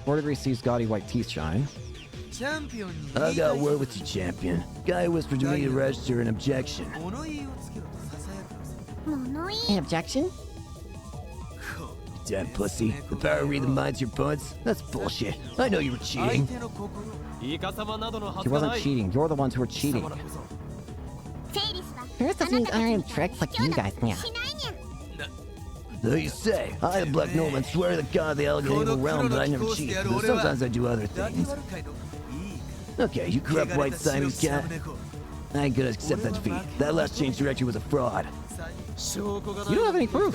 4 Degree C's gaudy white teeth shine. I got a word with you, champion. Guy whispered to me to register an objection. An objection? Damn pussy. The power to read the minds of your opponents? That's bullshit. I know you were cheating. He wasn't cheating. You're the ones who were cheating. Ferris doesn't use unarmed tricks like you guys, Nya. So you say, I, the Black Nobleman, swear to the god of the alligator realm that I never cheat, but sometimes I do other things. Okay, you corrupt white Siamese cat. I ain't gonna accept that defeat. That last change director was a fraud. You don't have any proof.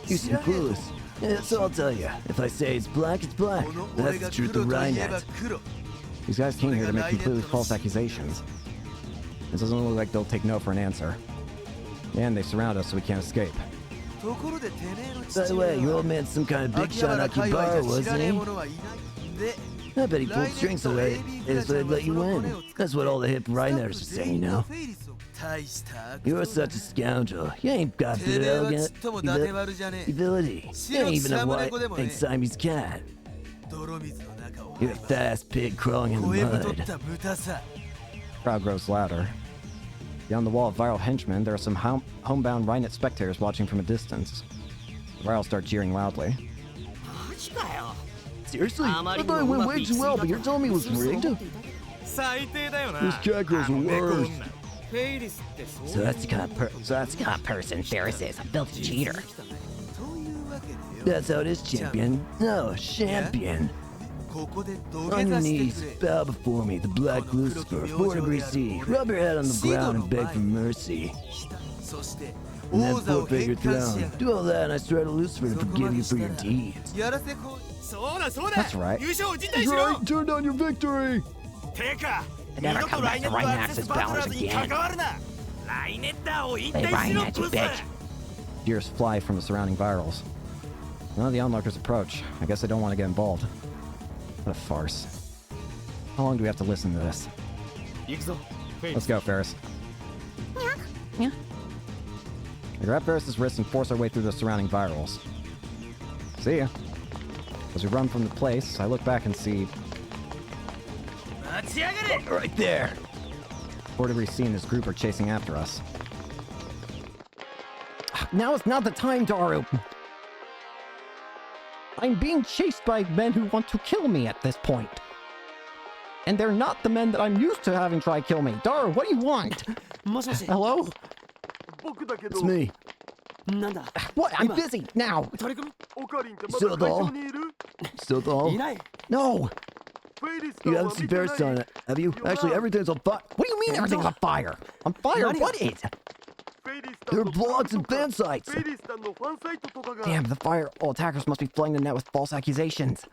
You seem clueless. Yeah, so I'll tell you. If I say it's black, it's black. That's the truth of Rhinet. These guys came here to make completely false accusations. It doesn't look like they'll take no for an answer. And they surround us so we can't escape. By the way, your old man's some kind of big shot Akibara, wasn't he? I bet he pulled strings so they'd let you win. That's what all the hip Rhineters are saying, you know. You're such a scoundrel. You ain't got good elegant ability. You ain't even a white Siamese cat. You're a fast pig crawling in the mud. Crowd grows louder. Beyond the wall of viral henchmen, there are some homebound Rhinet spectators watching from a distance. The viral start jeering loudly. Seriously? I thought it went way too well, but you're telling me it was rigged? This cat girl's the worst. So that's the kind of person Ferris is, a filthy cheater. That's how it is, champion. No, champion. On your knees, bow before me, the Black Lucifer, 4 degrees C. Rub your head on the ground and beg for mercy. And then forfeit your throne. Do all that and I swear to Lucifer to forgive you for your deeds. That's right. That's right, turn down your victory! And never come back to Rhinax's bowers again. They Rhinex, you bitch. Jeers fly from the surrounding virals. None of the onlookers approach. I guess they don't want to get involved. What a farce. How long do we have to listen to this? Let's go, Ferris. Yeah. I grab Ferris's wrist and force our way through the surrounding virals. See ya. As we run from the place, I look back and see... Right there! 4 degrees C and his group are chasing after us. Now is not the time, Daru. I'm being chased by men who want to kill me at this point. And they're not the men that I'm used to having try kill me. Daru, what do you want? Hello? It's me. What? I'm busy now. Still doll? Still doll? No. You haven't seen Ferris on it, have you? Actually, everything's on fire. What do you mean everything's on fire? On fire? What is? There are blogs and fan sites. Damn, the fire. All attackers must be flooding the net with false accusations.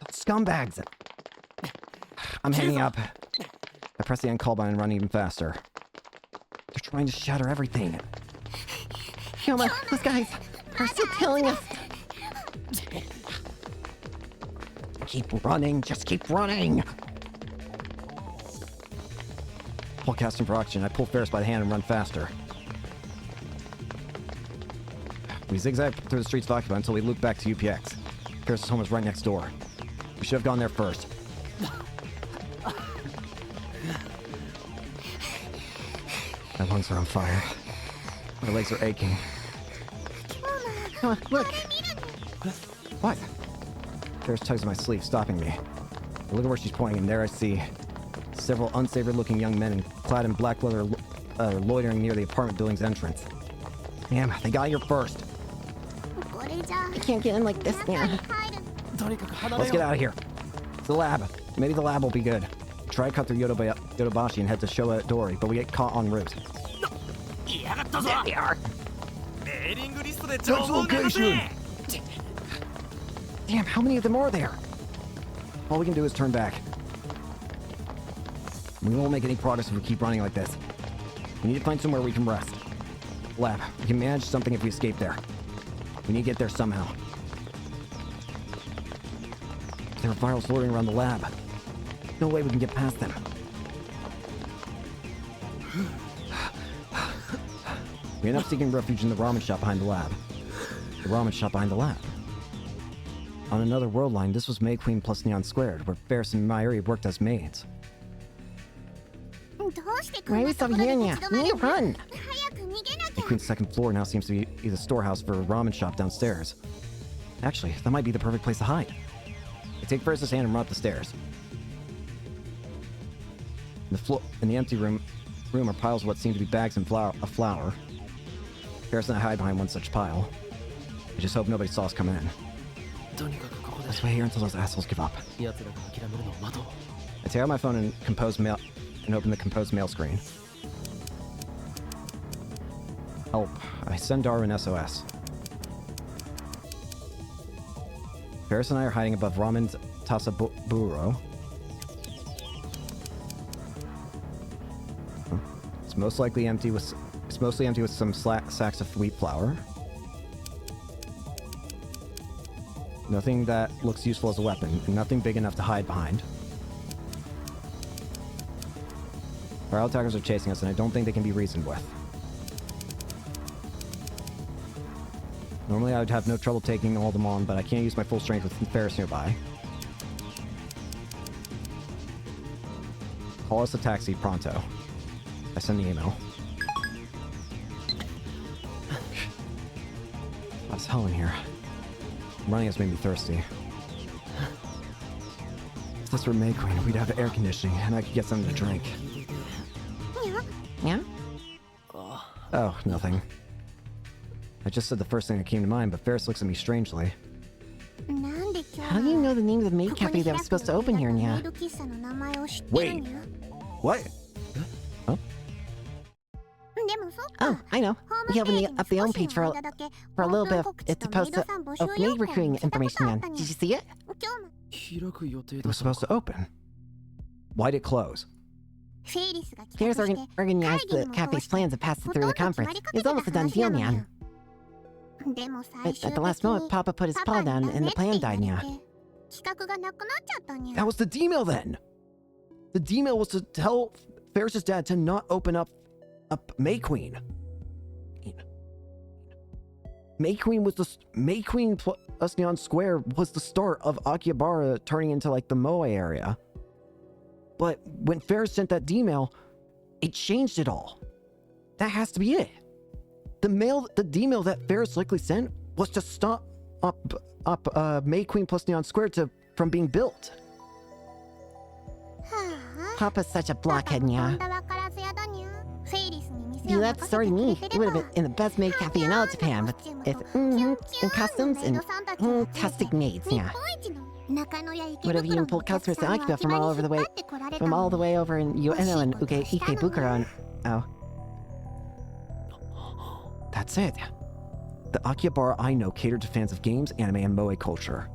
Scumbags. I'm hanging up. I press the end call button and run even faster. They're trying to shatter everything. Come on, those guys are still killing us. Keep running, just keep running. Pull casting for oxygen. I pull Ferris by the hand and run faster. We zigzag through the streets of Occupy until we loop back to UPX. Ferris's home is right next door. We should have gone there first. My lungs are on fire. My legs are aching. Come on, look. What? Ferris tugs at my sleeve, stopping me. I look at where she's pointing, and there I see several unsavory-looking young men clad in black leather loitering near the apartment building's entrance. Damn, they got here first. I can't get in like this now. Let's get out of here. It's the lab. Maybe the lab will be good. Try to cut through Yodobashi and head to Showa Dori, but we get caught en route. There they are. That's location! Damn, how many of them are there? All we can do is turn back. We won't make any progress if we keep running like this. We need to find somewhere we can rest. Lab. We can manage something if we escape there. We need to get there somehow. There are virals loitering around the lab. No way we can get past them. We end up seeking refuge in the ramen shop behind the lab. The ramen shop behind the lab. On another world line, this was May Queen plus Neon Squared, where Ferris and Mayuri worked as maids. Why are we still here now? We need to run. May Queen's second floor now seems to be the storehouse for a ramen shop downstairs. Actually, that might be the perfect place to hide. I take Ferris's hand and run up the stairs. In the empty room are piles of what seem to be bags and flour. Ferris and I hide behind one such pile. I just hope nobody saw us come in. Let's wait here until those assholes give up. I take out my phone and open the compose mail screen. Help. I send Daru an SOS. Ferris and I are hiding above Ramen's Tasaburo. It's mostly empty with some sacks of wheat flour. Nothing that looks useful as a weapon, and nothing big enough to hide behind. Our attackers are chasing us, and I don't think they can be reasoned with. Normally I would have no trouble taking all of them on, but I can't use my full strength with Ferris nearby. Call us a taxi pronto. I sent the email. It's hell in here. Running has made me thirsty. If this were May Queen, we'd have air conditioning, and I could get something to drink. Yeah? Oh, nothing. I just said the first thing that came to mind, but Ferris looks at me strangely. How do you know the name of the maid cafe that was supposed to open here, Nya? Wait! What? Huh? Oh, I know. We opened up the homepage for a little bit to post maid recruiting information on. Did you see it? It was supposed to open. Why'd it close? Ferris organized the cafe's plans and passed it through the conference. It was almost a done deal, Nya. At the last moment, Papa put his paw down and the plan died, Nya. That was the D-mail then! The D-mail was to tell Ferris's dad to not open up May Queen. May Queen plus Neon Square was the start of Akihabara turning into like the Moe area. But when Ferris sent that D-mail, it changed it all. That has to be it. The D-mail that Ferris likely sent was to stop May Queen plus Neon Square from being built. Papa's such a blockhead, Nya. If you let the story to me, it would have been in the best maid cafe in all Japan, with and costumes and fantastic maids, Nya. Would have even pulled customers to Akiba from all the way over in Ueno and Ikebukuro and... Oh. That's it. The Akihabara I know catered to fans of games, anime, and moe culture.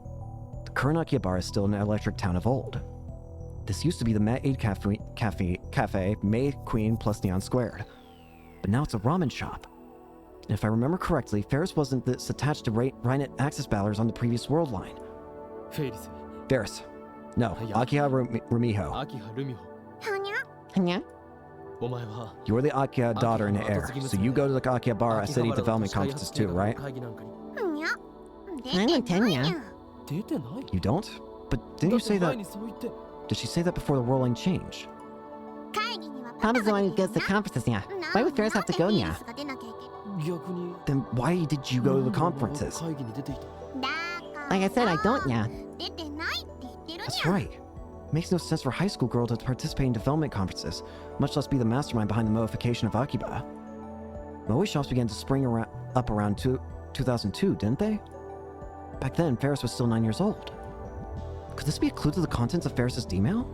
The current Akihabara is still an electric town of old. This used to be the Maid Cafe, May Queen plus Neon Squared. But now it's a ramen shop. And if I remember correctly, Ferris wasn't this attached to Rainet access battlers on the previous world line. Ferris. No, Akiha Rumiho. Nya? You're the Akiha daughter and heir, so you go to the Akihabara City Development Conferences too, right? I don't attend, Nya. You don't? But didn't you say that... Did she say that before the world line changed? Papa's the one who goes to the conferences, Nya. Why would Ferris have to go, Nya? Then why did you go to the conferences? Like I said, I don't, Nya. That's right. Makes no sense for a high school girl to participate in development conferences, much less be the mastermind behind the moification of Akiba. Moe shops began to spring up around 2002, didn't they? Back then, Ferris was still 9 years old. Could this be a clue to the contents of Ferris's D-mail?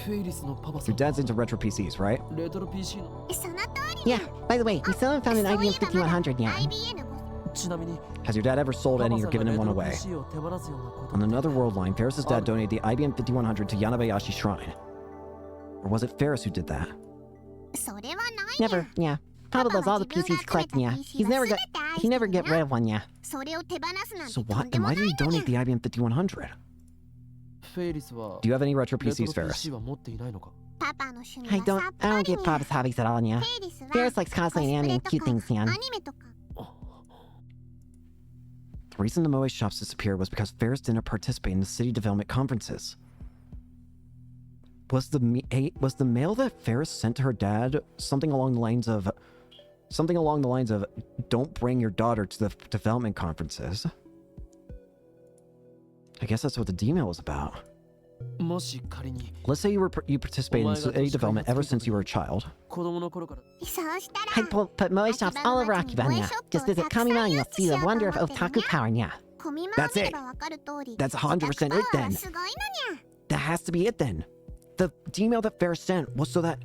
Your dad's into retro PCs, right? Yeah, by the way, we still haven't found an IBM 5100 yet. Has your dad ever sold any or given one away? On another world line, Ferris's dad donated the IBM 5100 to Yanabayashi Shrine. Or was it Ferris who did that? Never, yeah. Papa loves all the PCs he collects, yeah. He never get rid of one, yeah. So why did he donate the IBM 5100? Do you have any retro PCs, Ferris? I don't get Papa's hobbies at all, yeah. Ferris likes cosplaying anime and cute things, yeah. The reason the Moe shops disappeared was because Ferris didn't participate in the city development conferences. Was the mail that Ferris sent to her dad something along the lines of don't bring your daughter to the development conferences? I guess that's what the D-mail was about. Let's say you participated in city development ever since you were a child. I'd put Moe shops all over Akiba, yeah. Just visit Kamima and you'll see the wonder of otaku power, yeah. That's it. That's 100% it then. That has to be it then. The D-mail that Ferris sent was so that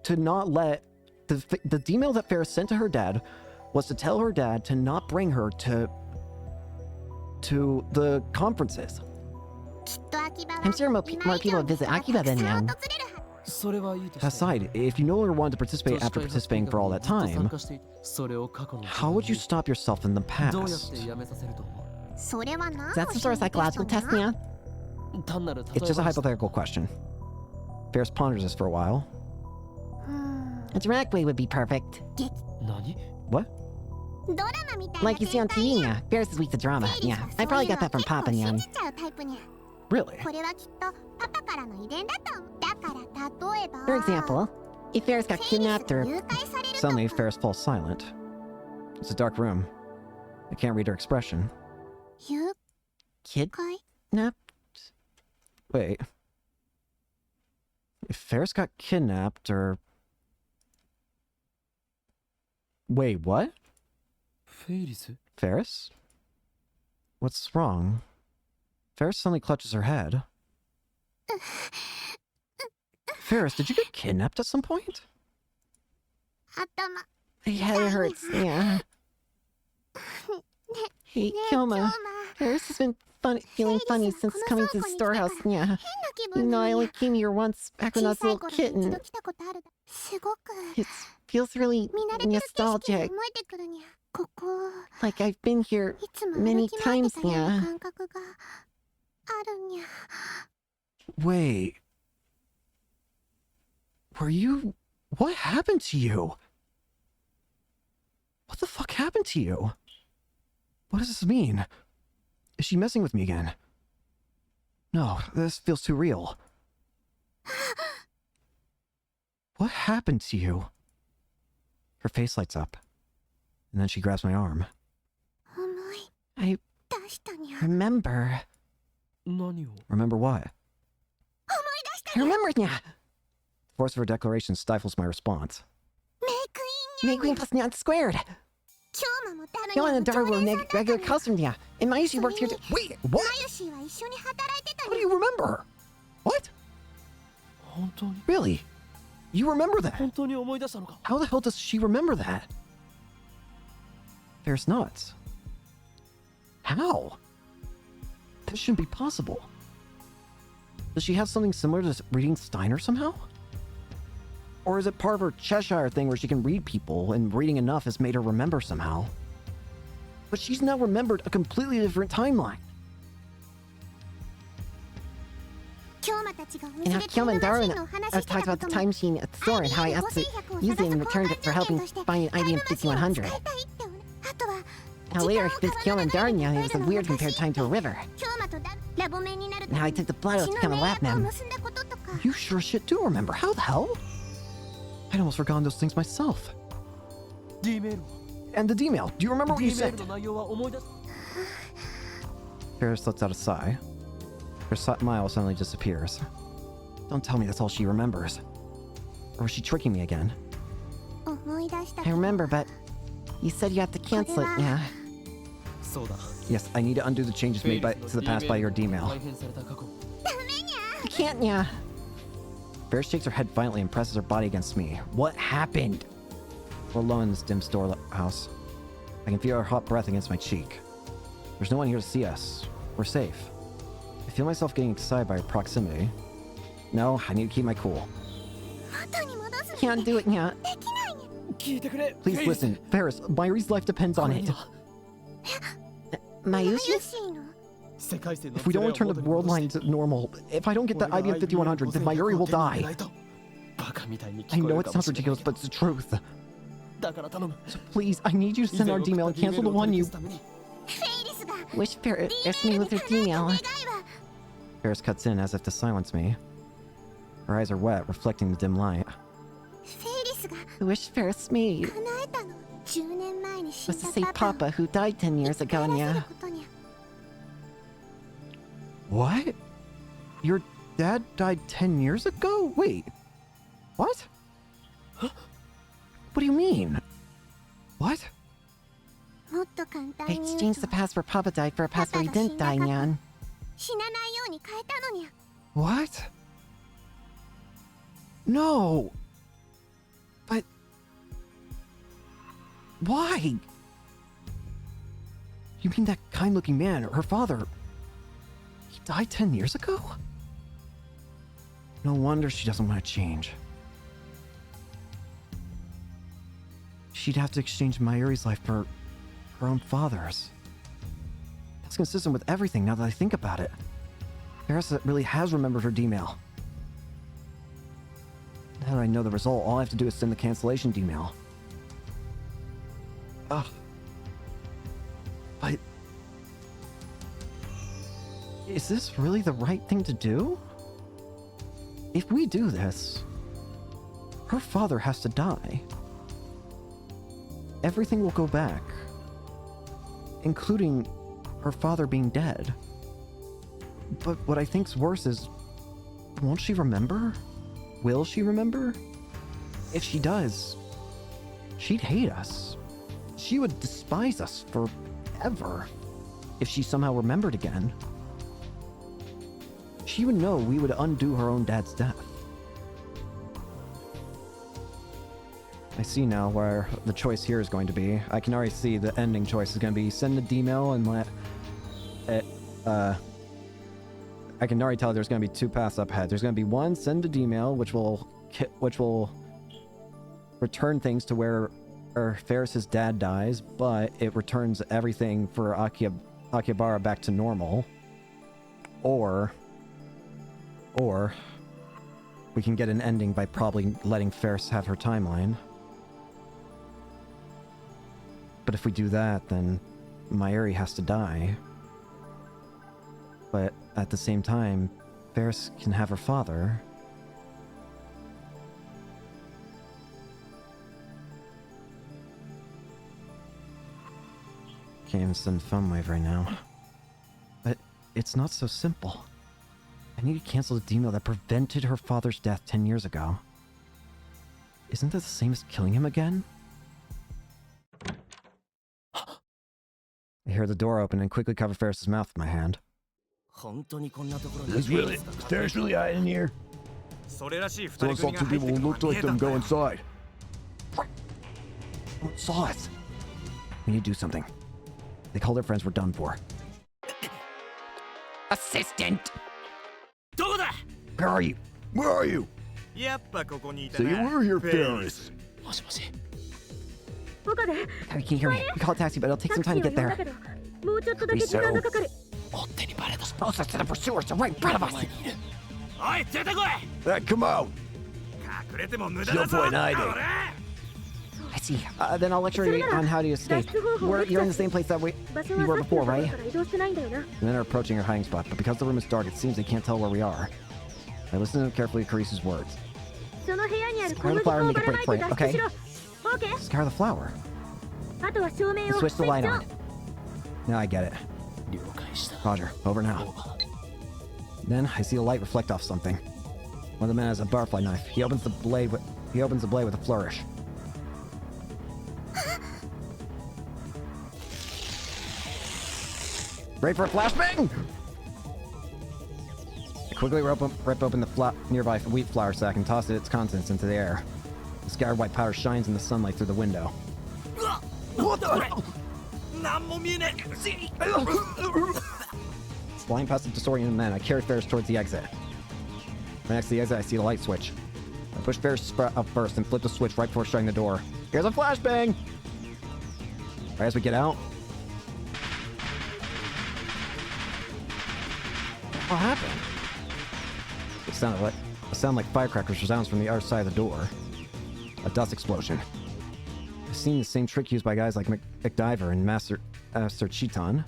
to not let the D-mail that Ferris sent to her dad was to tell her dad to not bring her to the conferences. I'm sure more people would visit Akiba than now. Aside, if you no longer wanted to participate after participating for all that time, how would you stop yourself in the past? That's some sort of psychological test, yeah? It's just a hypothetical question. Ferris ponders this for a while. A dramatic way would be perfect. What? Like you see on TV, yeah. Ferris is weak to drama, yeah. I probably got that from Papa, yeah. Really? For example, if Ferris got kidnapped or... Suddenly, Ferris falls silent. It's a dark room. I can't read her expression. Kidnapped? Wait. If Ferris got kidnapped or... Wait, what? Ferris? What's wrong? Ferris suddenly clutches her head. Ferris, did you get kidnapped at some point? My head hurts, yeah. Hey, Kyoma. Ferris has been feeling funny since coming to the storehouse, yeah. You know, I only came here once back when I was a little kitten. It feels really nostalgic. Like I've been here many times, yeah. Wait. Were you... What happened to you? What the fuck happened to you? What does this mean? Is she messing with me again? No, this feels too real. What happened to you? Her face lights up, and then she grabs my arm. I remember. Remember what? I remember, yeah. The force of her declaration stifles my response. May Queen plus Nyan squared. Kyoma and Daru were regular customers, yeah. And Mayushi worked here too. Wait, what? How do you remember? What? Really? You remember that? How the hell does she remember that? There's nuts. How? This shouldn't be possible. Does she have something similar to reading Steiner somehow? Or is it part of her Cheshire thing where she can read people and reading enough has made her remember somehow? But she's now remembered a completely different timeline. And how Kyoma and Daru talked about the time machine at the store and how I asked to use it and returned it for helping find IBM 5100. How later I convinced Kyoma and Daru it was a weird compared time to a river. And how I took the blood oath to become a lab mem. You sure shit do remember. How the hell? I'd almost forgotten those things myself. And the D-mail. Do you remember what you said? Ferris lets out a sigh. Her smile suddenly disappears. Don't tell me that's all she remembers. Or was she tricking me again? I remember, but you said you have to cancel it, yeah. Yes, I need to undo the changes made to the past by your D-mail. You can't, yeah. Ferris shakes her head violently and presses her body against me. What happened? We're alone in this dim storehouse. I can feel her hot breath against my cheek. There's no one here to see us. We're safe. I feel myself getting excited by her proximity. No, I need to keep my cool. Can't do it, yeah. Please listen, Ferris, Mayuri's life depends on it. Mayushi? If we don't return the world line to normal, if I don't get the IBM 5100, then Mayuri will die. I know it sounds ridiculous, but it's the truth. So please, I need you to send our D-mail and cancel the one you... Wish Ferris me with her D-mail. Ferris cuts in as if to silence me. Her eyes are wet, reflecting the dim light. The wish Ferris made was to save Papa, who died 10 years ago, yeah. What? Your dad died 10 years ago? Wait. What? What do you mean? What? I exchanged the past where Papa died for a past where he didn't die, Nyan. What? No. But... why? You mean that kind-looking man, her father... he died 10 years ago? No wonder she doesn't want to change. She'd have to exchange Mayuri's life for her own father's. That's consistent with everything now that I think about it. Ferris really has remembered her D-mail. Now that I know the result, all I have to do is send the cancellation D-mail. Ugh. But... is this really the right thing to do? If we do this, her father has to die. Everything will go back, including her father being dead. But what I think's worse is, won't she remember? Will she remember? If she does, she'd hate us. She would despise us forever if she somehow remembered again. She would know we would undo her own dad's death. I see now where the choice here is going to be. I can already see the ending choice is going to be send a D-mail and let it, I can already tell there's going to be two paths up ahead. There's going to be one, send a D-mail, which will return things to where Ferris's dad dies, but it returns everything for Akihabara back to normal. Or we can get an ending by probably letting Ferris have her timeline. But if we do that, then Mayuri has to die. But at the same time, Ferris can have her father. Can't even send Funwave right now. But it's not so simple. I need to cancel the email that prevented her father's death 10 years ago. Isn't that the same as killing him again? I hear the door open and quickly cover Ferris's mouth with my hand. Is Ferris really hiding in here? So I saw two people who looked like them go inside. What saw us? We need to do something. They called their friends, we're done for. Assistant! Where are you? Where are you? So you were here, Ferris. Harry, can you hear me? We call a taxi, but it'll take some time to get there. Please, so. Closest to the pursuers, they're right in front of us. Come out! No point hiding. I see. Then I'll lecture you on how to escape. You're in the same place that you were before, right? The men are approaching our hiding spot, but because the room is dark, it seems they can't tell where we are. I listen carefully to Carice's words. Scour the flower and make a break for it, okay? Scour the flower. And switch the light on. Now I get it. Roger, over now. Then I see the light reflect off something. One of the men has a butterfly knife. He opens the blade with a flourish. Ready for a flashbang? I quickly rip open the nearby wheat flour sack and toss its contents into the air. The scattered white powder shines in the sunlight through the window. What the? Flying past the disoriented men, I carry Ferris towards the exit. Right next to the exit, I see the light switch. I push Ferris up first and flip the switch right before shutting the door. Here's a flashbang! Right as we get out. What happened? It sounded like firecrackers resounds from the other side of the door. A dust explosion. I've seen the same trick used by guys like McDiver and Master Chiton.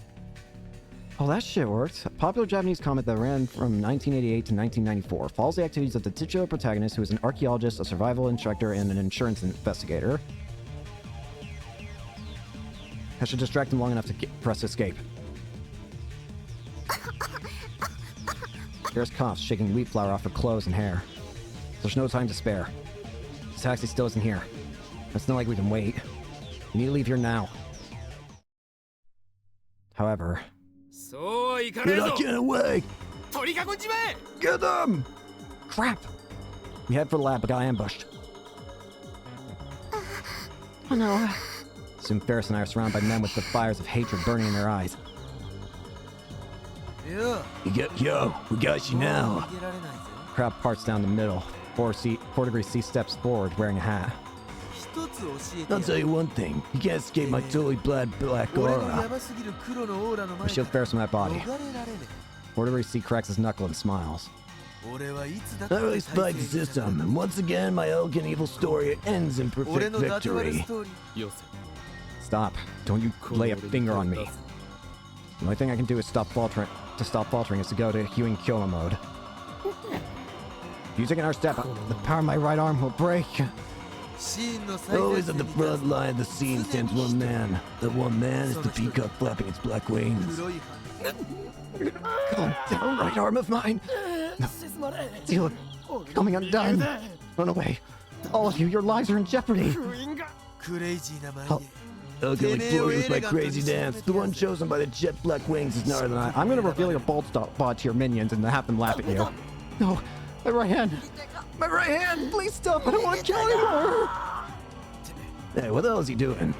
Oh, that shit worked. A popular Japanese comic that ran from 1988 to 1994 follows the activities of the titular protagonist, who is an archaeologist, a survival instructor, and an insurance investigator. I should distract him long enough for us to escape. Ferris coughs, shaking wheat flour off her clothes and hair. There's no time to spare. The taxi still isn't here. It's not like we can wait. We need to leave here now. However... You're not getting away! Get them! Crap! We head for the lab but got ambushed. Oh no. Soon Ferris and I are surrounded by men with the fires of hatred burning in their eyes. Yo, we got you now. Crowd parts down the middle. 4° C steps forward, wearing a hat. I'll tell you one thing. You can't escape my totally black aura. I shield Ferris from that body. 4° C cracks his knuckle and smiles. I really spiked the system, and once again, my elegant evil story ends in perfect victory. Stop. Don't you lay a finger on me. The only thing I can do is stop faltering is to go to Hue and Kyola mode. If you take another step, the power of my right arm will break. Always at the front line of the scene stands one man. That one man is the peacock flapping its black wings. Calm down, right arm of mine. No. Feel it coming undone. Run away. All of you, your lives are in jeopardy. Ugly like Glory with my crazy dance. The one chosen by the jet black wings is none than I. I'm gonna reveal your bald spot to your minions and have them laugh at you. No, my right hand. My right hand! Please stop! I don't want to kill anymore! Hey, what the hell is he doing?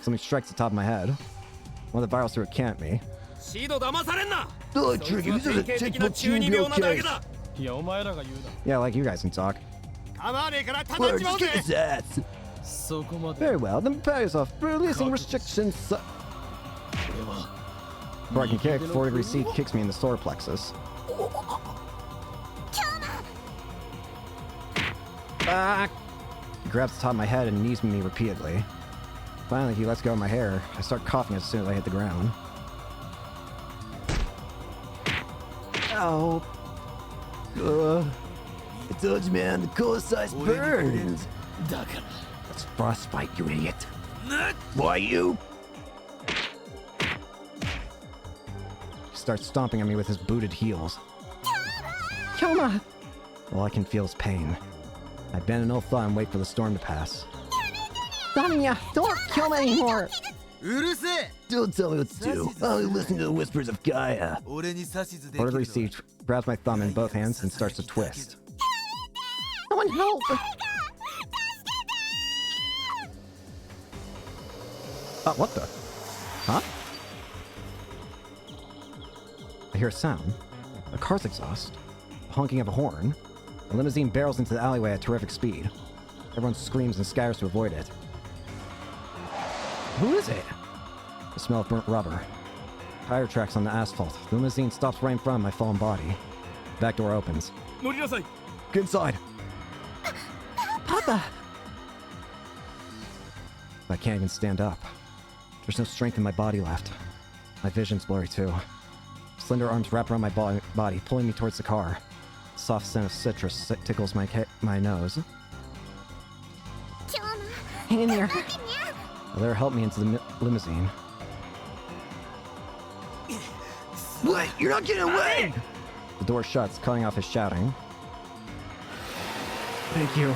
Something strikes the top of my head. One of the virals threw a can at me. Oh, Tricky, this is a typical Chunibyo case. Yeah, like you guys can talk. Word, just kick his ass. Very well, then pays off. Releasing restrictions. Before I can kick, 4-degree C kicks me in the solar plexus. Ah! He grabs the top of my head and knees me repeatedly. Finally, he lets go of my hair. I start coughing as soon as I hit the ground. Ow. I told you, man, the coolest size burns. That's frostbite, you idiot. Why you? He starts stomping at me with his booted heels. Kilma! All I can feel is pain. I bend an ill thought and wait for the storm to pass. Damiya, don't kill me anymore! Don't tell me what to do. I'll only listen to the whispers of Gaia. 4-degree C grabs my thumb in both hands and starts to twist. Someone help! What the? Huh? I hear a sound. A car's exhaust. The honking of a horn. A limousine barrels into the alleyway at terrific speed. Everyone screams and scatters to avoid it. Who is it? The smell of burnt rubber. Tire tracks on the asphalt. The limousine stops right in front of my fallen body. The back door opens. Get inside! Papa! I can't even stand up. There's no strength in my body left. My vision's blurry too. Slender arms wrap around my body, pulling me towards the car. The soft scent of citrus tickles my nose. Hang in there. I let her help me into the limousine. What? You're not getting away! The door shuts, cutting off his shouting. Thank you.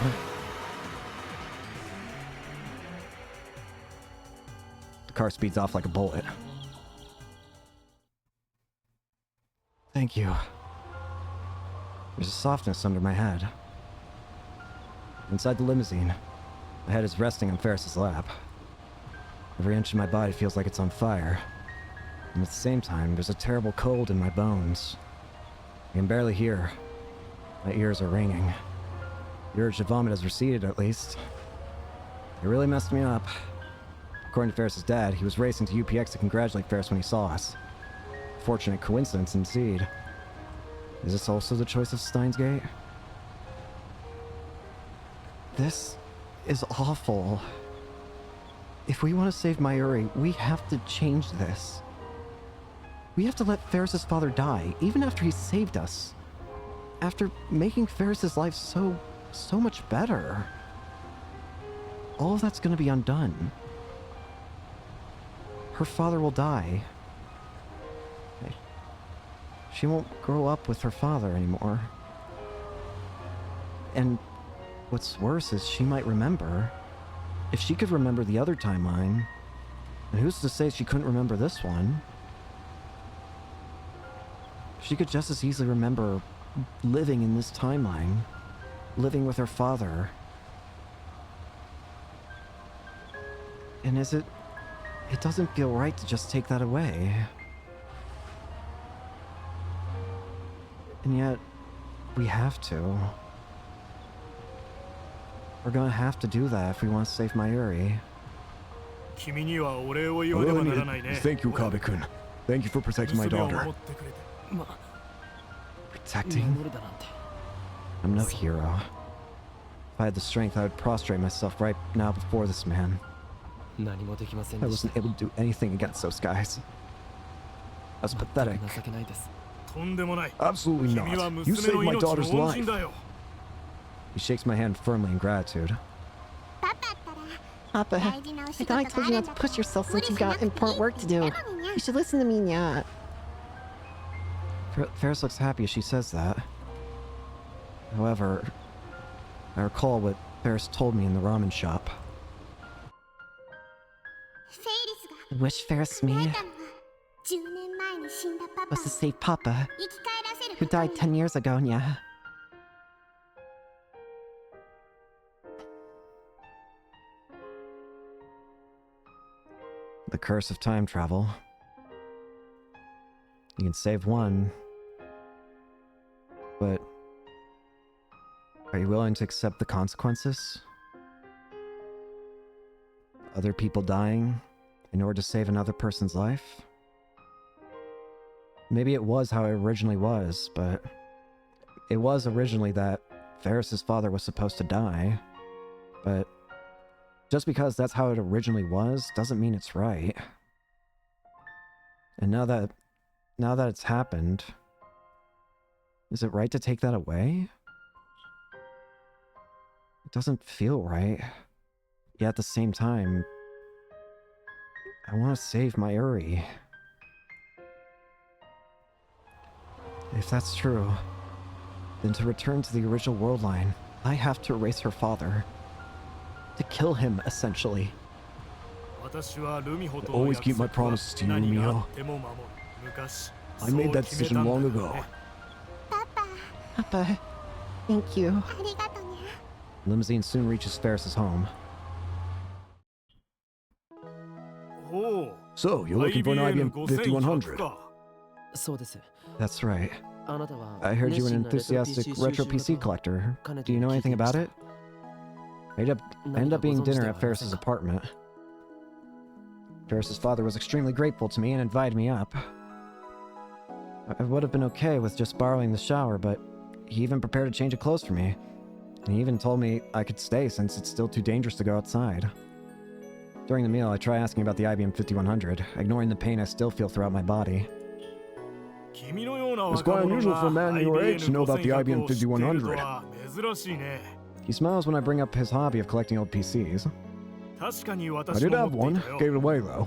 The car speeds off like a bullet. Thank you. There's a softness under my head. Inside the limousine, my head is resting on Ferris's lap. Every inch of my body feels like it's on fire. And at the same time, there's a terrible cold in my bones. I can barely hear. My ears are ringing. The urge to vomit has receded, at least. It really messed me up. According to Ferris's dad, he was racing to UPX to congratulate Ferris when he saw us. Fortunate coincidence, indeed. Is this also the choice of Steins Gate? This is awful. If we want to save Mayuri, we have to change this. We have to let Ferris's father die, even after he saved us. After making Ferris's life so much better. All of that's gonna be undone. Her father will die. She won't grow up with her father anymore. And what's worse is she might remember. If she could remember the other timeline, and who's to say she couldn't remember this one? She could just as easily remember living in this timeline, living with her father. And it doesn't feel right to just take that away. And yet, we have to. We're gonna have to do that if we want to save Mayuri. Thank you, Kabe-kun. Thank you for protecting my daughter. Protecting? I'm no hero. If I had the strength, I would prostrate myself right now before this man. I wasn't able to do anything against those guys. I was pathetic. Absolutely not. You saved my daughter's life. He shakes my hand firmly in gratitude. Papa, I thought I told you not to push yourself since you got important work to do. You should listen to me, Nya. Ferris looks happy as she says that. However, I recall what Ferris told me in the ramen shop. The wish Ferris made was to save Papa, who died 10 years ago, Nya. The curse of time travel. You can save one, but are you willing to accept the consequences? Other people dying in order to save another person's life? Maybe it was how it originally was, but it was originally that Ferris's father was supposed to die, but just because that's how it originally was doesn't mean it's right. And now that it's happened, is it right to take that away? It doesn't feel right. Yet at the same time, I want to save my Uri. If that's true, then to return to the original world line, I have to erase her father. To kill him, essentially. I always keep my promises to you, Rumio. I made that decision long ago. Papa, thank you. Limousine soon reaches Ferris's home. So, you're looking for an IBM 5100? That's right. I heard you were an enthusiastic retro PC collector. Do you know anything about it? I ended up being dinner at Ferris's apartment. Ferris's father was extremely grateful to me and invited me up. I would have been okay with just borrowing the shower, but he even prepared a change of clothes for me. And he even told me I could stay since it's still too dangerous to go outside. During the meal, I try asking about the IBM 5100, ignoring the pain I still feel throughout my body. It's quite unusual for a man your age to know about the IBM 5100. He smiles when I bring up his hobby of collecting old PCs. I did have one, gave it away though.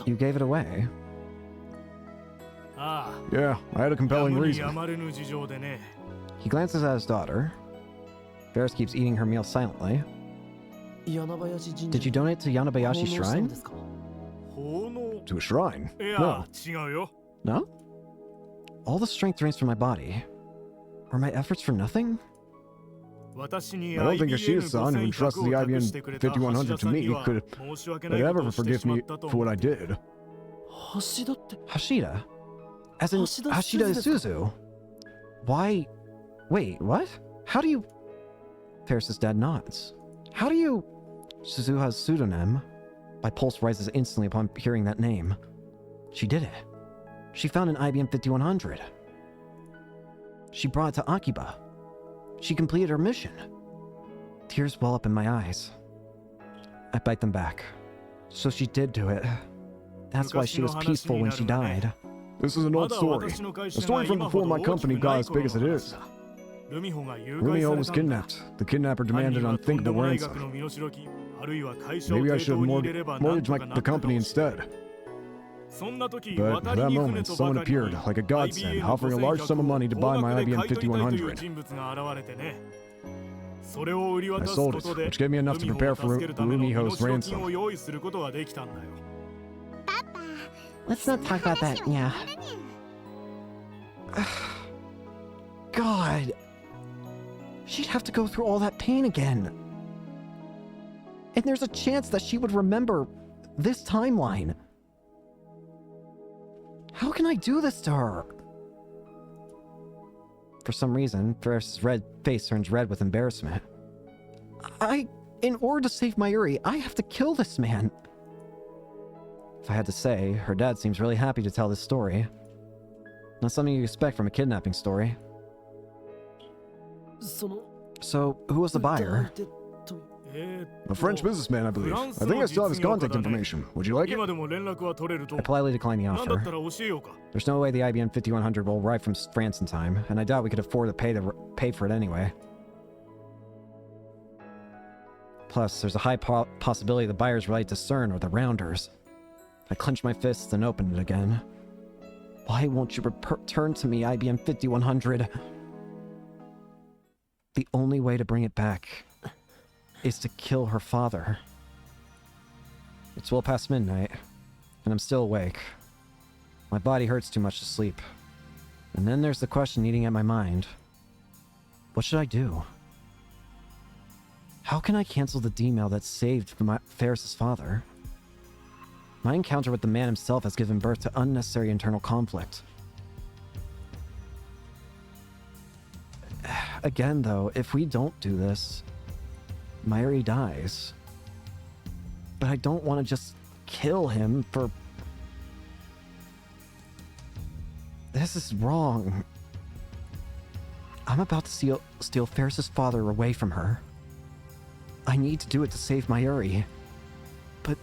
You gave it away? Yeah, I had a compelling reason. He glances at his daughter. Ferris keeps eating her meal silently. Did you donate to Yanabayashi Shrine? To a shrine? No. No? All the strength drains from my body. Are my efforts for nothing? I don't think Ashida's-san, who entrusted the IBM 5100 to me, could ever forgive me for what I did. Hashida? As in Hashida Isuzu? Why? Wait, what? How do you... Ferris's dad nods. How do you... Suzuha's pseudonym? My pulse rises instantly upon hearing that name. She did it. She found an IBM 5100. She brought it to Akiba. She completed her mission. Tears well up in my eyes. I bite them back. So she did do it. That's why she was peaceful when she died. This is an old story. A story from before my company got as big as it is. Rumio was kidnapped. The kidnapper demanded an unthinkable ransom. Maybe I should have mortgaged the company instead. But at that moment, someone appeared, like a godsend, offering a large sum of money to buy my IBM 5100. I sold it, which gave me enough to prepare for Rumio's ransom. Let's not talk about that, yeah. God. She'd have to go through all that pain again. And there's a chance that she would remember this timeline. How can I do this to her? For some reason, Ferris's face turns red with embarrassment. In order to save my Uri, I have to kill this man. If I had to say, her dad seems really happy to tell this story. Not something you expect from a kidnapping story. So, who was the buyer? A French businessman, I believe. I think I still have his contact information. Would you like it? I politely declined the offer. There's no way the IBM 5100 will arrive from France in time, and I doubt we could afford to pay for it anyway. Plus, there's a high possibility the buyer's related to CERN or the Rounders. I clenched my fists and opened it again. Why won't you return to me, IBM 5100? The only way to bring it back is to kill her father. It's well past midnight, and I'm still awake. My body hurts too much to sleep. And then there's the question eating at my mind. What should I do? How can I cancel the D-mail that saved Ferris's father? My encounter with the man himself has given birth to unnecessary internal conflict. Again, though, if we don't do this, Mayuri dies. But I don't want to just kill him for... This is wrong. I'm about to steal Ferris's father away from her. I need to do it to save Mayuri. But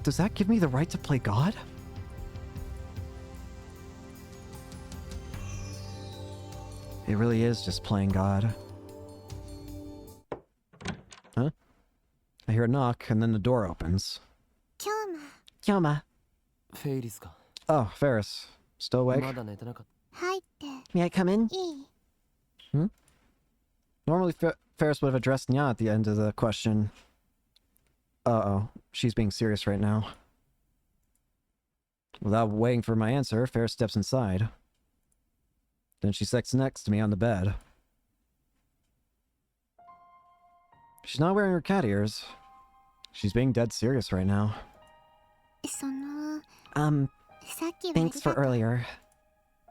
does that give me the right to play God? It really is just playing God. Huh? I hear a knock, and then the door opens. Kyoma. Oh, Ferris. Still awake? May I come in? Normally, Ferris would have addressed Nya at the end of the question. Uh-oh. She's being serious right now. Without waiting for my answer, Ferris steps inside. Then she sits next to me on the bed. She's not wearing her cat ears. She's being dead serious right now. Thanks for earlier.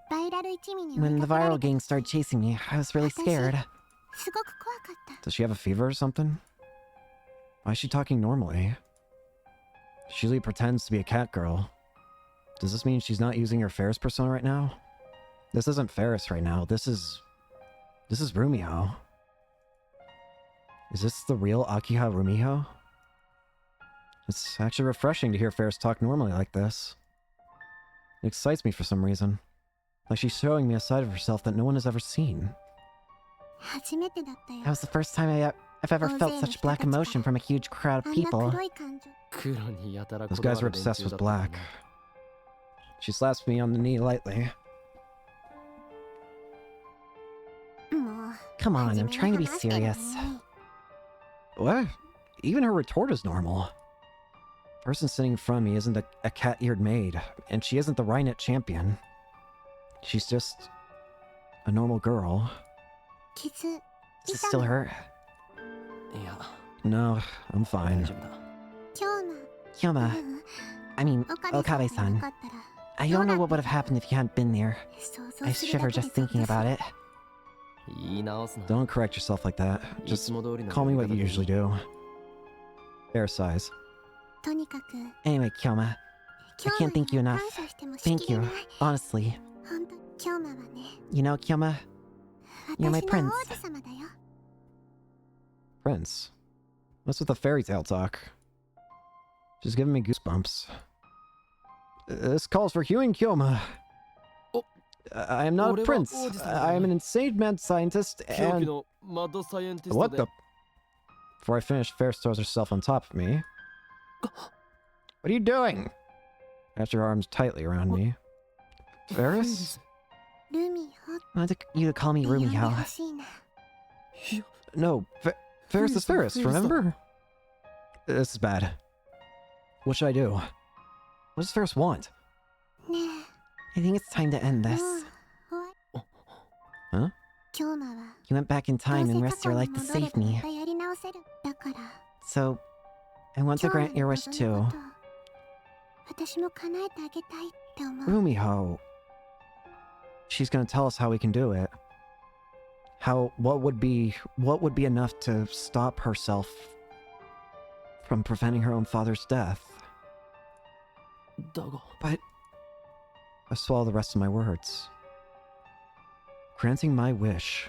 When the viral gang started chasing me, I was really scared. Does she have a fever or something? Why is she talking normally? She usually pretends to be a cat girl. Does this mean she's not using her Ferris persona right now? This isn't Ferris right now. This is Rumio. Is this the real Akiha Rumio? It's actually refreshing to hear Ferris talk normally like this. It excites me for some reason. Like she's showing me a side of herself that no one has ever seen. That was the first time I've ever felt such black emotion from a huge crowd of people. Those guys were obsessed with black. She slaps me on the knee lightly. Come on, I'm trying to be serious. What? Even her retort is normal. The person sitting in front of me isn't a cat-eared maid, and she isn't the Rhinet champion. She's just a normal girl. Does it still hurt? No, I'm fine. Kyoma. I mean, Okabe-san. I don't know what would have happened if you hadn't been there. I shiver just thinking about it. Don't correct yourself like that. Just call me what you usually do. Fair size. Anyway, Kyoma. I can't thank you enough. Thank you, honestly. You know, Kyoma, you're my prince. Prince? What's with the fairy tale talk? She's giving me goosebumps. This calls for Hugh and Kyoma. I am not a prince. I am an insane mad scientist and... What the... Before I finish, Ferris throws herself on top of me. What are you doing? Wraps her arms tightly around me. Ferris? I wanted you to call me Rumio. No, Ferris is Ferris, remember? This is bad. What should I do? What does Ferris want? I think it's time to end this. Huh? You went back in time and risked your life to save me. So, I want to grant your wish too. Rumio. She's gonna tell us how we can do it. What would be enough to stop herself from preventing her own father's death? But I swallow the rest of my words. Granting my wish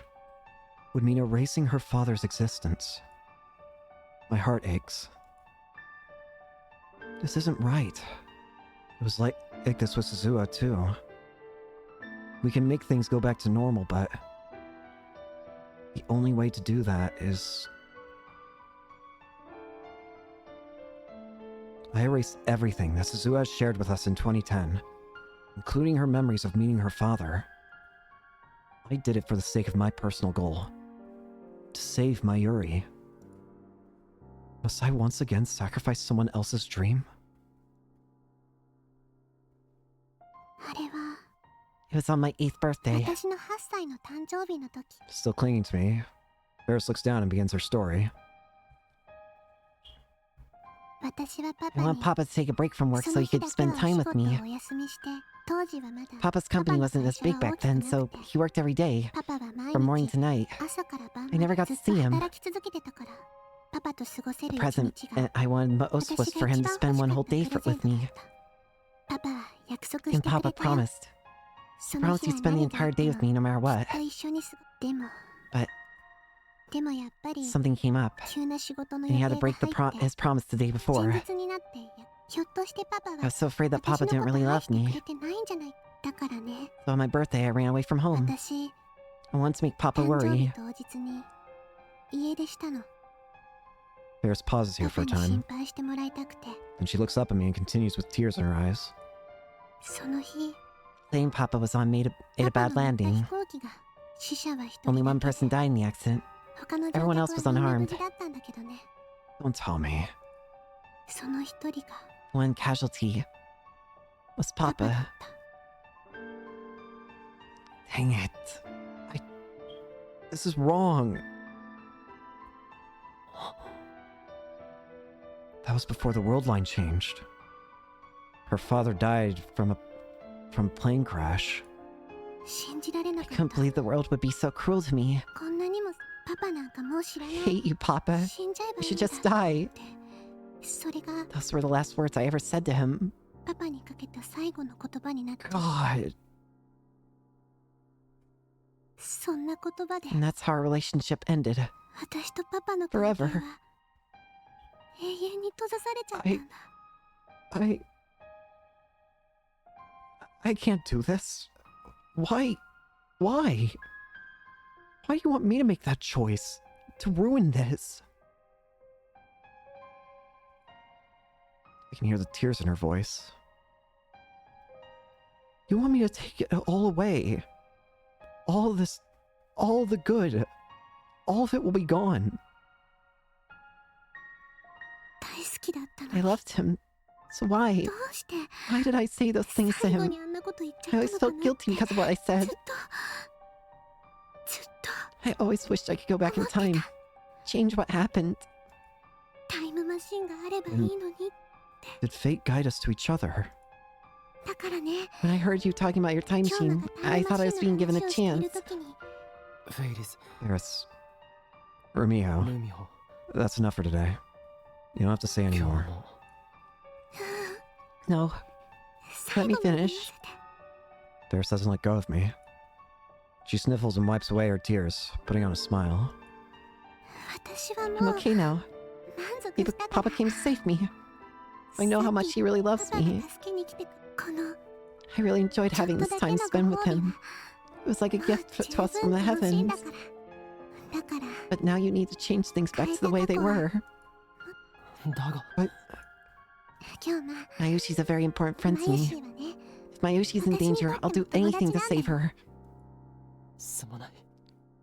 would mean erasing her father's existence. My heart aches. This isn't right. It was like this with Suzuha, too. We can make things go back to normal, but the only way to do that is... I erased everything that Suzuha shared with us in 2010, including her memories of meeting her father. I did it for the sake of my personal goal. To save Mayuri. Must I once again sacrifice someone else's dream? It was on my 8th birthday. Still clinging to me, Ferris looks down and begins her story. I want Papa to take a break from work so he could spend time with me. Papa's company wasn't as big back then, so he worked every day, from morning to night. I never got to see him. The present I wanted most was for him to spend one whole day with me. And Papa promised. He promised he'd spend the entire day with me no matter what. But something came up, and he had to break his promise the day before. I was so afraid that Papa didn't really love me. So on my birthday, I ran away from home. I wanted to make Papa worry. Ferris pauses here for a time, and she looks up at me and continues with tears in her eyes. Plane Papa was on made a bad landing. Only one person died in the accident. Everyone else was unharmed. Don't tell me. One casualty was Papa. Dang it. This is wrong. That was before the world line changed. Her father died from a plane crash. I couldn't believe the world would be so cruel to me. I hate you, Papa. You should just die. Those were the last words I ever said to him. God. And that's how our relationship ended. Forever. I can't do this. Why? Why? Why do you want me to make that choice? To ruin this? I can hear the tears in her voice. You want me to take it all away? All this, all the good, all of it will be gone. I loved him, so why? Why did I say those things to him? I always felt guilty because of what I said. I always wished I could go back in time, change what happened. Did fate guide us to each other? When I heard you talking about your time machine, I thought I was being given a chance. There's... Romeo, that's enough for today. You don't have to say any more. No. Let me finish. Ferris doesn't let go of me. She sniffles and wipes away her tears, putting on a smile. I'm okay now. Papa came to save me. I know how much he really loves me. I really enjoyed having this time spent with him. It was like a gift to us from the heavens. But now you need to change things back to the way they were. What? Mayushi's a very important friend to me. If Mayushi's in danger, I'll do anything to save her.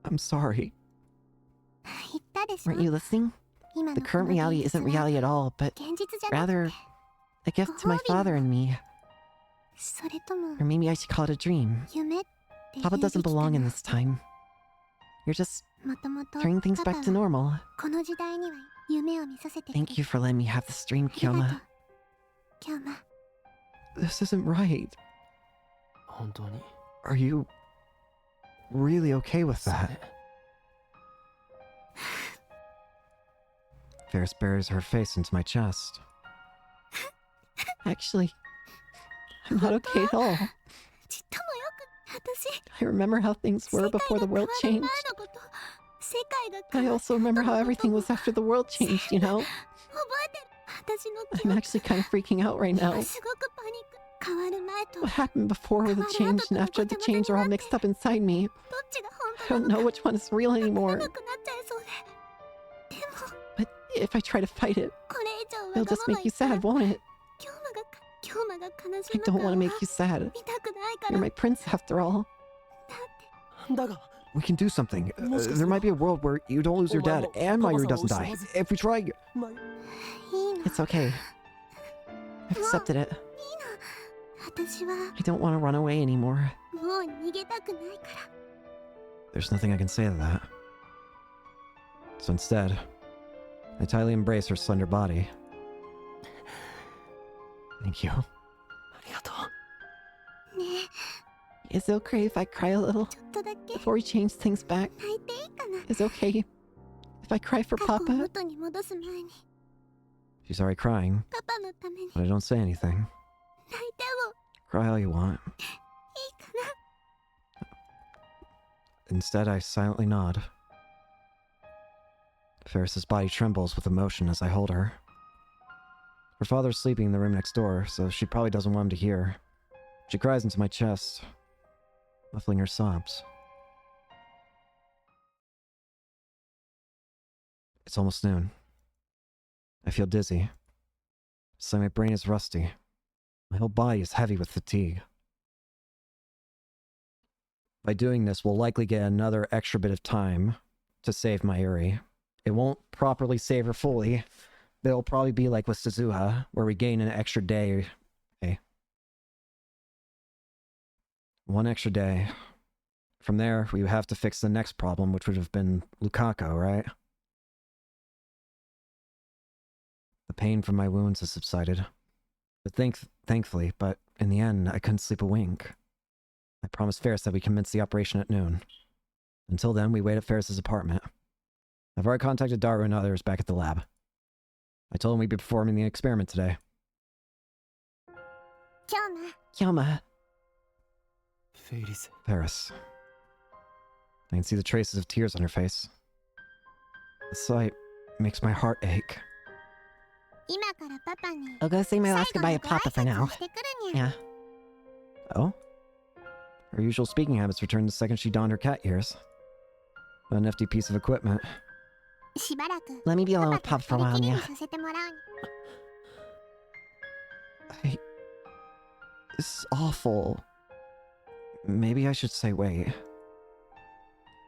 I'm sorry. Weren't you listening? The current reality isn't reality at all, but rather a gift to my father and me. Or maybe I should call it a dream. Papa doesn't belong in this time. You're just turning things back to normal. Thank you for letting me have this dream, Kyoma. This isn't right. Are you really okay with that? Ferris buries her face into my chest. Actually, I'm not okay at all. I remember how things were before the world changed. I also remember how everything was after the world changed, you know? I'm actually kind of freaking out right now. What happened before with the change and after the change are all mixed up inside me. I don't know which one is real anymore. But if I try to fight it, it'll just make you sad, won't it? I don't want to make you sad. You're my prince after all. We can do something. There might be a world where you don't lose your dad and Mayuri doesn't die. If we try... It's okay. I've accepted it. I don't want to run away anymore. There's nothing I can say to that. So instead, I tightly embrace her slender body. Thank you. Is it okay if I cry a little before we change things back? Is it okay if I cry for Papa? She's already crying, but I don't say anything. Cry all you want. Instead, I silently nod. Ferris's body trembles with emotion as I hold her. Her father's sleeping in the room next door, so she probably doesn't want him to hear. She cries into my chest, muffling her sobs. It's almost noon. I feel dizzy. It's like my brain is rusty. My whole body is heavy with fatigue. By doing this, we'll likely get another extra bit of time to save Mayuri. It won't properly save her fully, but it'll probably be like with Suzuha, where we gain an extra day. Okay. One extra day. From there, we would have to fix the next problem, which would have been Lukaku, right? The pain from my wounds has subsided. But thankfully, but in the end, I couldn't sleep a wink. I promised Ferris that we commence the operation at noon. Until then, we wait at Ferris's apartment. I've already contacted Daru and others back at the lab. I told him we'd be performing the experiment today. Kyoma. Ferris. I can see the traces of tears on her face. The sight makes my heart ache. I'll go say my last goodbye to Papa for now. Yeah. Oh? Her usual speaking habits returned the second she donned her cat ears. A nifty piece of equipment. Let me be alone with Papa for a while, Nya. This is awful. Maybe I should say wait.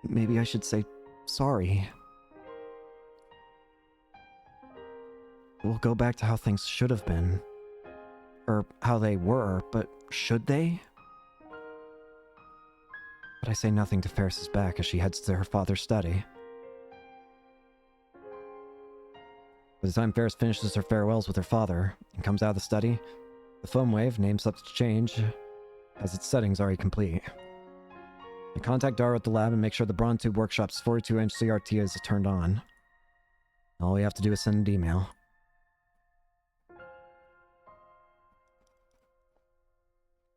Maybe I should say sorry. We'll go back to how things should have been. Or how they were, but should they? But I say nothing to Ferris's back as she heads to her father's study. By the time Ferris finishes her farewells with her father and comes out of the study, the foam wave, named subject to change, has its settings already complete. I contact Daru at the lab and make sure the Bronze Tube Workshop's 42-inch CRT is turned on. All we have to do is send an email.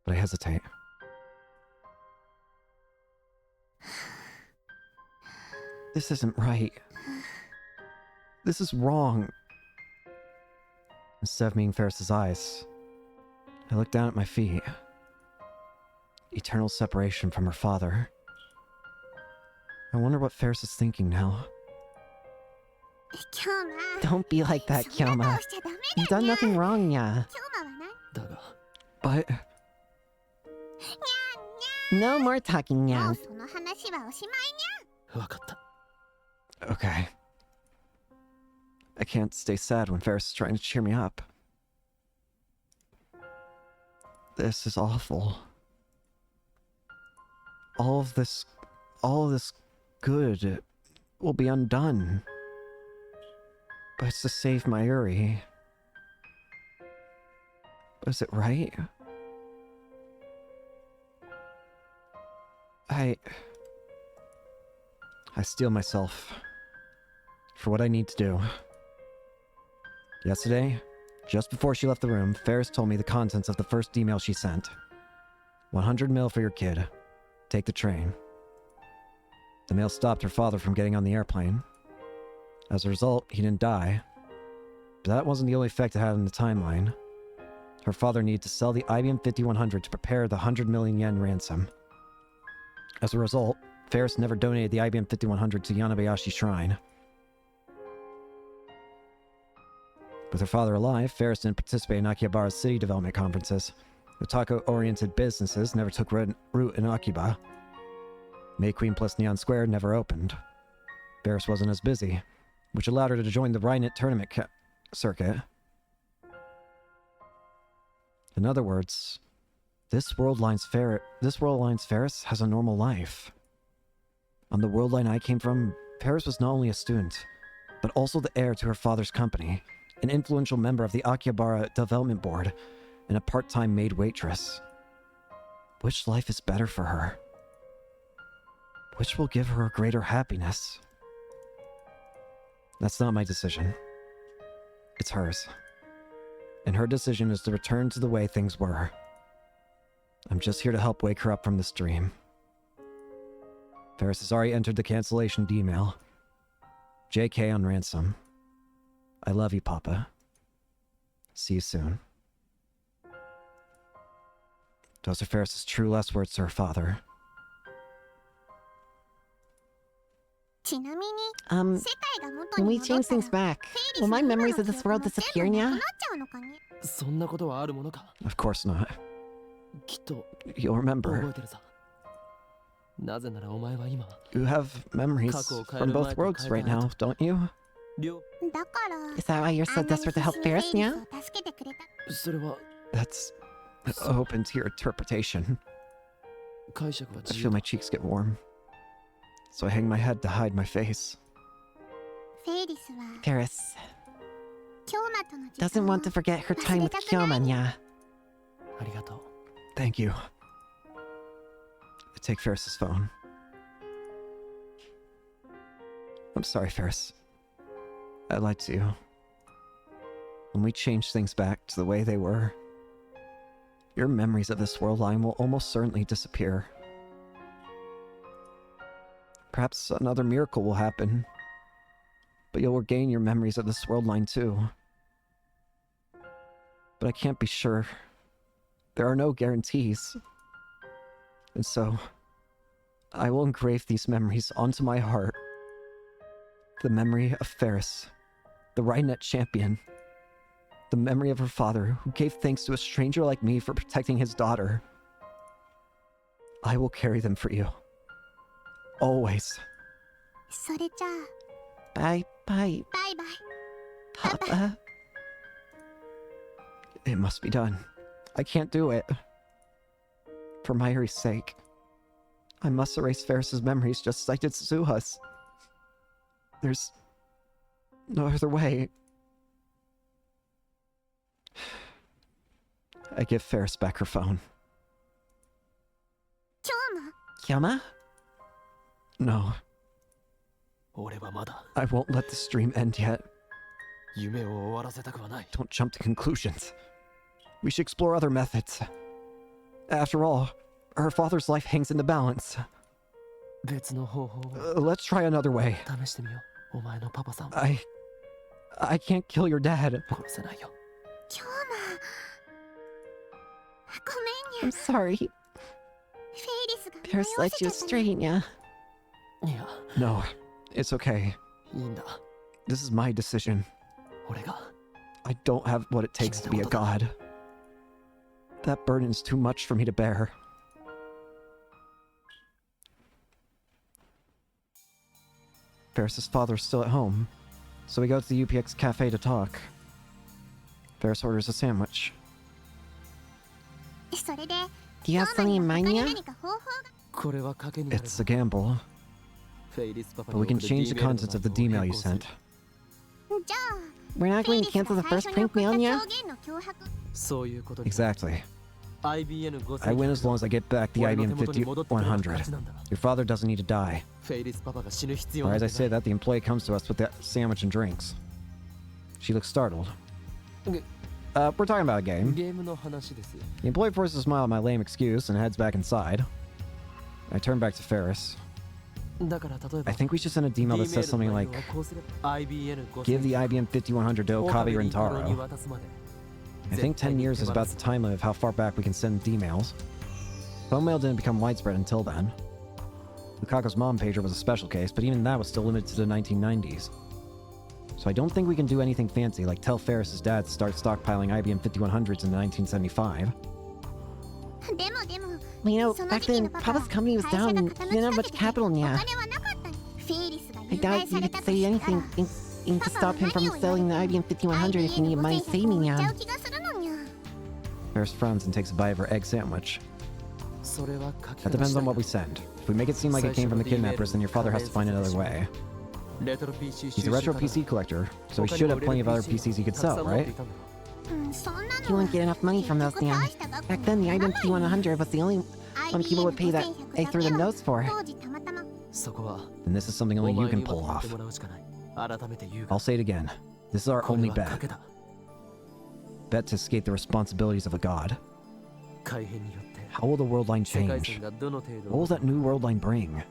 But I hesitate. This isn't right. This is wrong. Instead of meeting Ferris's eyes, I look down at my feet. Eternal separation from her father. I wonder what Ferris is thinking now. Don't be like that, Kyoma. You've done nothing wrong, Nya. But... No more talking, Nya. Okay. I can't stay sad when Ferris is trying to cheer me up. This is awful. All of this good will be undone. But it's to save Mayuri. But is it right? I steel myself for what I need to do. Yesterday, just before she left the room, Ferris told me the contents of the first email she sent. 100 mil for your kid. Take the train. The mail stopped her father from getting on the airplane. As a result, he didn't die. But that wasn't the only effect it had on the timeline. Her father needed to sell the IBM 5100 to prepare the 100 million yen ransom. As a result, Ferris never donated the IBM 5100 to Yanabayashi Shrine. With her father alive, Ferris didn't participate in Akihabara's city development conferences. Otaku-oriented businesses never took root in Akiba. May Queen plus Neon Square never opened. Ferris wasn't as busy, which allowed her to join the Rhinet tournament circuit. In other words, this World Line's Ferris has a normal life. On the World Line I came from, Ferris was not only a student, but also the heir to her father's company, an influential member of the Akihabara Development Board, and a part-time maid waitress. Which life is better for her? Which will give her a greater happiness? That's not my decision. It's hers. And her decision is to return to the way things were. I'm just here to help wake her up from this dream. Ferris has already entered the cancellation email. JK on ransom. I love you, Papa. See you soon. Those are Ferris's true last words to her father. When we change things back, will my memories of this world disappear, Nya? Of course not. You'll remember. You have memories from both worlds right now, don't you? Is that why you're so desperate to help Ferris, Nya? That's open to your interpretation. I feel my cheeks get warm, so I hang my head to hide my face. Ferris doesn't want to forget her time with Kyoma, Nya. Thank you. I take Ferris's phone. I'm sorry, Ferris. I lied to you. When we change things back to the way they were, your memories of this world line will almost certainly disappear. Perhaps another miracle will happen, but you'll regain your memories of this world line too. But I can't be sure. There are no guarantees. And so, I will engrave these memories onto my heart. The memory of Ferris, the Rhinet champion. The memory of her father, who gave thanks to a stranger like me for protecting his daughter. I will carry them for you. Always. Bye-bye. Papa. It must be done. I can't do it. For Mayuri's sake. I must erase Ferris's memories just as I did Suzuha's. There's no other way. I give Ferris back her phone. Kyoma? No. I won't let this dream end yet. Don't jump to conclusions. We should explore other methods. After all, her father's life hangs in the balance. Let's try another way. I can't kill your dad. I'm sorry. Ferris led you astray, Nya. No, it's okay. This is my decision. I don't have what it takes to be a god. That burden is too much for me to bear. Ferris's father's still at home, so we go to the UPX cafe to talk. Ferris orders a sandwich. Do you have something in mind, Nya? It's a gamble, but we can change the contents of the D-mail you sent. We're not going to cancel the first prank mail, Nya? Exactly. I win as long as I get back the IBM 5100. Your father doesn't need to die. Or as I say that, the employee comes to us with the sandwich and drinks. She looks startled. We're talking about a game. The employee forces a smile at my lame excuse and heads back inside. I turn back to Ferris. I think we should send a email that says something like, give the IBM 5100 to Okabe Rintaro. I think 10 years is about the time limit of how far back we can send emails. Phone mail didn't become widespread until then. Lukaku's mom pager was a special case, but even that was still limited to the 1990s. So I don't think we can do anything fancy, like tell Ferris's dad to start stockpiling IBM 5100s in 1975. Well, you know, back then, Papa's company was down and he didn't have much capital, yeah. I doubt you could say anything to stop him from selling the IBM 5100 if he needed money saving, yeah. Ferris frowns and takes a bite of her egg sandwich. That depends on what we send. If we make it seem like it came from the kidnappers, then your father has to find another way. He's a retro PC collector, so he should have plenty of other PCs he could sell, right? He wouldn't get enough money from those, yeah. Back then, the IBM 5100 was the only one people would pay that they threw the notes for. And this is something only you can pull off. I'll say it again. This is our only bet. Bet to escape the responsibilities of a god. How will the world line change? What will that new world line bring?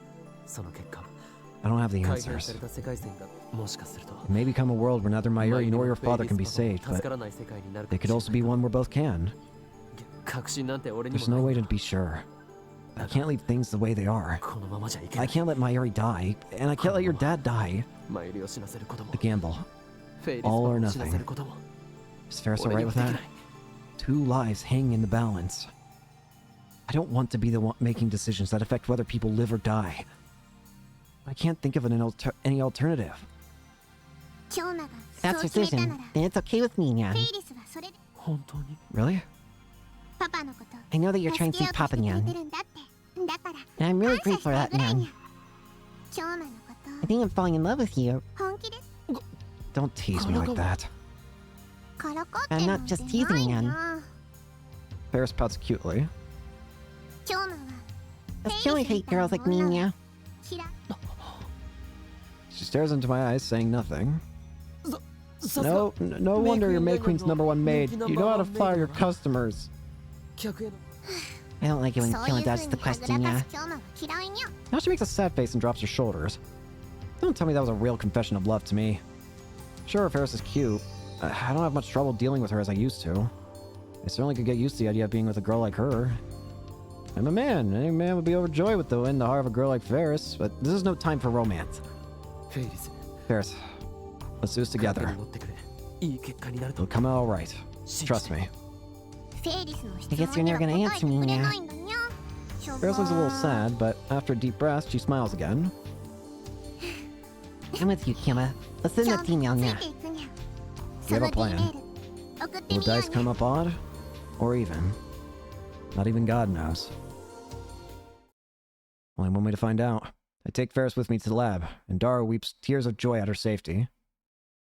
I don't have the answers. It may become a world where neither Mayuri nor your father can be saved, but it could also be one where both can. There's no way to be sure. I can't leave things the way they are. I can't let Mayuri die, and I can't let your dad die. The gamble. All or nothing. Is Ferris alright with that? 2 lives hanging in the balance. I don't want to be the one making decisions that affect whether people live or die. I can't think of any alternative. That's your decision, and it's okay with me, Nyan. Really? I know that you're trying to save Papa, Nyan. And I'm really grateful for that, Nyan. I think I'm falling in love with you. Don't tease me like that. I'm not just teasing, Nyan. Ferris pouts cutely. Does Kyoa hate girls like me, Nyan? She stares into my eyes, saying nothing. No wonder you're May Queen's #1 maid. You know how to fire your customers. I don't like it when Kyoa dodges the question, yeah. Now she makes a sad face and drops her shoulders. Don't tell me that was a real confession of love to me. Sure, Ferris is cute. I don't have much trouble dealing with her as I used to. I certainly could get used to the idea of being with a girl like her. I'm a man. Any man would be overjoyed with the win the heart of a girl like Ferris, but this is no time for romance. Ferris, let's do this together. It'll come out alright. Trust me. I guess you're never gonna answer me, yeah. Ferris looks a little sad, but after a deep breath, she smiles again. I'm with you, Kyoa. Let's send that email now. You have a plan. Will dice come up odd? Or even? Not even God knows. Only one way to find out. I take Ferris with me to the lab, and Dara weeps tears of joy at her safety.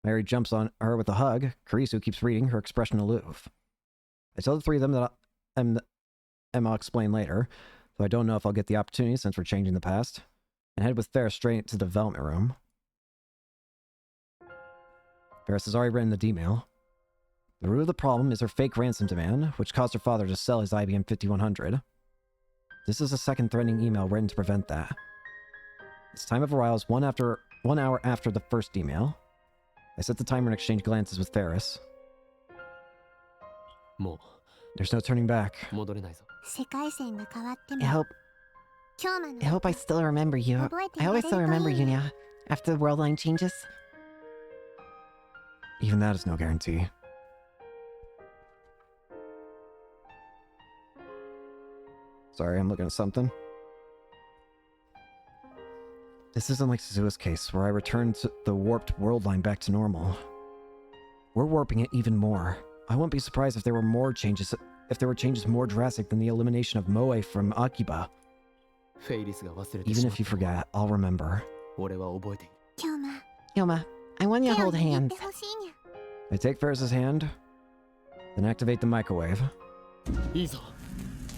Mary jumps on her with a hug. Karisu keeps reading, her expression aloof. I tell the 3 of them that I'll explain later, though I don't know if I'll get the opportunity since we're changing the past, and head with Ferris straight to the development room. Ferris has already written the email. The root of the problem is her fake ransom demand, which caused her father to sell his IBM 5100. This is a second threatening email written to prevent that. Its time of arrival is 1 hour after the first email. I set the timer and exchange glances with Ferris. There's no turning back. I hope I still remember you. I always still remember you now, after the world line changes. Even that is no guarantee. Sorry, I'm looking at something. This isn't like Suzuha's case, where I returned the warped world line back to normal. We're warping it even more. I wouldn't be surprised if there were changes more drastic than the elimination of Moe from Akiba. Even if you forget, I'll remember. Kyoa, I want you to hold hands. I take Ferris's hand, then activate the microwave.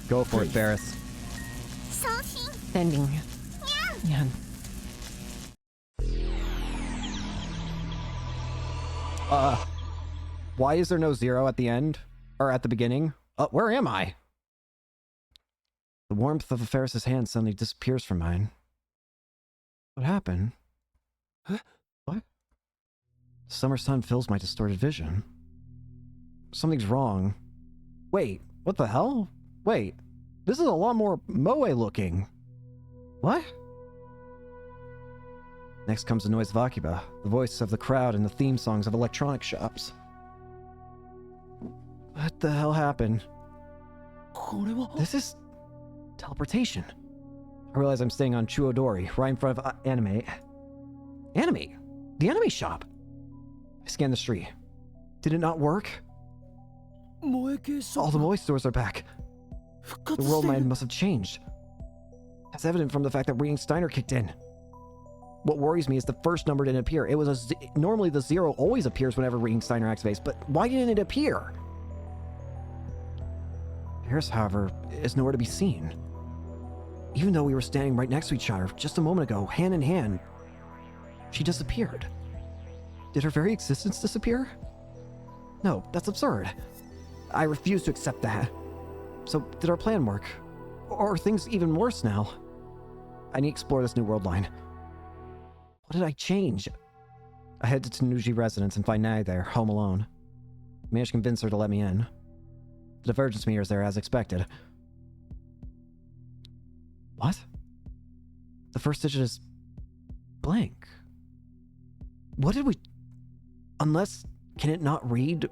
Go for it, Ferris. Sending. Nyan. Why is there no 0 at the end? Or at the beginning? Where am I? The warmth of Ferris's hand suddenly disappears from mine. What happened? Huh? What? The summer sun fills my distorted vision. Something's wrong. Wait, what the hell? Wait, this is a lot more moe looking. What? Next comes the noise of Akiba, the voice of the crowd and the theme songs of electronic shops. What the hell happened? This is teleportation. I realize I'm staying on Chuodori, right in front of Anime. Anime? The anime shop. I scan the street. Did it not work? All the Moe stores are back. The world mind must have changed. That's evident from the fact that Reading Steiner kicked in. What worries me is the first number didn't appear. It was normally the 0 always appears whenever Reading Steiner activates, but why didn't it appear? Harris, however, is nowhere to be seen. Even though we were standing right next to each other just a moment ago, hand in hand, she disappeared. Did her very existence disappear? No, that's absurd. I refuse to accept that. So, did our plan work? Or are things even worse now? I need to explore this new world line. What did I change? I head to Tanuji residence and find Nai there, home alone. I managed to convince her to let me in. The divergence meter is there as expected. What? The first digit is blank. What did we... Unless... Can it not read?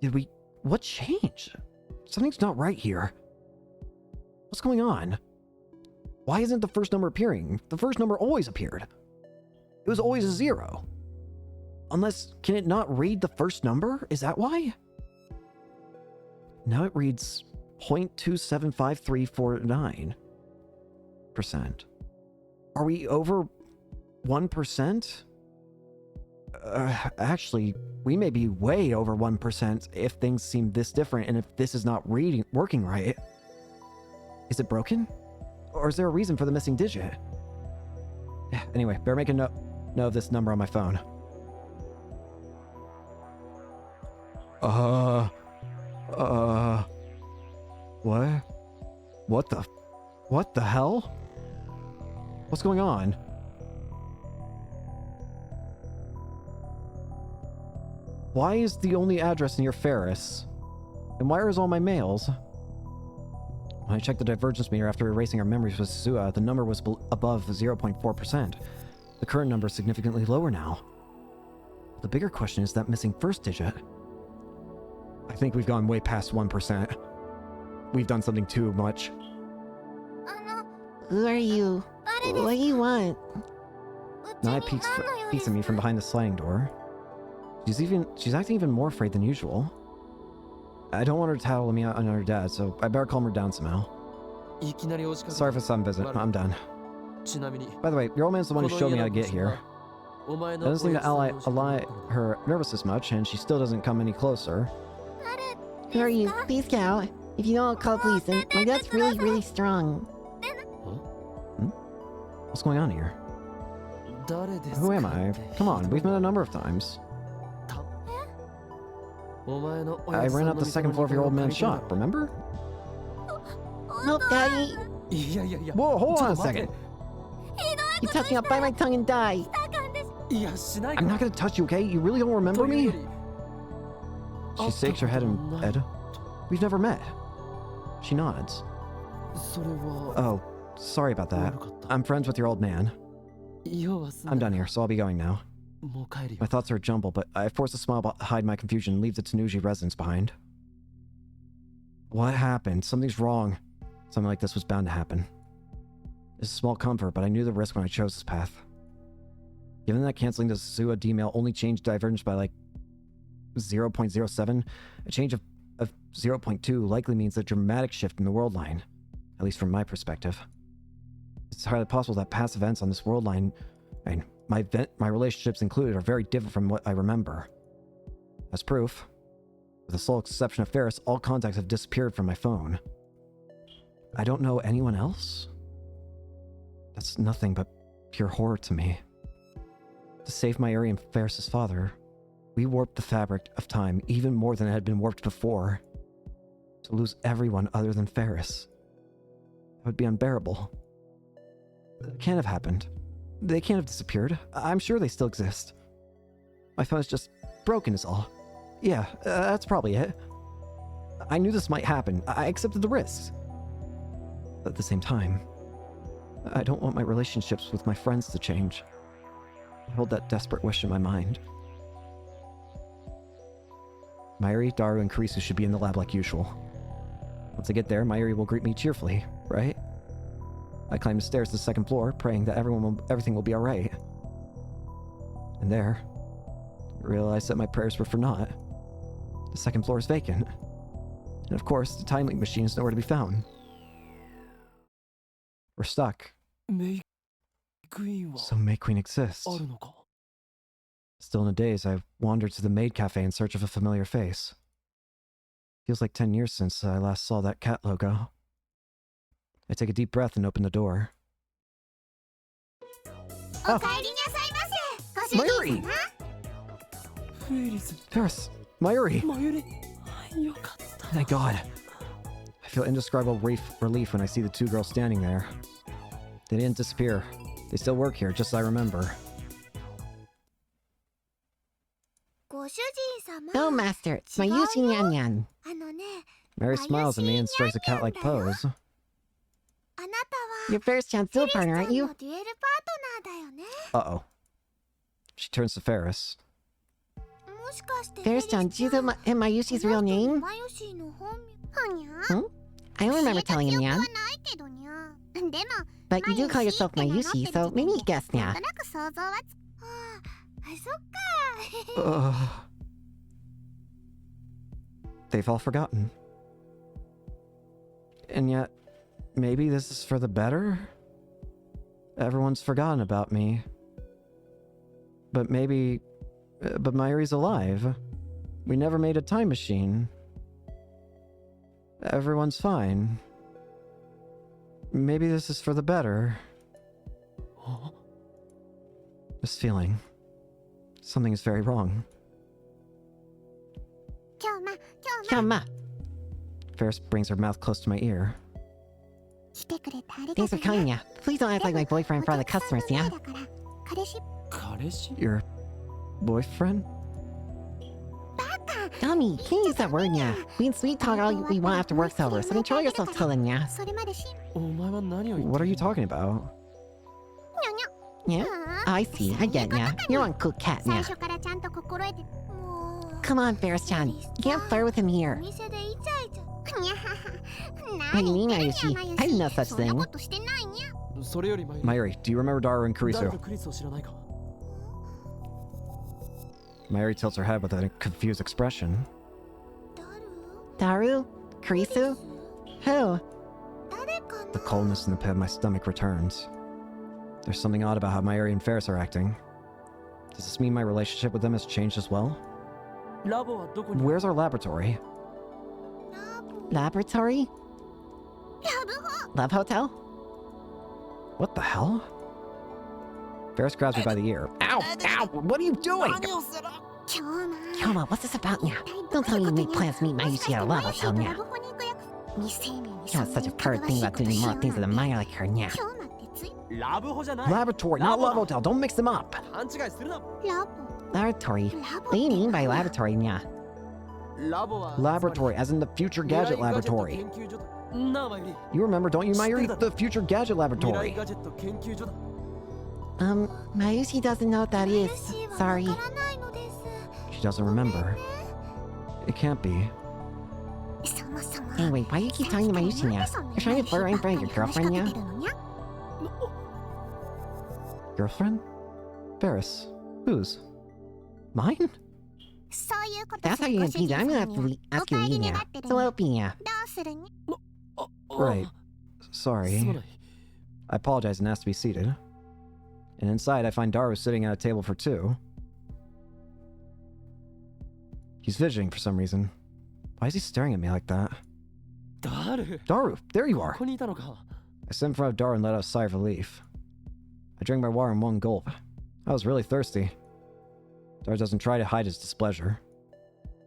Did we... What changed? Something's not right here. What's going on? Why isn't the first number appearing? The first number always appeared. It was always a 0. Unless... Can it not read the first number? Is that why? Now it reads 0.275349%. Are we over 1%? Actually, we may be way over 1% if things seem this different and if this is not working right. Is it broken? Or is there a reason for the missing digit? Anyway, better make a note of this number on my phone. What? What the hell? What's going on? Why is the only address near Ferris? And why are all my mails? When I checked the divergence meter after erasing our memories with Suzua, the number was above 0.4%. The current number is significantly lower now. The bigger question is that missing first digit. I think we've gone way past 1%. We've done something too much. Who are you? What do you want? Nai peeks at me from behind the sliding door. She's acting even more afraid than usual. I don't want her to tattle me on her dad, so I better calm her down somehow. Sorry for the sudden visit. I'm done. By the way, your old man's the one who showed me how to get here. It doesn't seem to ally her nervousness much, and she still doesn't come any closer. Who are you? Please get out. If you don't, I'll call police, and my dad's really, really strong. What's going on here? Who am I? Come on, we've met a number of times. I ran up the second floor of your old man's shop, remember? No, Daddy. Whoa, hold on a second. You touch me, I'll bite my tongue and die. I'm not gonna touch you, okay? You really don't remember me? She shakes her head in bed. We've never met. She nods. Oh, sorry about that. I'm friends with your old man. I'm done here, so I'll be going now. My thoughts are a jumble, but I force a smile to hide my confusion and leave the Tanuji residence behind. What happened? Something's wrong. Something like this was bound to happen. It's a small comfort, but I knew the risk when I chose this path. Given that canceling the Suzua D-mail only changed divergence by like 0.07, a change of 0.2 likely means a dramatic shift in the world line, at least from my perspective. It's highly possible that past events on this world line, and my relationships included, are very different from what I remember. As proof, with the sole exception of Ferris, all contacts have disappeared from my phone. I don't know anyone else? That's nothing but pure horror to me. To save Mayuri and Ferris's father, we warped the fabric of time even more than it had been warped before. To lose everyone other than Ferris, that would be unbearable. It can't have happened. They can't have disappeared. I'm sure they still exist. My phone's just broken is all. Yeah, that's probably it. I knew this might happen. I accepted the risks. But at the same time, I don't want my relationships with my friends to change. I hold that desperate wish in my mind. Mayuri, Daru, and Kurisu should be in the lab like usual. Once I get there, Mayuri will greet me cheerfully, right? I climb the stairs to the second floor, praying that everything will be alright. And there, I realized that my prayers were for naught. The second floor is vacant. And of course, the time link machine is nowhere to be found. We're stuck. So May Queen exists. Still in a daze, I wandered to the maid cafe in search of a familiar face. Feels like 10 years since I last saw that cat logo. I take a deep breath and open the door. Oh! Mayuri! Ferris! Mayuri! Thank God. I feel indescribable relief when I see the two girls standing there. They didn't disappear. They still work here, just as I remember. No, Master, it's Mayushi Nyan Nyan. Mary smiles at me and strikes a cat-like pose. You're Ferris-chan's dual partner, aren't you? Uh-oh. She turns to Ferris. Ferris-chan, do you know Mayushi's real name? Hmm? I don't remember telling him, Nyan. But you do call yourself Mayushi, so maybe you guessed, Nya. They've all forgotten. And yet, maybe this is for the better? Everyone's forgotten about me. But maybe... But Mayuri's alive. We never made a time machine. Everyone's fine. Maybe this is for the better. This feeling. Something is very wrong. Kyoma. Ferris brings her mouth close to my ear. Thanks for coming, Nya. Please don't act like my boyfriend in front of the customers, yeah? Your boyfriend? Dummy, can't use that word, Nya. We can sweet talk all we want after work's over, so control yourself till then, Nya. What are you talking about? Yeah? I see, I get Nya. You're one cool cat, Nya. Come on, Ferris-chan. You can't flirt with him here. What do you mean, Mayushi? I did no such thing. Mayuri, do you remember Daru and Kurisu? Mayuri tilts her head with a confused expression. Daru? Kurisu? Who? The coldness in the pit of my stomach returns. There's something odd about how Mayuri and Ferris are acting. Does this mean my relationship with them has changed as well? Where's our laboratory? Laboratory? Love hotel? What the hell? Ferris grabs me by the ear. Ow! Ow! What are you doing? Kyoma, what's this about, Nya? Don't tell me you made plans to meet Mayushi at a love hotel, Nya. You're such a pervert thing about doing more things with a minor like her, Nya. Laboratory, not love hotel. Don't mix them up. Laboratory? What do you mean by laboratory, Nya? Laboratory, as in the Future Gadget Laboratory. You remember, don't you, Mayuri? The Future Gadget Laboratory. Mayushi doesn't know what that is. Sorry. She doesn't remember. It can't be. Anyway, why do you keep talking to Mayushi, Nya? You're trying to flirt right in front of your girlfriend, Nya? Girlfriend? Ferris. Whose? Mine? That's how you're gonna tease it. I'm gonna have to ask you to leave, Nya. So help me, Nya. Right. Sorry. I apologize and ask to be seated. And inside, I find Daru sitting at a table for two. He's fidgeting for some reason. Why is he staring at me like that? Daru, there you are! I sit in front of Daru and let out a sigh of relief. I drink my water in one gulp. I was really thirsty. Daru doesn't try to hide his displeasure.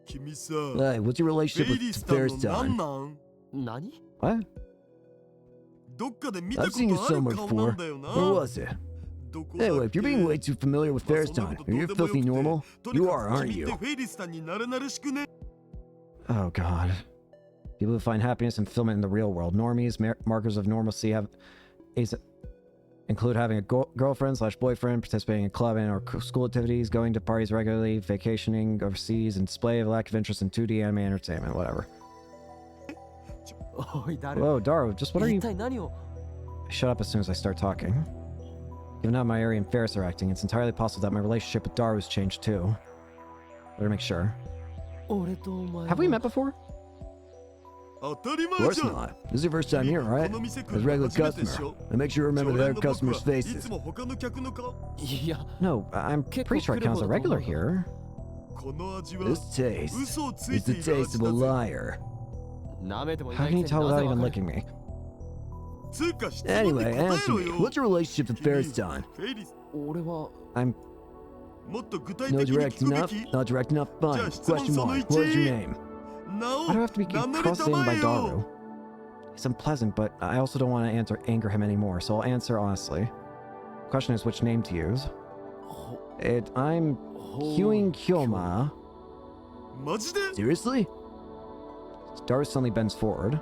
Hey, what's your relationship with Ferris-chan? What? I've seen you somewhere before. Where was it? Anyway, if you're being way too familiar with Fairstein, are you filthy normal? You are, aren't you? Oh god. People who find happiness and fulfillment in the real world. Normies, markers of normalcy include having a girlfriend / boyfriend, participating in club and or school activities, going to parties regularly, vacationing overseas, and display of lack of interest in 2D anime entertainment, whatever. Whoa, Daru, just what are you... Shut up as soon as I start talking. Given how Mayuri and Ferris are acting, it's entirely possible that my relationship with Daru has changed too. Better make sure. Have we met before? Of course not. This is your first time here, right? As a regular customer. And make sure you remember the other customers' faces. No, I'm pretty sure I count as a regular here. This taste is the taste of a liar. How can you tell without even licking me? Anyway, answer me. What's your relationship with Fairstein? I'm... No direct enough? Not direct enough? Fine. Question mark. What is your name? Why do I have to be crossed in by Daru? He's unpleasant, but I also don't want to anger him anymore, so I'll answer honestly. The question is which name to use. I'm Hyun Kyoma. Seriously? Daru suddenly bends forward.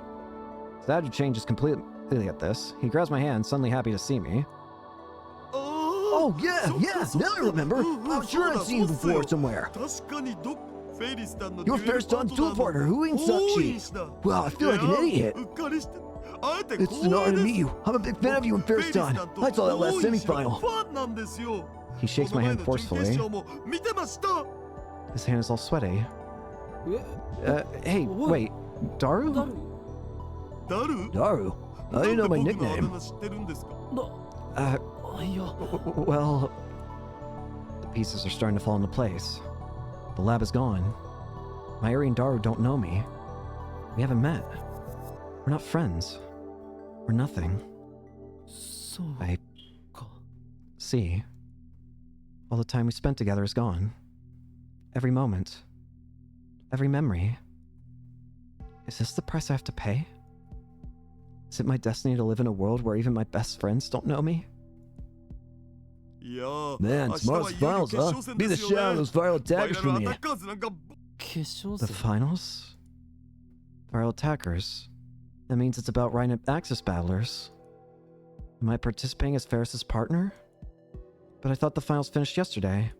His attitude changes completely at this. He grabs my hand, suddenly happy to see me. Oh, yeah, now I remember. I'm sure I've seen you before somewhere. You're Fairstein's dual partner, who ain't Sakshi? Wow, I feel like an idiot. It's an honor to meet you. I'm a big fan of you and Fairstein. I saw that last semifinal. He shakes my hand forcefully. His hand is all sweaty. Hey, wait, Daru? Daru? I didn't know my nickname. Well... The pieces are starting to fall into place. The lab is gone. Mayuri and Daru don't know me. We haven't met. We're not friends. We're nothing. I... see. All the time we spent together is gone. Every moment. Every memory. Is this the price I have to pay? Is it my destiny to live in a world where even my best friends don't know me? Man, tomorrow's finals, huh? Be the shot of those viral attackers for me. The finals? Viral attackers? That means it's about Rhine Axis battlers. Am I participating as Ferris's partner? But I thought the finals finished yesterday.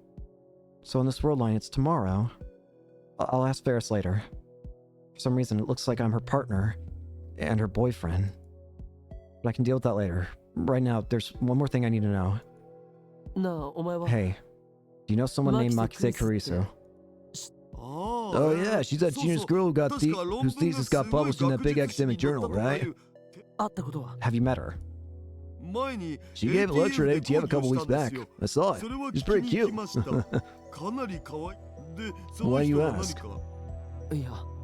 So in this world line, it's tomorrow. I'll ask Ferris later. For some reason, it looks like I'm her partner and her boyfriend. But I can deal with that later. Right now, there's one more thing I need to know. Hey, do you know someone named Makise Kurisu? Oh yeah, she's that genius girl whose thesis got published in that big academic journal, right? Have you met her? She gave a lecture at ATF a couple weeks back. I saw it. She's pretty cute. Why do you ask?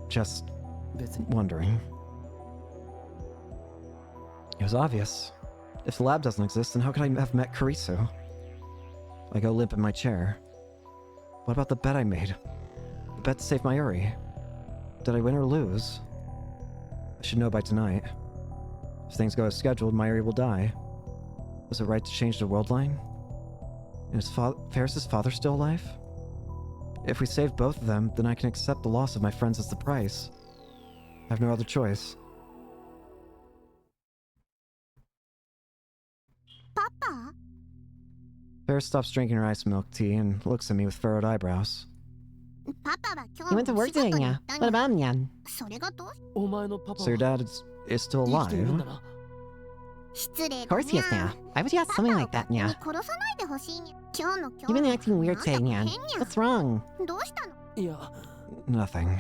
Just wondering. It was obvious. If the lab doesn't exist, then how could I have met Kurisu? I go limp in my chair. What about the bet I made? The bet to save Mayuri. Did I win or lose? I should know by tonight. If things go as scheduled, Mayuri will die. Was it right to change the world line? And is Ferris's father still alive? If we save both of them, then I can accept the loss of my friends as the price. I have no other choice. Papa? Ferris stops drinking her iced milk tea and looks at me with furrowed eyebrows. He went to work today, yeah. What about him? So your dad is still alive? Of course he is, yeah. Why would you ask something like that, yeah? You've been acting weird today, yeah. What's wrong? Nothing.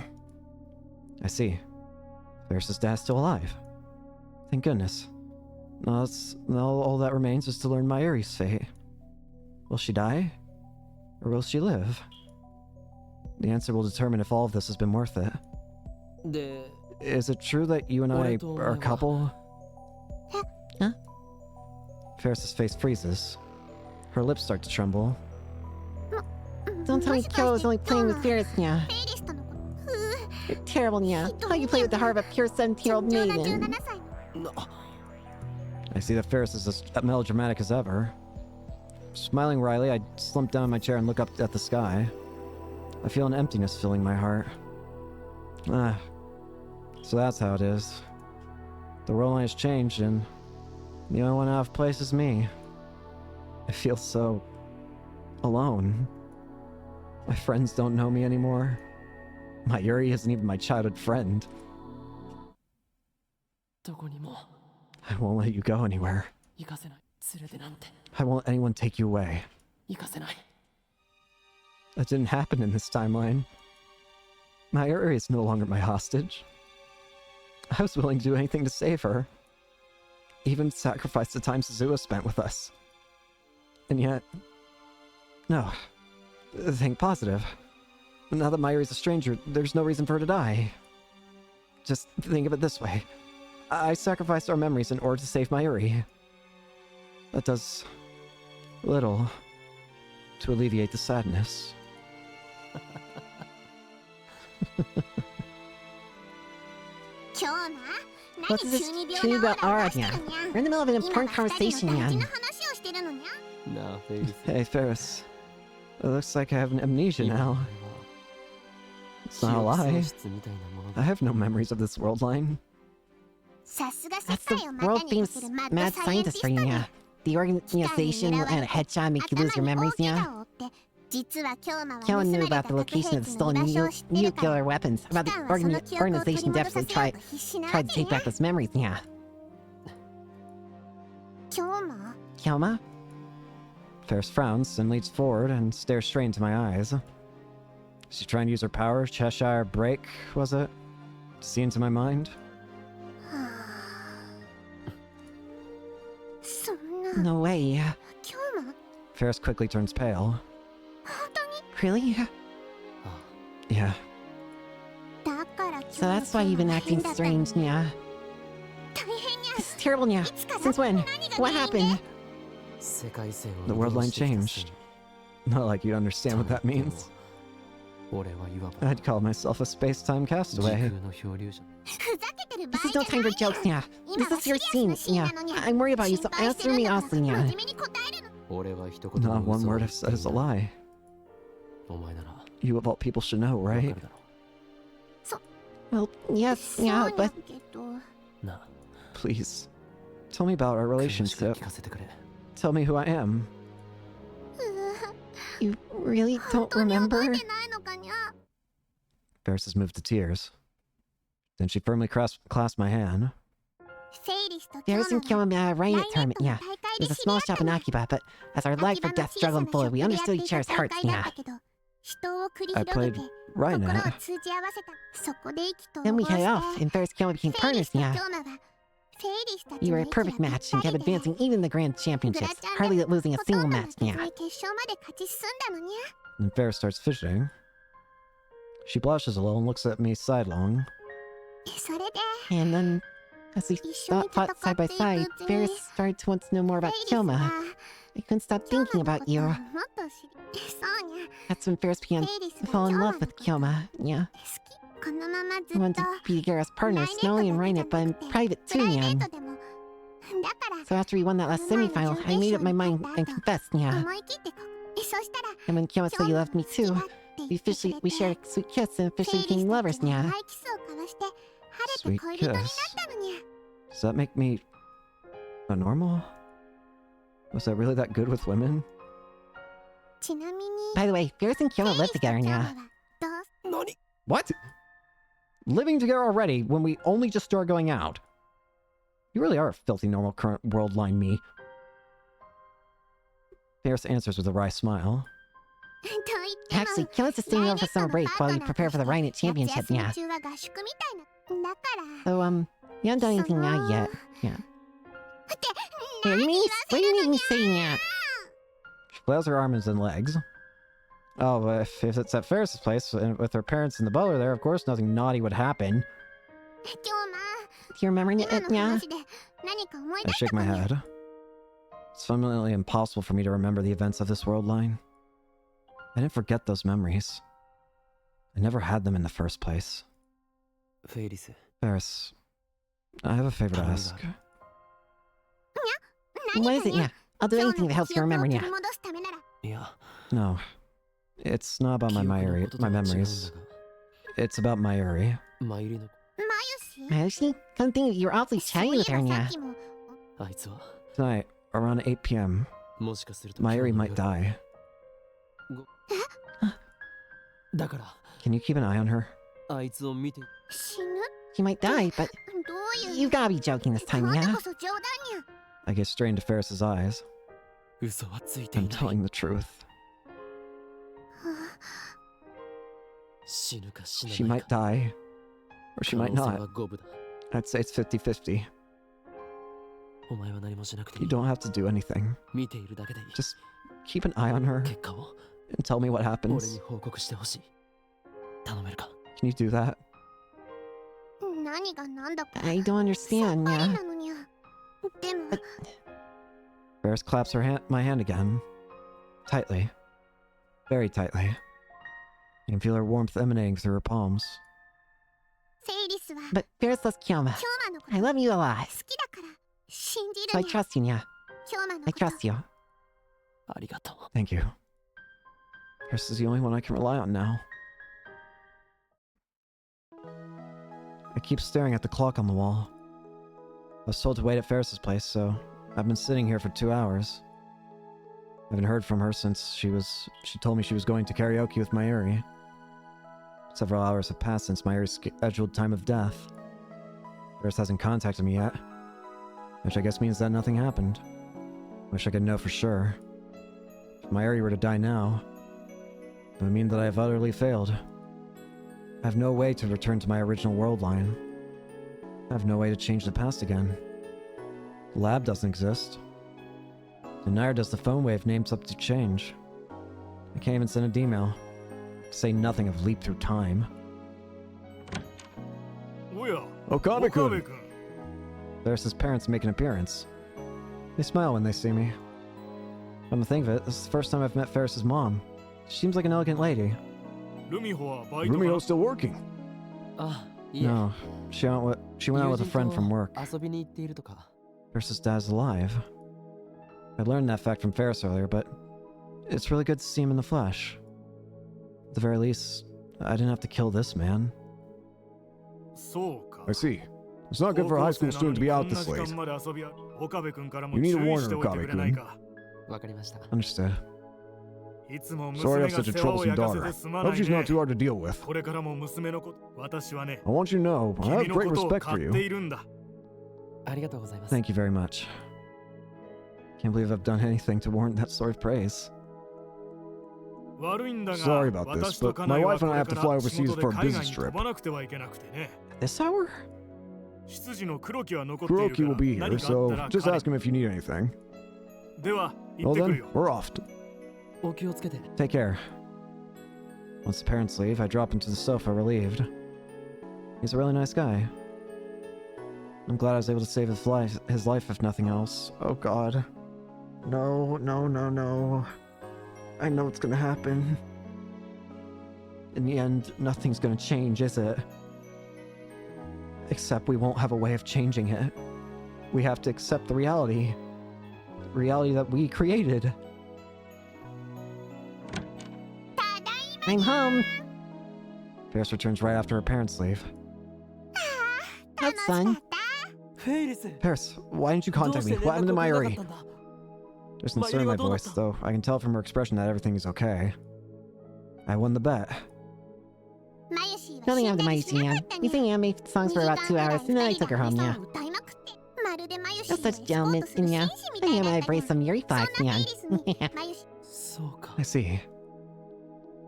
I see. Ferris's dad's still alive. Thank goodness. Now all that remains is to learn Mayuri's fate. Will she die? Or will she live? The answer will determine if all of this has been worth it. Is it true that you and I are a couple? Huh? Ferris's face freezes. Her lips start to tremble. Don't tell me Kyo was only playing with Ferris, yeah. You're terrible, yeah. How you play with the heart of a pure 17-year-old maiden? I see that Ferris is as melodramatic as ever. Smiling wryly, I slump down in my chair and look up at the sky. I feel an emptiness filling my heart. So that's how it is. The world line has changed, and the only one out of place is me. I feel so alone. My friends don't know me anymore. My Yuri isn't even my childhood friend. どこにも I won't let you go anywhere. 行かせない。連れてなんて I won't let anyone take you away. 行かせない。 That didn't happen in this timeline. My Yuri is no longer my hostage. I was willing to do anything to save her. Even sacrifice the time Suzuha spent with us. And yet... No. Think positive. Now that Mayuri's a stranger, there's no reason for her to die. Just think of it this way. I sacrificed our memories in order to save Mayuri. That does... little... to alleviate the sadness. What's this tree about Aranya? We're in the middle of an important conversation, Yan.なあ、フェイリス。 Hey, Ferris. It looks like I have an amnesia now. It's not a lie. I have no memories of this world line. That's the world-famous mad scientist for you, yeah. The organization and a headshot make you lose your memories, yeah. Kyo knew about the location of the stolen nuclear weapons, about the organization desperately tried to take back those memories, yeah. Kyoma? Ferris frowns and leans forward and stares straight into my eyes. She's trying to use her power, Cheshire Break, was it? To see into my mind? No way. Ferris quickly turns pale. Really? Yeah. So that's why you've been acting strange, Nya. This is terrible, Nya. Since when? What happened? The world line changed. Not like you understand what that means. I'd call myself a space-time castaway. This is no time for jokes, Nya. This is your scene, Nya. I'm worried about you, so answer me honestly, Nya. Not one word I've said is a lie. You of all people should know, right? Well, yes, Nya, but... Please, tell me about our relationship. Tell me who I am. You really don't remember? Ferris is moved to tears. Then she firmly clasped my hand. Ferris and Kyoma ran a tournament, yeah. It was a small shop in Akiba, but as our life or death struggle unfolded, we understood each other's hearts, yeah. I played right in it. Then we headed off, and Ferris and Kyoma became partners, yeah. You were a perfect match and kept advancing even in the grand championships, hardly losing a single match, yeah. And Ferris starts fidgeting. She blushes a little and looks at me sidelong. And then, as we fought side by side, Ferris started to want to know more about Kyoma. I couldn't stop thinking about you. That's when Ferris began to fall in love with Kyoma, yeah. I wanted to be together as partners, not only in Rainet, but in private too, Nyan. So after we won that last semi-final, I made up my mind and confessed, yeah. And when Kyoma said you loved me too, we shared a sweet kiss and officially became lovers, yeah. Sweet kiss? Does that make me... a normal? Was I really that good with women? By the way, Ferris and Kyoma live together, yeah. What? Living together already when we only just started going out? You really are a filthy normal current world line me. Ferris answers with a wry smile. Actually, Kyoma's just staying over for summer break while we prepare for the Rainet Championship, yeah. So, you haven't done anything now yet, yeah. Hey, what do you mean me saying that? She flails her arms and legs. Oh, if it's at Ferris's place, and with her parents and the butler there, of course nothing naughty would happen. Do you remember it, yeah? I shake my head. It's fundamentally impossible for me to remember the events of this world line. I didn't forget those memories. I never had them in the first place. Ferris, I have a favor to ask. What is it, yeah? I'll do anything that helps you remember, yeah. いや、 No. It's not about my 記憶の Mayuri, ことと my は違うんだ memories. が、 It's about Mayuri. マユリの Mayushi? Come think of it, you were awfully chatty with her, yeah. あいつは Tonight, around 8 p.m., もしかすると Mayuri 今 might 日の夜 die. だから Can you keep an eye on her? あいつを見て She might die, but you gotta be joking this time, yeah? I get straight into Ferris's eyes. 嘘はついてい I'm ない telling the truth. 死ぬか死 She なない might か die, or she 可 might 能性 not. は五分だ I'd say it's 50-50. お前は何もしなくてい You い don't have to do anything. 見ているだけでいい Just keep an eye on her 結果を and tell me what 俺 happens. に報告してほしい頼めるか Can you do that? I don't understand, yeah. Ferris claps my hand again. Tightly. Very tightly. You can feel her warmth emanating through her palms. But Ferris loves Kyoma. I love you a lot. So I trust you, yeah. I trust you. ありがとう Thank you. Ferris is the only one I can rely on now. I keep staring at the clock on the wall. I was told to wait at Ferris's place, so I've been sitting here for 2 hours. I haven't heard from her since she told me she was going to karaoke with Mayuri. Several hours have passed since Mayuri's scheduled time of death. Ferris hasn't contacted me yet, which I guess means that nothing happened. Wish I could know for sure. If Mayuri were to die now, it would mean that I have utterly failed. I have no way to return to my original world line. I have no way to change the past again. The lab doesn't exist. And neither does the phone wave names up to change. I can't even send an email. To say nothing of leap through time. Okabe-kun! Ferris's parents make an appearance. They smile when they see me. Come to think of it, this is the first time I've met Ferris's mom. She seems like an elegant lady. Rumio's still working. あいえ No, she went out with a friend from work. 遊びに行っているとか Ferris's dad's alive. I learned that fact from Ferris earlier, but it's really good to see him in the flesh. At the very least, I didn't have to kill this man. I see. It's not good for a high school student to be out this late. You need to warn her, Okabe-kun. わかりました Understood. Sorry I have such a troublesome daughter. Hope she's not too hard to deal with. I want you to know, I have great respect for you. ありがとうございます Thank you very much. Can't believe I've done anything to warrant that sort of praise. Sorry about this, but my wife and I have to fly overseas for a business trip. This hour? Kuroki will be here, so just ask him if you need anything. Well then, we're off. お気をつけて Take care. Once the parents leave, I drop into the sofa relieved. He's a really nice guy. I'm glad I was able to save his life if nothing else. Oh god. No, no, no, no. I know what's gonna happen. In the end, nothing's gonna change, is it? Except we won't have a way of changing it. We have to accept the reality. The reality that we created. I'm home. Ferris returns right after her parents leave. Have fun. フェイリス Ferris, why didn't you contact me? どうして What happened to 連絡をくれな Mayuri? かったんだ There's concern in my voice, though I can tell from her expression that everything is okay. I won the bet. Nothing of the Mayushi, yeah. We sang anime songs for about 2 hours, and then I took her home, yeah. You're such gentlemen, and yeah. I think I might embrace some Yuri thoughts, yeah. そうか I see.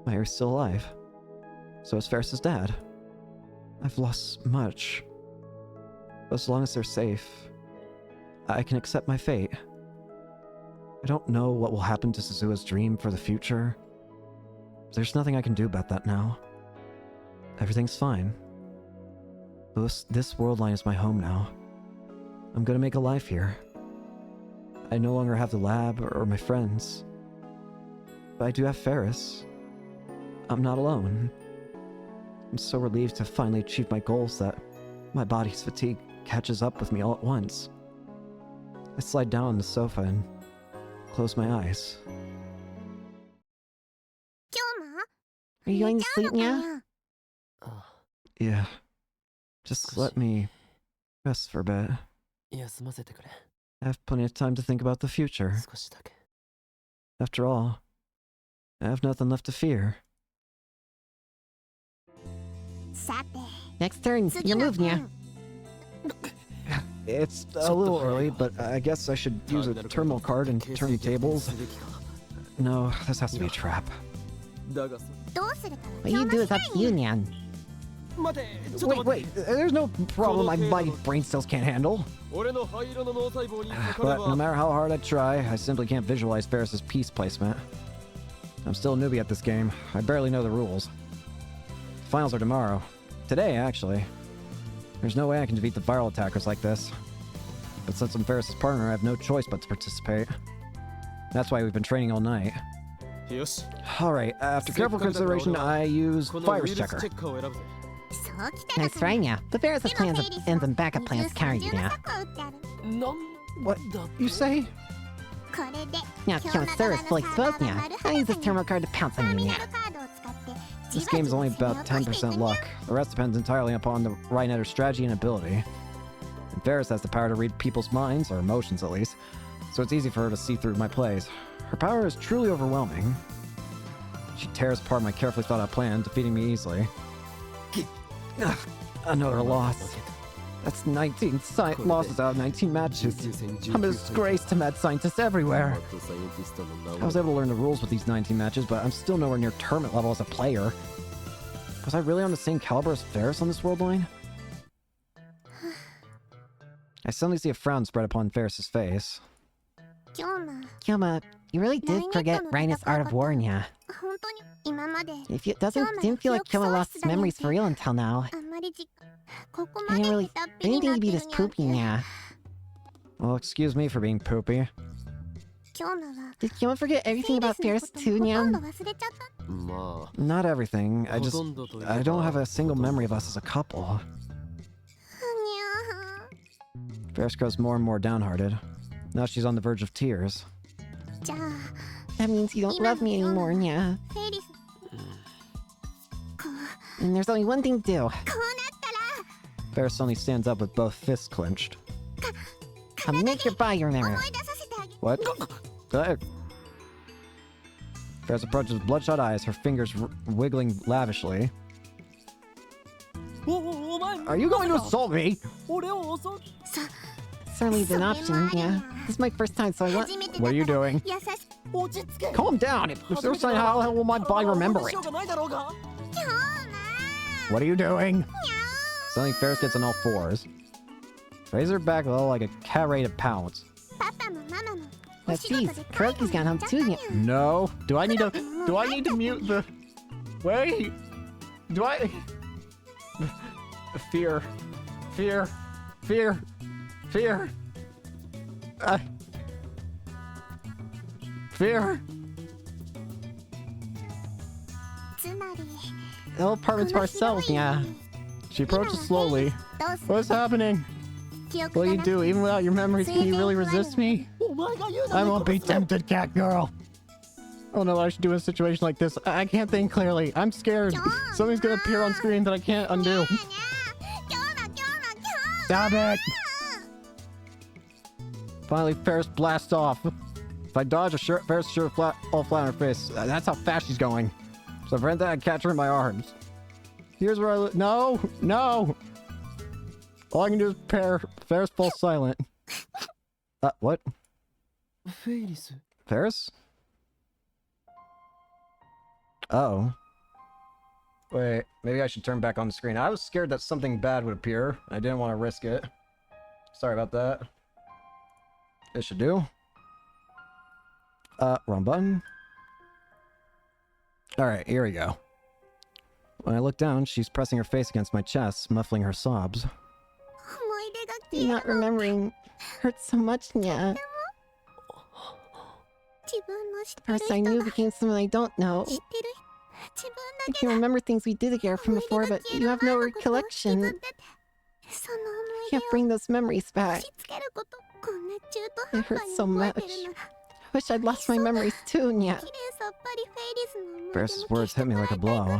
Mayuri's still alive. So is Ferris's dad. I've lost much. But as long as they're safe, I can accept my fate. I don't know what will happen to Suzuha's dream for the future. There's nothing I can do about that now. Everything's fine. This world line is my home now. I'm gonna make a life here. I no longer have the lab or my friends. But I do have Ferris. I'm not alone. I'm so relieved to finally achieve my goals that my body's fatigue catches up with me all at once. I slide down on the sofa and close my eyes. Are you going to sleep now? Yeah. Just let me rest for a bit. 休ませてくれ。 I have plenty of time to think about the future. 少しだけ。 After all, I have nothing left to fear. Next turn, your move, Nya. It's a little early, but I guess I should use a terminal card and turn tables. No, this has to be a trap. だが What you do is up to you, Nyan. 待て、ちょっと Wait, 待って。 wait, there's no problem my mighty brain cells can't handle. 俺の灰色の脳細胞にかかれ But no ば matter how hard I try, I simply can't visualize Ferris's piece placement. I'm still a newbie at this game. I barely know the rules. Finals are tomorrow. Today, actually. There's no way I can defeat the viral attackers like this. But since I'm Ferris's partner, I have no choice but to participate. That's why we've been training all night. よし。 Alright, after careful consideration, I use このウイル virus ス checker. チェッカーを選ぶぜ。 Nice try, Nya. The Ferris' plans and some backup plans carry you, Nya. なん What だ you say? Now, Kyosur is fully exposed, Nya. I use this terminal card to pounce on you, Nya. This game is only about 10% luck. The rest depends entirely upon the Rhinetter's strategy and ability. And Ferris has the power to read people's minds, or emotions at least, so it's easy for her to see through my plays. Her power is truly overwhelming. She tears apart my carefully thought out plan, defeating me easily. Ugh, another loss. That's 19 losses out of 19 matches. I'm a disgrace to mad scientists everywhere. I was able to learn the rules with these 19 matches, but I'm still nowhere near tournament level as a player. Was I really on the same caliber as Ferris on this world line? I suddenly see a frown spread upon Ferris's face. Kyoma, you really did forget Rhinus' Art of War, Nya. Didn't feel like Kyoma lost his memories for real until now. I didn't think he'd be this poopy, Nya. Well, excuse me for being poopy. Did Kyoma forget everything about Ferris too, Nya? ま Not everything. あ、 I ほ just... とんどというか I don't have a single memory of us as a couple. Ferris grows more and more downhearted. Now she's on the verge of tears. That means you don't love me anymore, Nya. And there's only one thing to do. Ferris suddenly stands up with both fists clenched. I'll make your body remember. What? Ferris approaches with bloodshot eyes, her fingers wiggling lavishly. お前 Are you going to assault me? 俺を襲う Certainly is an option, Nya. This is my first time, so I want... What are you doing? 落ち着け Calm down! If there's something, how the hell will my body remember it? がないだろうが What are you doing? Suddenly, Ferris gets on all fours. Raises her back low like a cat ready to pounce. Let's see, Kuroki's got home too, Nya. No. Do I need to mute the... Wait. Do I... Fear. Fear. Fear. Fear. Fear. The whole apartment's for ourselves, yeah. She approaches slowly. What's happening? What do you do? Even without your memories, can you really resist me? お前が言うな I won't be tempted, cat girl. I don't know what I should do in a situation like this. I can't think clearly. I'm scared. Something's gonna appear on screen that I can't undo. Stop it! Finally, Ferris blasts off. If I dodge, Ferris sure all flat on her face. That's how fast she's going. So if I prevent that, I catch her in my arms. Here's where I No! No! All I can do is Ferris falls silent. What? フェイリス Ferris? Oh. Wait, maybe I should turn back on the screen. I was scared that something bad would appear. I didn't want to risk it. Sorry about that. This should do. Wrong button. Alright, here we go. When I look down, she's pressing her face against my chest, muffling her sobs. Not remembering hurts so much, Nya. First I knew became someone I don't know. I can remember things we did together from before, but you have no recollection. You can't bring those memories back. It hurts so much. Wish I'd lost my memories too, Nya. Ferris's words hit me like a blow.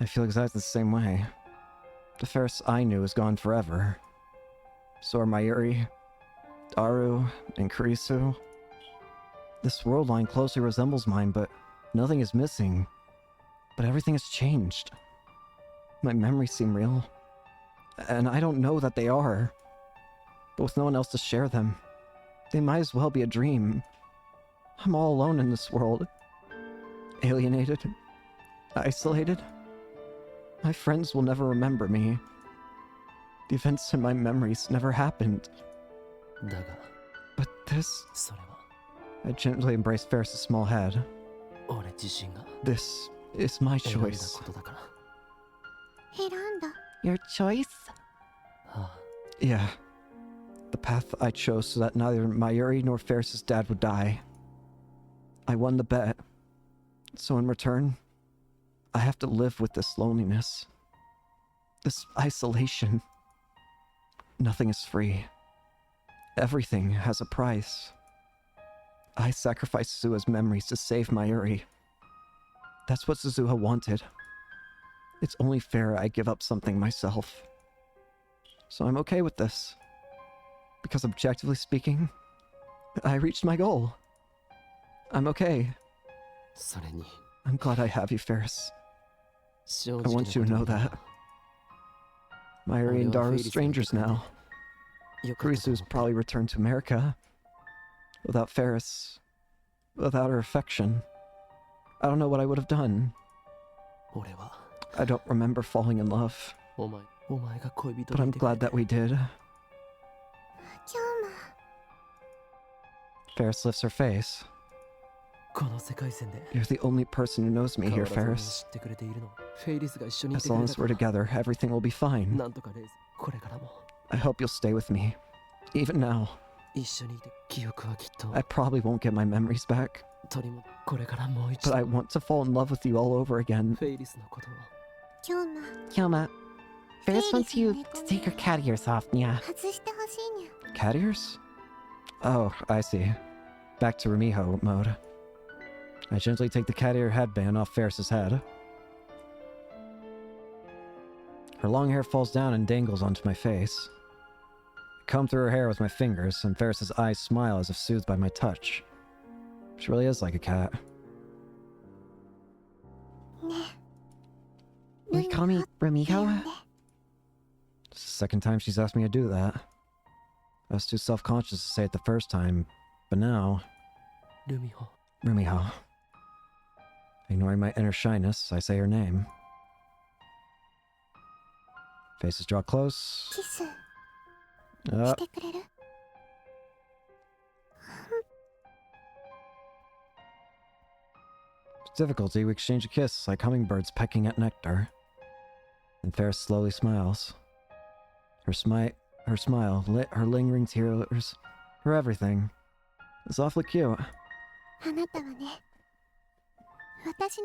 I feel exactly the same way. The Ferris I knew is gone forever. So are Mayuri, Daru, and Kurisu. This world line closely resembles mine, but nothing is missing. But everything has changed. My memories seem real. And I don't know that they are. But with no one else to share them, they might as well be a dream. I'm all alone in this world. Alienated. Isolated. My friends will never remember me. The events in my memories never happened. But this... I gently embraced Ferris's small head. This is my choice. Your choice? Yeah. The path I chose so that neither Mayuri nor Ferris's dad would die. I won the bet. So in return, I have to live with this loneliness. This isolation. Nothing is free. Everything has a price. I sacrificed Suzuha's memories to save Mayuri. That's what Suzuha wanted. It's only fair I give up something myself. So I'm okay with this. Because objectively speaking, I reached my goal. I'm okay. I'm glad I have you, Ferris. I want you to know that. Mayuri and Daru are strangers now. Kurisu's probably returned to America. Without Ferris, without her affection, I don't know what I would have done. I don't remember falling in love. But I'm glad that we did. Ferris lifts her face. You're the only person who knows me here, Ferris. As long as we're together, everything will be fine. I hope you'll stay with me, even now. I probably won't get my memories back, but I want to fall in love with you all over again. Kyoma, Ferris wants you to take your cat ears off, Nya. Cat ears? Oh, I see. Back to Rumiho mode. I gently take the cat ear headband off Ferris's head. Her long hair falls down and dangles onto my face. I comb through her hair with my fingers, and Ferris's eyes smile as if soothed by my touch. She really is like a cat. Will you call me Rumiho? It's the second time she's asked me to do that. I was too self-conscious to say it the first time, but now... Rumiho. Ignoring my inner shyness, I say her name. Faces draw close. With difficulty, we exchange a kiss like hummingbirds pecking at nectar. And Ferris slowly smiles. Her smile, her lingering tears, her everything. It's awfully cute.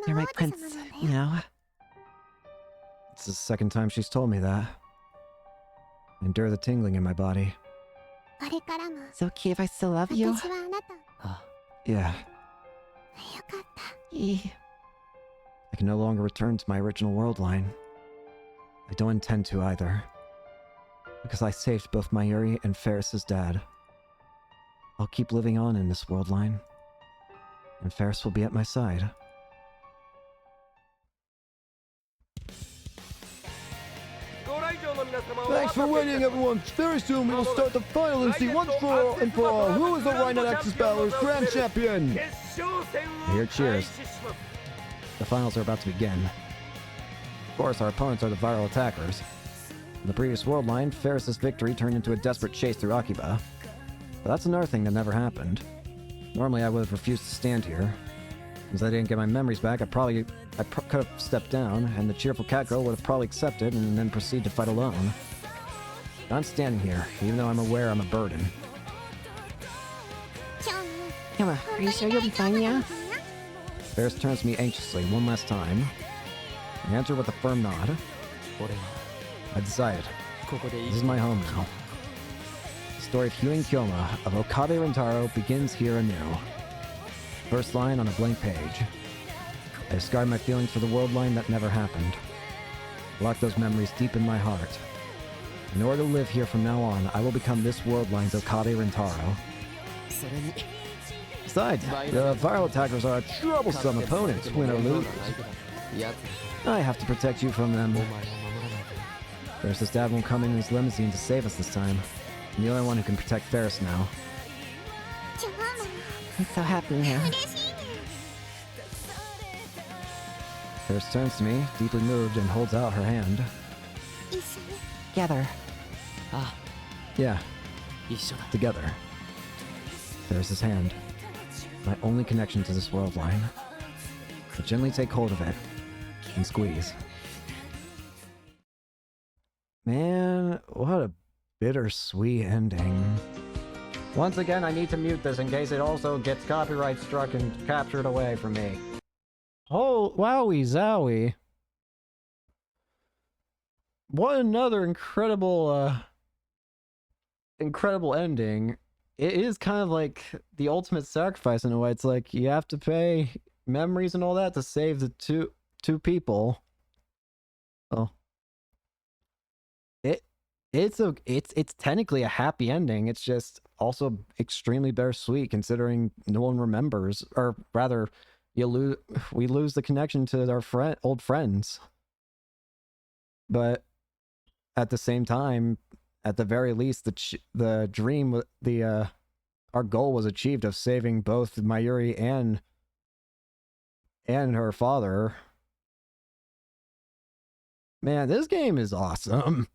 You're my prince, you know? It's the second time she's told me that. I endure the tingling in my body. It's okay if I still love you? Yeah. Eh. I can no longer return to my original world line. I don't intend to either. Because I saved both Mayuri and Ferris's dad. I'll keep living on in this world line. And Ferris will be at my side. Thanks for waiting, everyone. Very soon we will start the final and see once for all who is the Rhino Axis Battlers Grand Champion. I hear cheers. The finals are about to begin. Of course, our opponents are the viral attackers. In the previous world line, Ferris's victory turned into a desperate chase through Akiba. But that's another thing that never happened. Normally I would have refused to stand here. Since I didn't get my memories back, I could have stepped down, and the cheerful cat girl would have probably accepted and then proceeded to fight alone. I'm standing here, even though I'm aware I'm a burden. Kyoma, are you sure you'll be fine, Nya? Ferris turns to me anxiously one last time. I answer with a firm nod. I decided. This is my home now. This story of Hugh and Kyoma of Okabe Rintaro begins here anew. First line on a blank page. I discard my feelings for the world line that never happened. Lock those memories deep in my heart. In order to live here from now on, I will become this world line's Okabe Rintaro. Besides, the viral attackers are a troublesome opponent, win or lose. I have to protect you from them. Ferris's dad won't come in his limousine to save us this time. I'm the only one who can protect Ferris now. I'm so happy here. Ferris turns to me, deeply moved, and holds out her hand. Together. Yeah, together. Ferris's hand. My only connection to this world line. I gently take hold of it and squeeze. Man, what a bittersweet ending. Once again, I need to mute this in case it also gets copyright struck and captured away from me. Oh, wowie zowie. What another incredible ending. It is kind of like the ultimate sacrifice in a way. It's like you have to pay memories and all that to save the two people. Oh. It's technically a happy ending. It's just also extremely bittersweet considering no one remembers, or rather, we lose the connection to our old friends. But at the same time, at the very least, the dream, our goal was achieved of saving both Mayuri and her father. Man, this game is awesome.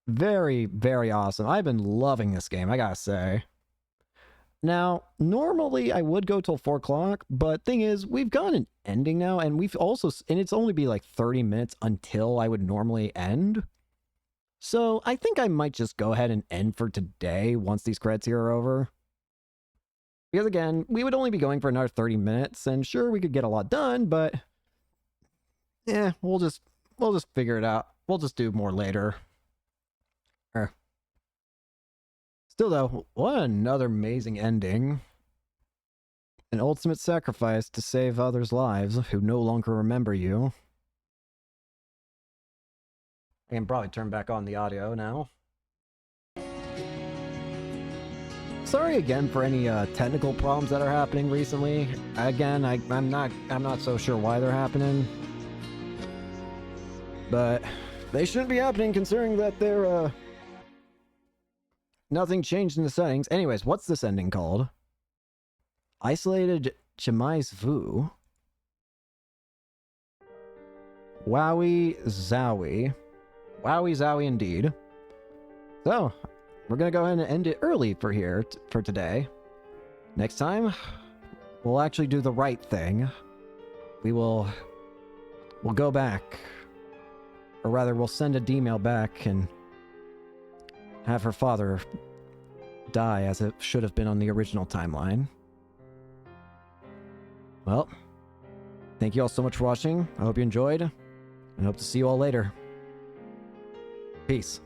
Very, very awesome. I've been loving this game, I gotta say. Now, normally I would go till 4 o'clock, but thing is, we've got an ending now, and it's only be like 30 minutes until I would normally end. So I think I might just go ahead and end for today once these credits here are over. Because again, we would only be going for another 30 minutes, and sure, we could get a lot done, but yeah, we'll just figure it out. We'll just do more later. Still though, what another amazing ending. An ultimate sacrifice to save others' lives who no longer remember you. I can probably turn back on the audio now. Sorry again for any technical problems that are happening recently. Again, I'm not so sure why they're happening. But they shouldn't be happening considering that they're nothing changed in the settings. Anyways, what's this ending called? Isolated Chimai's Vu. Wowie zowie. Wowie zowie indeed. So, we're gonna go ahead and end it early for today. Next time, we'll actually do the right thing. We'll go back. Or rather, we'll send a D-mail back and have her father die as it should have been on the original timeline. Well, thank you all so much for watching. I hope you enjoyed, and hope to see you all later. Peace.